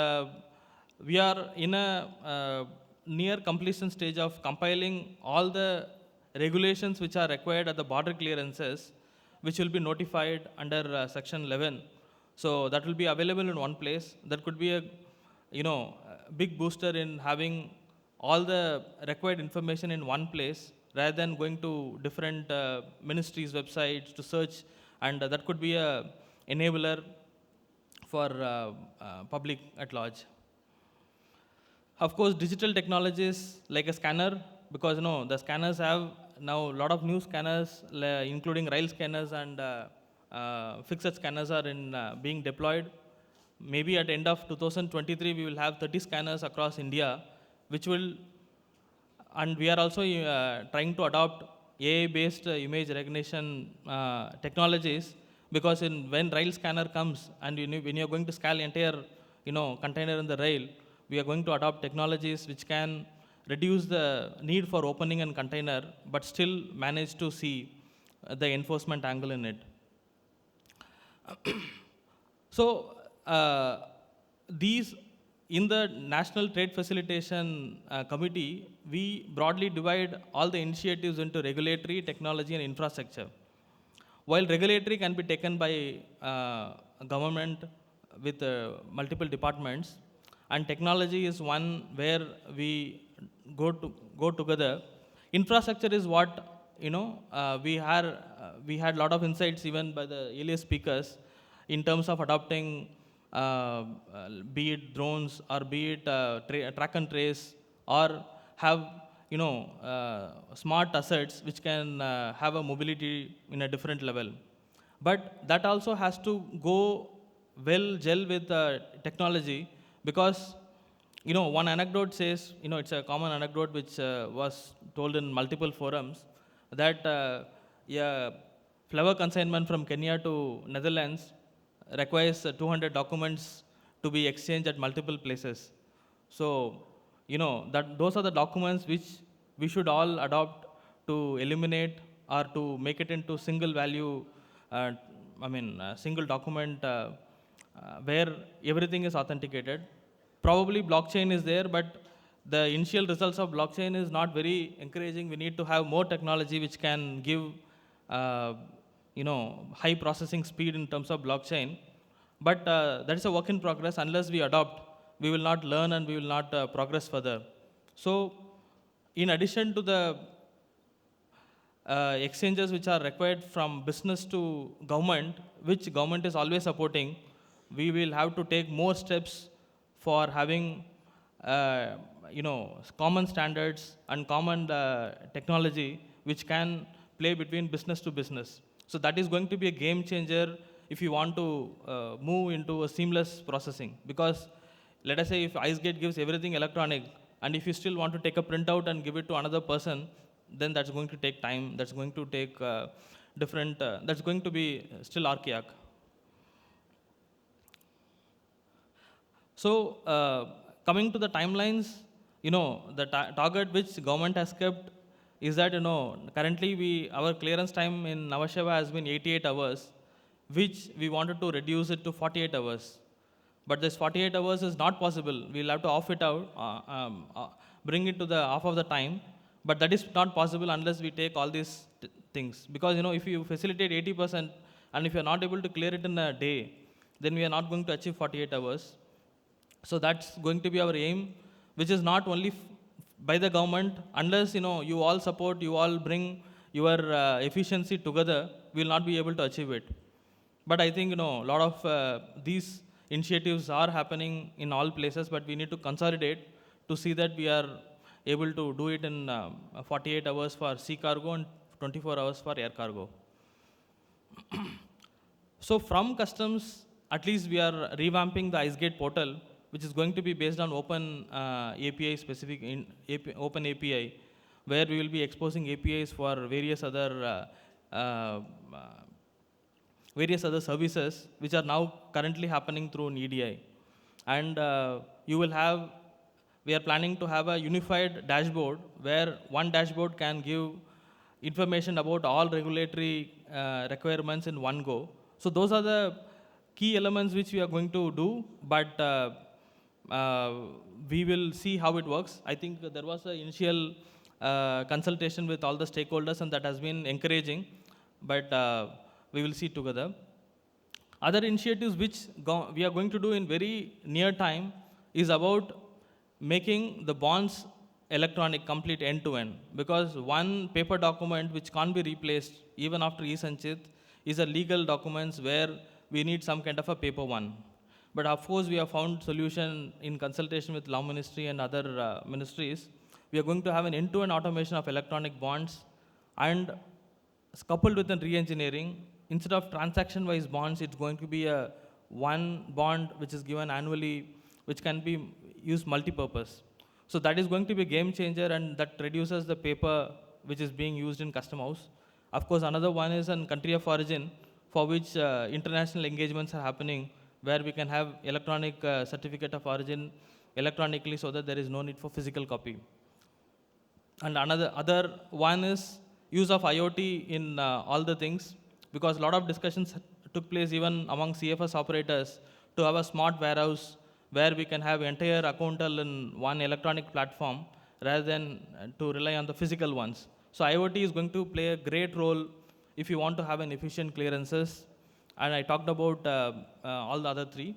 we are in a near completion stage of compiling all the regulations which are required at the border clearances, which will be notified under section 11. So that will be available in one place. That could be a big booster in having all the required information in one place, rather than going to different ministries' websites to search, and that could be a enabler for public at large. Of course, digital technologies like a scanner, because the scanners have now a lot of new scanners, including rail scanners and fixed scanners are being deployed. Maybe at the end of 2023, we will have 30 scanners across India, which will, and we are also trying to adopt AI-based image recognition technologies, because when rail scanner comes and when you're going to scan entire container in the rail, we are going to adopt technologies which can reduce the need for opening a container, but still manage to see the enforcement angle in it. So these in the National Trade Facilitation Committee, we broadly divide all the initiatives into regulatory, technology, and infrastructure. While regulatory can be taken by a government with multiple departments, and technology is one where we go together. Infrastructure is what we had a lot of insights even by the earlier speakers in terms of adopting be it drones or be it track and trace or have smart assets which can have a mobility in a different level. But that also has to go well gel with technology, because one anecdote says, it's a common anecdote which was told in multiple forums, that a flower consignment from Kenya to Netherlands requires 200 documents to be exchanged at multiple places. So, that those are the documents which we should all adopt to eliminate or to make it into single value, single document where everything is authenticated. Probably blockchain is there, but the initial results of blockchain is not very encouraging. We need to have more technology which can give, high processing speed in terms of blockchain. But that is a work in progress. Unless we adopt, we will not learn and we will not progress further. So, in addition to the exchanges which are required from business to government, which government is always supporting, we will have to take more steps for having common standards and common technology which can play between business to business. So that is going to be a game changer if you want to move into a seamless processing. Because let us say if IceGate gives everything electronic, and if you still want to take a printout and give it to another person, then that's going to take time, that's going to take that's going to be still archaic. So, coming to the timelines, the target which government has kept is that, currently our clearance time in Navasheva has been 88 hours, which we wanted to reduce it to 48 hours. But this 48 hours is not possible. We'll have to off it out, bring it to the half of the time. But that is not possible unless we take all these things. Because, if you facilitate 80% and if you're not able to clear it in a day, then we are not going to achieve 48 hours. So that's going to be our aim, which is not only by the government. Unless you all support, you all bring your efficiency together, we will not be able to achieve it. But I think a lot of these initiatives are happening in all places, but we need to consolidate to see that we are able to do it in 48 hours for sea cargo and 24 hours for air cargo. So from customs, at least we are revamping the IceGate portal, which is going to be based on open API specific open API, where we will be exposing APIs for various other services which are now currently happening through an EDI. And we are planning to have a unified dashboard where one dashboard can give information about all regulatory requirements in one go. So those are the key elements which we are going to do, but we will see how it works. I think there was an initial consultation with all the stakeholders, and that has been encouraging, but we will see together. Other initiatives which we are going to do in very near time is about making the bonds electronic, complete end-to-end. Because one paper document which can't be replaced even after e-Sanchit is a legal documents where we need some kind of a paper one. But of course, we have found solution in consultation with Law Ministry and other ministries. We are going to have an end-to-end automation of electronic bonds, and coupled with a re-engineering, instead of transaction-wise bonds, it's going to be a one bond which is given annually, which can be used multi-purpose. So that is going to be a game changer, and that reduces the paper which is being used in custom house. Of course, another one is in country of origin, for which international engagements are happening, where we can have electronic certificate of origin electronically, so that there is no need for physical copy. And other one is use of IoT in all the things, because a lot of discussions took place even among CFS operators to have a smart warehouse where we can have entire accountal in one electronic platform rather than to rely on the physical ones. So IoT is going to play a great role if you want to have an efficient clearances. And I talked about all the other three.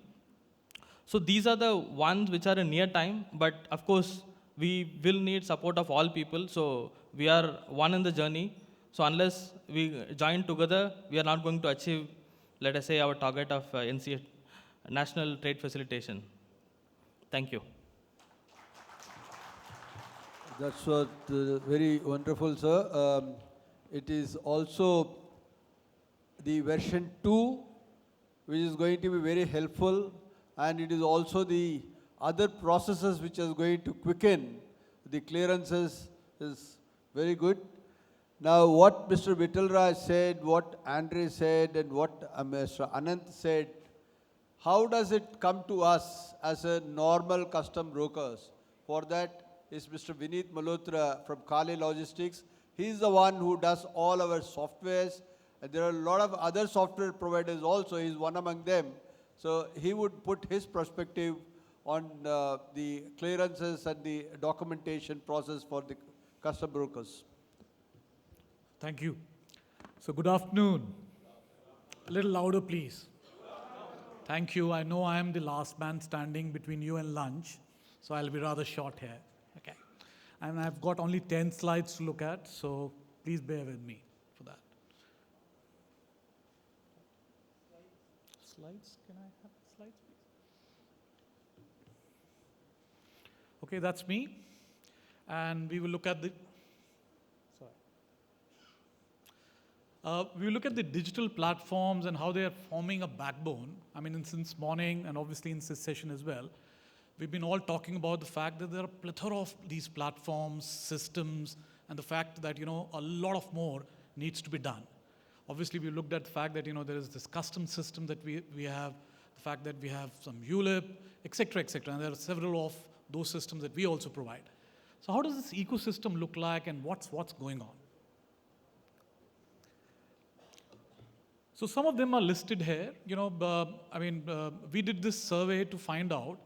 So these are the ones which are in near time, but of course, we will need support of all people. So we are one in the journey. So unless we join together, we are not going to achieve, let us say, our target of NCA, National Trade Facilitation. Thank you. That's what very wonderful, sir. It is also the version 2, which is going to be very helpful, and it is also the other processes which is going to quicken the clearances is very good. Now, what Mr. Vittalraj said, what Andre said, and what Mr. Anant said, how does it come to us as a normal custom brokers? For that is Mr. Vineet Malhotra from Kale Logistics. He's the one who does all our softwares, and there are a lot of other software providers also. He's one among them. So he would put his perspective on the clearances and the documentation process for the custom brokers. Thank you. So good afternoon. A little louder, please. Thank you. I know I am the last man standing between you and lunch, so I'll be rather short here. Okay. And I've got only 10 slides to look at, so please bear with me for that. Slides, can I have the slides, please? Okay, that's me. And we will look at the, we will look at the digital platforms and how they are forming a backbone. I mean, since morning and obviously in this session as well, we've been all talking about the fact that there are a plethora of these platforms, systems, and the fact that, a lot of more needs to be done. Obviously, we looked at the fact that, there is this custom system that we have, the fact that we have some ULIP, et cetera, and there are several of those systems that we also provide. So how does this ecosystem look like, and what's going on? So some of them are listed here. We did this survey to find out,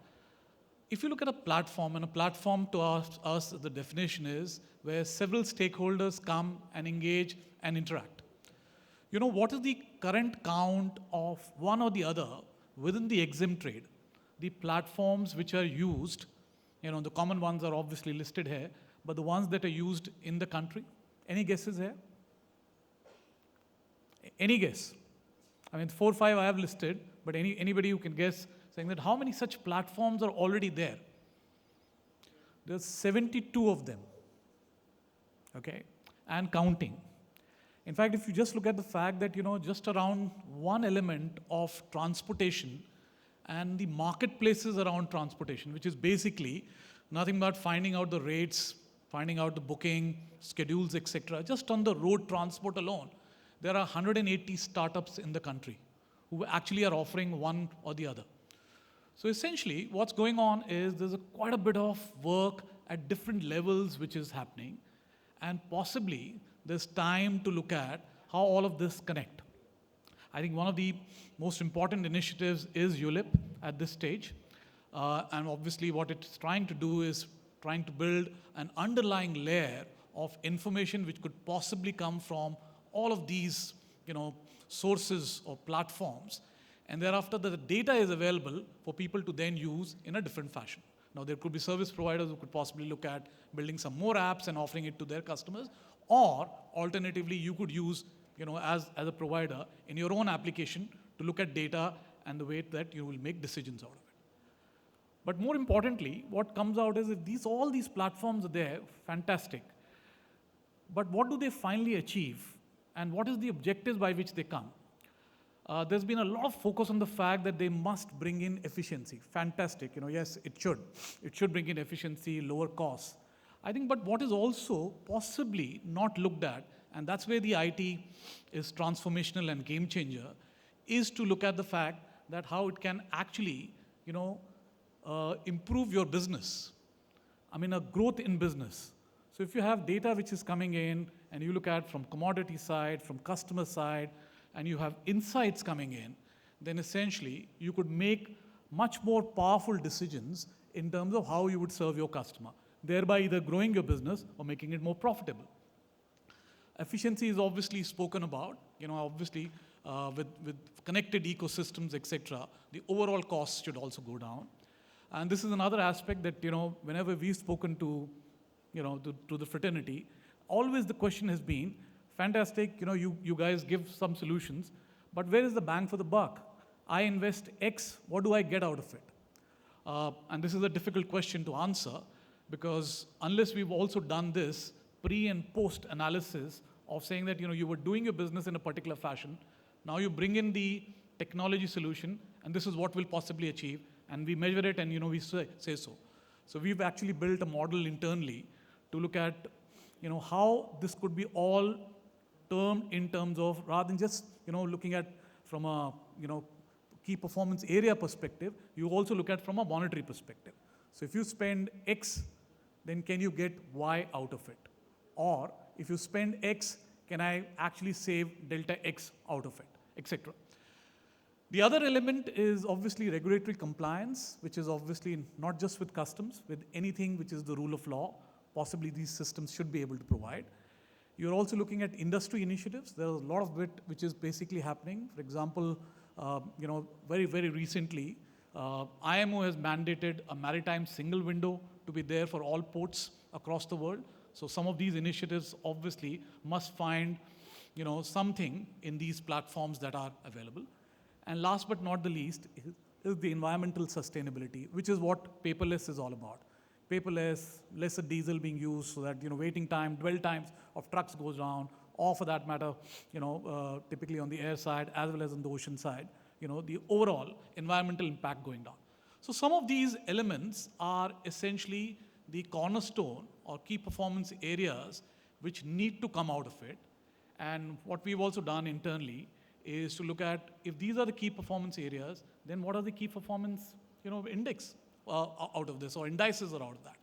if you look at a platform, and a platform to us, the definition is where several stakeholders come and engage and interact. What is the current count of one or the other within the exempt trade? The platforms which are used, the common ones are obviously listed here, but the ones that are used in the country, any guesses here? Any guess? 4 or 5 I have listed, but anybody who can guess, saying that how many such platforms are already there? There's 72 of them, okay, and counting. In fact, if you just look at the fact that, just around one element of transportation and the marketplaces around transportation, which is basically nothing but finding out the rates, finding out the booking, schedules, etc. Just on the road transport alone, there are 180 startups in the country who actually are offering one or the other. So essentially, what's going on is there's quite a bit of work at different levels which is happening, and possibly there's time to look at how all of this connect. I think one of the most important initiatives is ULIP at this stage, and obviously what it's trying to do is trying to build an underlying layer of information which could possibly come from all of these, sources or platforms, and thereafter the data is available for people to then use in a different fashion. Now, there could be service providers who could possibly look at building some more apps and offering it to their customers, or alternatively, you could use, as a provider in your own application to look at data and the way that you will make decisions out of it. But more importantly, what comes out is if all these platforms are there, fantastic. But what do they finally achieve? And what is the objectives by which they come? There's been a lot of focus on the fact that they must bring in efficiency. Fantastic, yes, it should. It should bring in efficiency, lower costs. I think, but what is also possibly not looked at, and that's where the IT is transformational and game changer, is to look at the fact that how it can actually, improve your business. A growth in business. So if you have data which is coming in, and you look at from commodity side, from customer side, and you have insights coming in, then essentially you could make much more powerful decisions in terms of how you would serve your customer, thereby either growing your business or making it more profitable. Efficiency is obviously spoken about, obviously with connected ecosystems, etc., the overall costs should also go down. And this is another aspect that, whenever we've spoken to, to the fraternity, always the question has been, fantastic, you guys give some solutions, but where is the bang for the buck? I invest X, what do I get out of it? And this is a difficult question to answer, because unless we've also done this pre and post analysis of saying that you were doing your business in a particular fashion, now you bring in the technology solution, and this is what we'll possibly achieve, and we measure it, and we say so. So we've actually built a model internally to look at how this could be all termed in terms of, rather than just looking at from a key performance area perspective, you also look at from a monetary perspective. So if you spend X, then can you get Y out of it? Or if you spend X, can I actually save delta X out of it, etc. The other element is obviously regulatory compliance, which is obviously not just with customs, with anything which is the rule of law, possibly these systems should be able to provide. You're also looking at industry initiatives. There's a lot of it which is basically happening. For example, very, very recently, IMO has mandated a maritime single window to be there for all ports across the world. So some of these initiatives obviously must find, something in these platforms that are available. And last but not the least is the environmental sustainability, which is what paperless is all about. Paperless, lesser diesel being used so that, waiting time, dwell times of trucks goes down, or for that matter, typically on the air side as well as on the ocean side, the overall environmental impact going down. So some of these elements are essentially the cornerstone or key performance areas which need to come out of it. And what we've also done internally is to look at, if these are the key performance areas, then what are the key performance index out of this, or indices are out of that.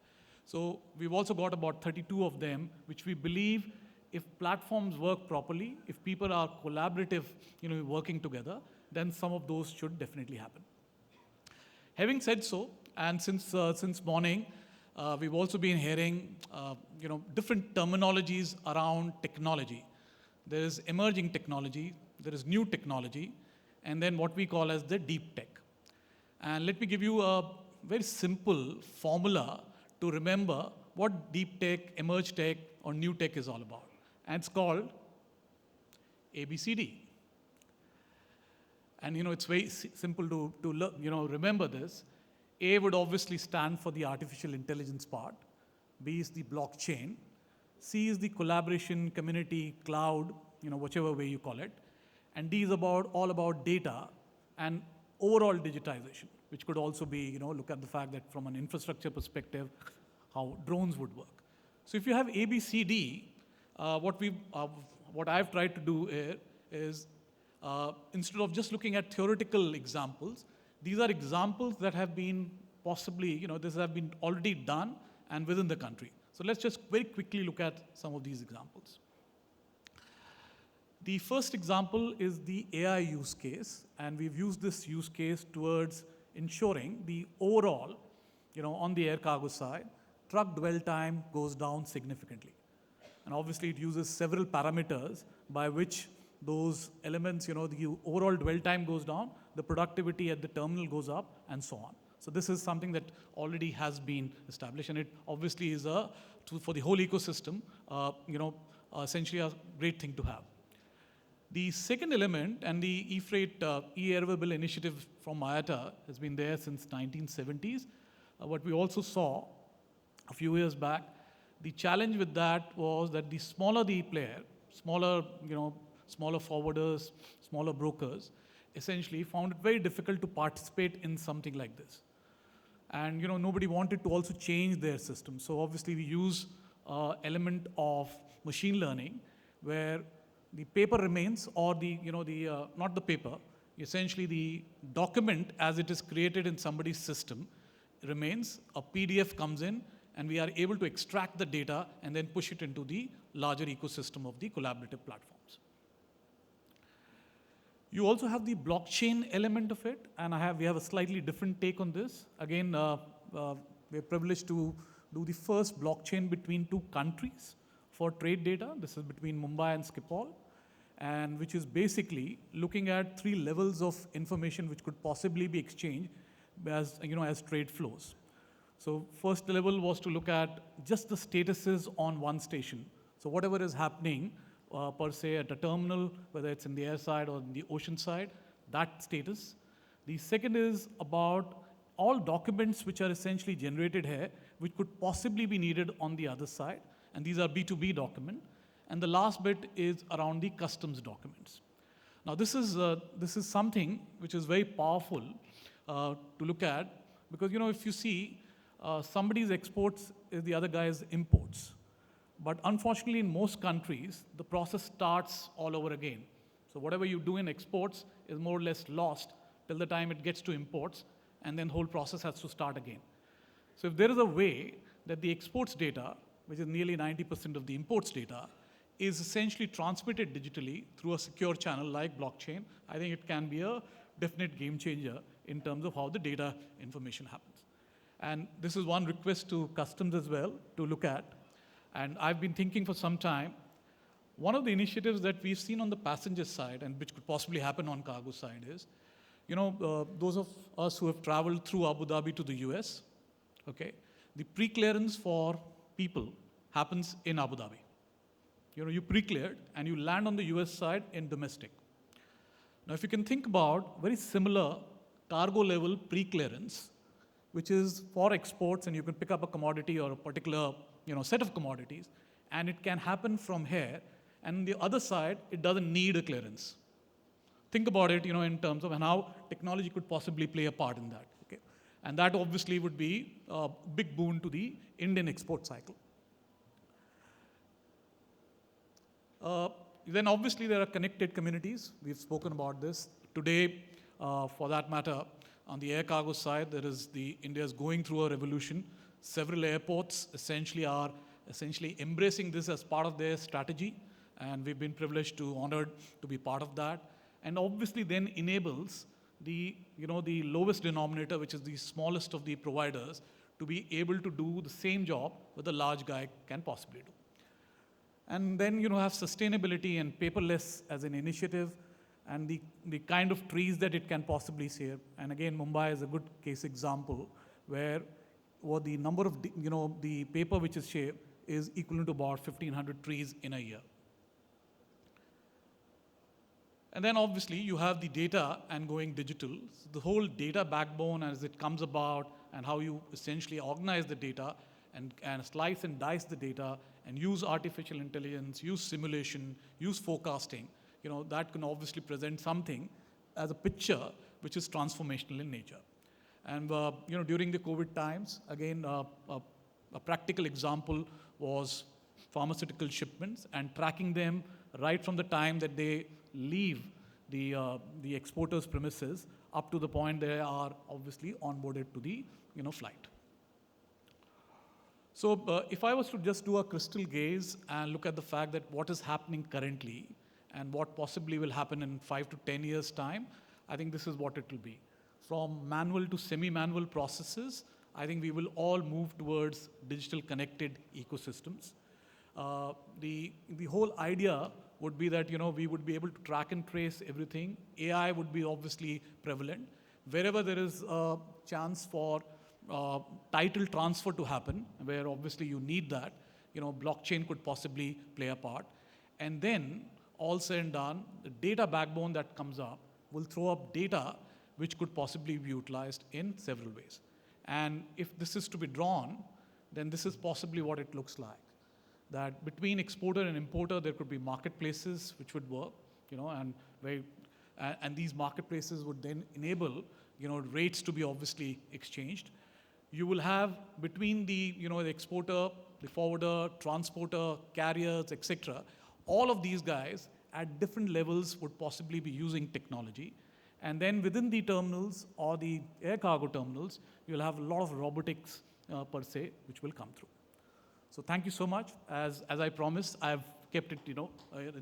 So we've also got about 32 of them, which we believe if platforms work properly, if people are collaborative, working together, then some of those should definitely happen. Having said so, and since morning, we've also been hearing, different terminologies around technology. There is emerging technology, there is new technology, and then what we call as the deep tech. And let me give you a very simple formula to remember what deep tech, emerge tech, or new tech is all about. And it's called ABCD. And it's very simple to remember this. A would obviously stand for the artificial intelligence part. B is the blockchain. C is the collaboration, community, cloud, whichever way you call it. And D is all about data and overall digitization, which could also be, look at the fact that from an infrastructure perspective, how drones would work. So if you have ABCD, what I've tried to do here is, instead of just looking at theoretical examples, these are examples that have been possibly, this have been already done and within the country. So let's just very quickly look at some of these examples. The first example is the AI use case, and we've used this use case towards ensuring the overall, on the air cargo side, truck dwell time goes down significantly. And obviously it uses several parameters by which those elements, the overall dwell time goes down, the productivity at the terminal goes up, and so on. So this is something that already has been established, and it obviously is for the whole ecosystem, essentially a great thing to have. The second element, and the e-freight, e-airwaybill initiative from IATA has been there since 1970s. What we also saw a few years back, the challenge with that was that the smaller the player, smaller forwarders, smaller brokers, essentially found it very difficult to participate in something like this. And nobody wanted to also change their system. So obviously we use element of machine learning where the paper remains, or not the paper, essentially the document as it is created in somebody's system remains, a PDF comes in, and we are able to extract the data and then push it into the larger ecosystem of the collaborative platforms. You also have the blockchain element of it, and we have a slightly different take on this. Again, we're privileged to do the first blockchain between two countries for trade data. This is between Mumbai and Schiphol, and which is basically looking at 3 levels of information which could possibly be exchanged as trade flows. So first level was to look at just the statuses on one station. So whatever is happening per se at a terminal, whether it's in the air side or in the ocean side, that status. The second is about all documents which are essentially generated here, which could possibly be needed on the other side, and these are B2B documents. And the last bit is around the customs documents. Now this is something which is very powerful to look at, because if you see somebody's exports is the other guy's imports. But unfortunately, in most countries, the process starts all over again. So whatever you do in exports is more or less lost till the time it gets to imports, and then the whole process has to start again. So if there is a way that the exports data, which is nearly 90% of the imports data, is essentially transmitted digitally through a secure channel like blockchain, I think it can be a definite game changer in terms of how the data information happens. And this is one request to customs as well to look at. And I've been thinking for some time, one of the initiatives that we've seen on the passenger side and which could possibly happen on cargo side is, those of us who have traveled through Abu Dhabi to the US, okay, the pre-clearance for people happens in Abu Dhabi. You pre-cleared and you land on the US side in domestic. Now, if you can think about very similar cargo level pre-clearance, which is for exports, and you can pick up a commodity or a particular set of commodities, and it can happen from here, and on the other side, it doesn't need a clearance. Think about it, in terms of how technology could possibly play a part in that. Okay? And that obviously would be a big boon to the Indian export cycle. Then obviously there are connected communities. We've spoken about this. Today, for that matter, on the air cargo side, India is going through a revolution. Several airports are embracing this as part of their strategy, and we've been honored to be part of that. And obviously then enables the lowest denominator, which is the smallest of the providers, to be able to do the same job that the large guy can possibly do. And then have sustainability and paperless as an initiative, and the kind of trees that it can possibly save. And again, Mumbai is a good case example where the number of the paper which is shaved is equivalent to about 1,500 trees in a year. And then obviously you have the data and going digital. So the whole data backbone as it comes about, and how you essentially organize the data and slice and dice the data and use artificial intelligence, use simulation, use forecasting, that can obviously present something as a picture which is transformational in nature. And during the COVID times, again, a practical example was pharmaceutical shipments and tracking them right from the time that they leave the exporter's premises up to the point they are obviously onboarded to the flight. So if I was to just do a crystal gaze and look at the fact that what is happening currently and what possibly will happen in 5 to 10 years' time, I think this is what it will be. From manual to semi-manual processes, I think we will all move towards digital connected ecosystems. The whole idea would be that we would be able to track and trace everything. AI would be obviously prevalent. Wherever there is a chance for title transfer to happen, where obviously you need that, blockchain could possibly play a part. And then, all said and done, the data backbone that comes up will throw up data which could possibly be utilized in several ways. And if this is to be drawn, then this is possibly what it looks like. That between exporter and importer, there could be marketplaces which would work, and these marketplaces would then enable, rates to be obviously exchanged. You will have between the exporter, the forwarder, transporter, carriers, etc. All of these guys at different levels would possibly be using technology. And then within the terminals or the air cargo terminals, you'll have a lot of robotics per se, which will come through. So thank you so much. As I promised, I've kept it,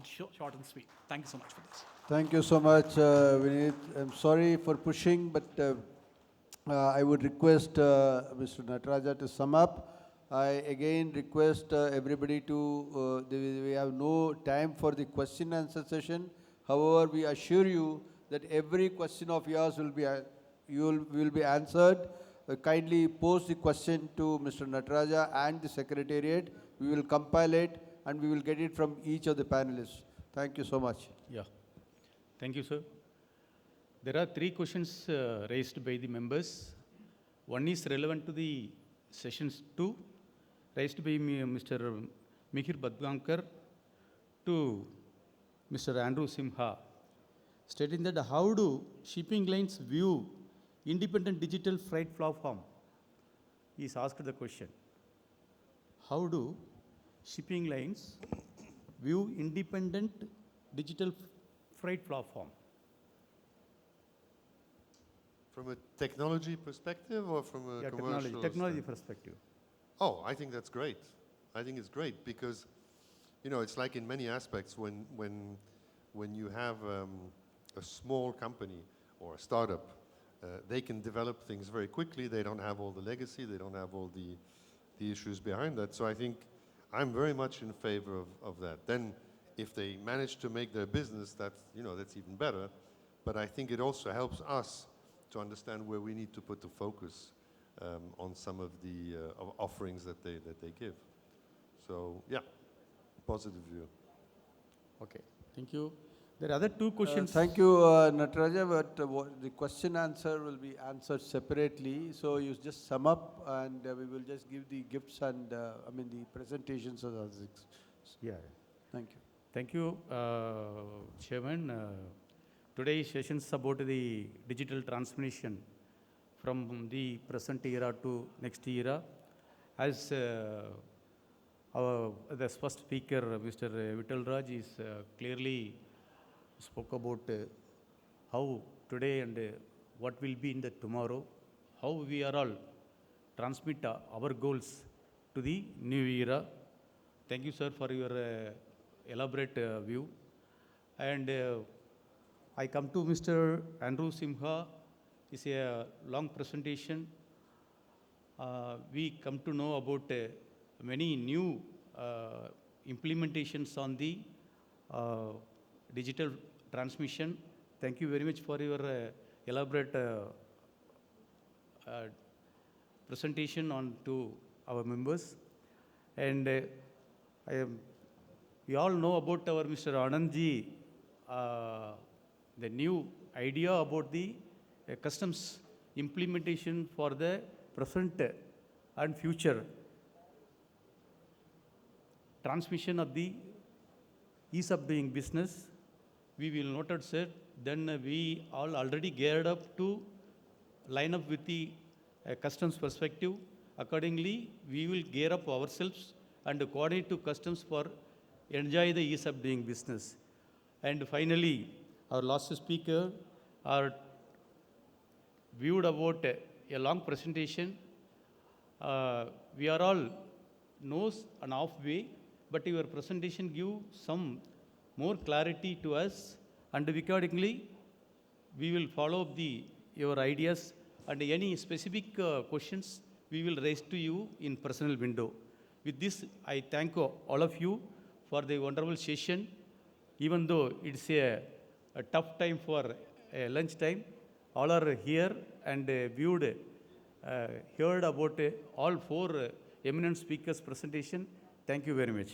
short and sweet. Thank you so much for this. Thank you so much, Vineet. I'm sorry for pushing, but I would request Mr. Nataraja to sum up. I again request everybody to, we have no time for the question and answer session. However, we assure you that every question of yours will be, will be answered. Kindly post the question to Mr. Nataraja and the Secretariat. We will compile it and we will get it from each of the panelists. Thank you so much. Yeah. Thank you, sir. There are three questions raised by the members. One is relevant to the sessions 2, raised by Mr. Mihir Badgankar to Mr. Andrew Simha, stating that how do shipping lines view independent digital freight platform? He's asked the question. How do shipping lines view independent digital freight platform? From a technology perspective or from a commercial technology perspective. Oh, I think that's great. I think it's great because, you know, it's like in many aspects when you have a small company or a startup, they can develop things very quickly. They don't have all the legacy. They don't have all the issues behind that. So I think I'm very much in favor of that. Then if they manage to make their business, that's, you know, that's even better. But I think it also helps us to understand where we need to put the focus on some of the offerings that they give. So yeah, positive view. Okay, thank you. There are other two questions. Thank you, Nataraja, but the question answer will be answered separately. So you just sum up and we will just give the gifts and, I mean, the presentations of the others. Yeah. Thank you. Thank you, Chairman. Today's session is about the digital transformation from the present era to next era. As the first speaker, Mr. Vittal Raj, is clearly spoke about how today and what will be in the tomorrow, how we are all transmit our goals to the new era. Thank you, sir, for your elaborate view. And I come to Mr. Andrew Simha. It's a long presentation. We come to know about many new implementations on the digital transmission. Thank you very much for your elaborate presentation on to our members. And we all know about our Mr. Anandji, the new idea about the customs implementation for the present and future transmission of the ease of doing business. We will note it, sir. Then we all already geared up to line up with the customs perspective. Accordingly, we will gear up ourselves and coordinate to customs for enjoy the ease of doing business. And finally, our last speaker are viewed about a long presentation. We are all nose and off way, but your presentation give some more clarity to us, and accordingly, we will follow up your ideas, and any specific questions we will raise to you in personal window. With this, I thank all of you for the wonderful session. Even though it's a tough time for lunch time, all are here and viewed, heard about all 4 eminent speakers' presentation. Thank you very much.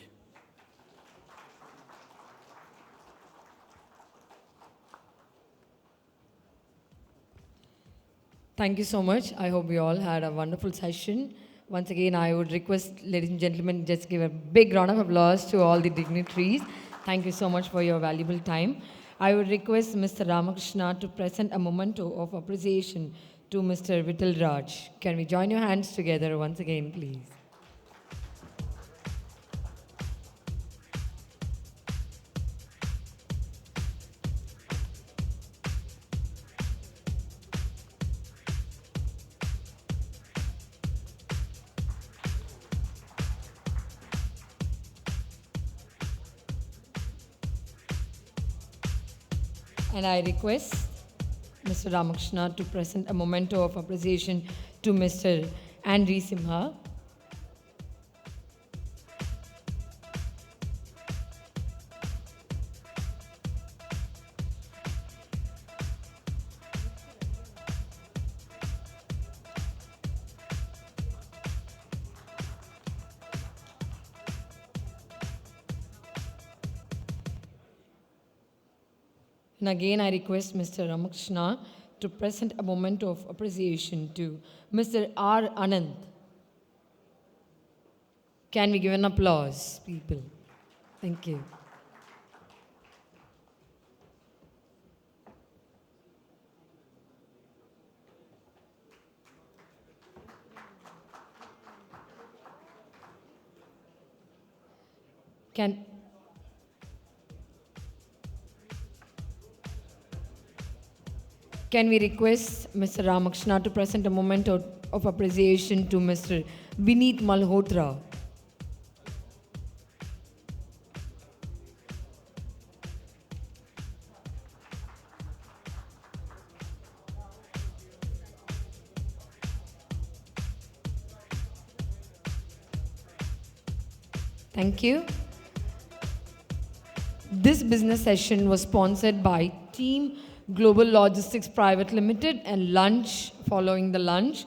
Thank you so much. I hope we all had a wonderful session. Once again, I would request, ladies and gentlemen, just give a big round of applause to all the dignitaries. Thank you so much for your valuable time. I would request Mr. Ramakrishna to present a memento of appreciation to Mr. Vittal Raj. Can we join your hands together once again, please? And I request Mr. Ramakrishna to present a memento of appreciation to Mr. Andri Simha. And again, I request Mr. Ramakrishna to present a moment of appreciation to Mr. R. Anand. Can we give an applause, people? Thank you. Can we request Mr. Ramakrishna to present a moment of appreciation to Mr. Vineet Malhotra? Thank you. This business session was sponsored by Team Global Logistics Private Limited, and lunch, following the lunch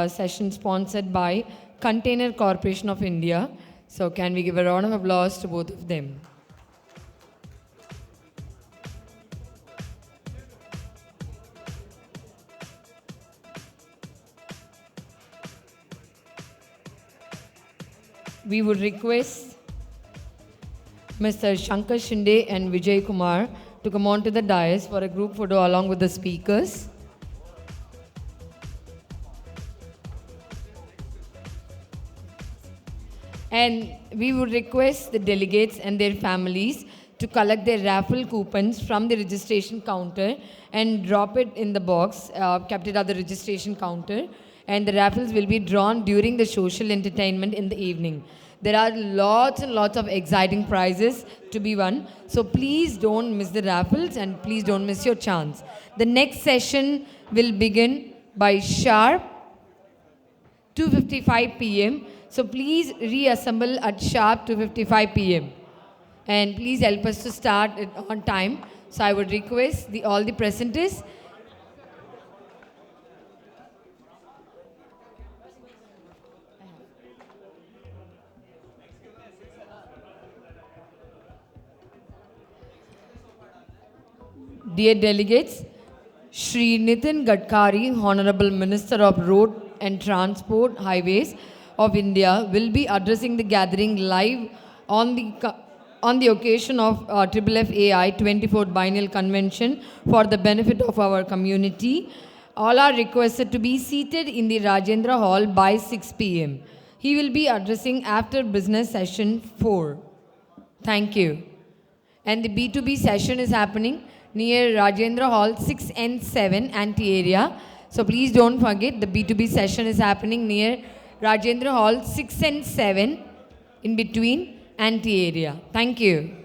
session sponsored by Container Corporation of India. So can we give a round of applause to both of them? We would request Mr. Shankar Shinde and Vijay Kumar to come on to the dais for a group photo along with the speakers. And we would request the delegates and their families to collect their raffle coupons from the registration counter and drop it in the box, kept it at the registration counter. And the raffles will be drawn during the social entertainment in the evening. There are lots and lots of exciting prizes to be won. So please don't miss the raffles and please don't miss your chance. The next session will begin by sharp 2:55 p.m. So please reassemble at sharp 2:55 p.m. And please help us to start it on time. So I would request all the presenters. Dear delegates, Shri Nitin Gadkari, Honorable Minister of Road and Transport Highways of India, will be addressing the gathering live on the occasion of FFFAI 24th Biennial Convention for the benefit of our community. All are requested to be seated in the Rajendra Hall by 6 p.m. He will be addressing after business session 4. Thank you. And the B2B session is happening near Rajendra Hall 6 and 7 ante-area. So please don't forget, the B2B session is happening near Rajendra Hall 6 and 7 in between ante-area. Thank you.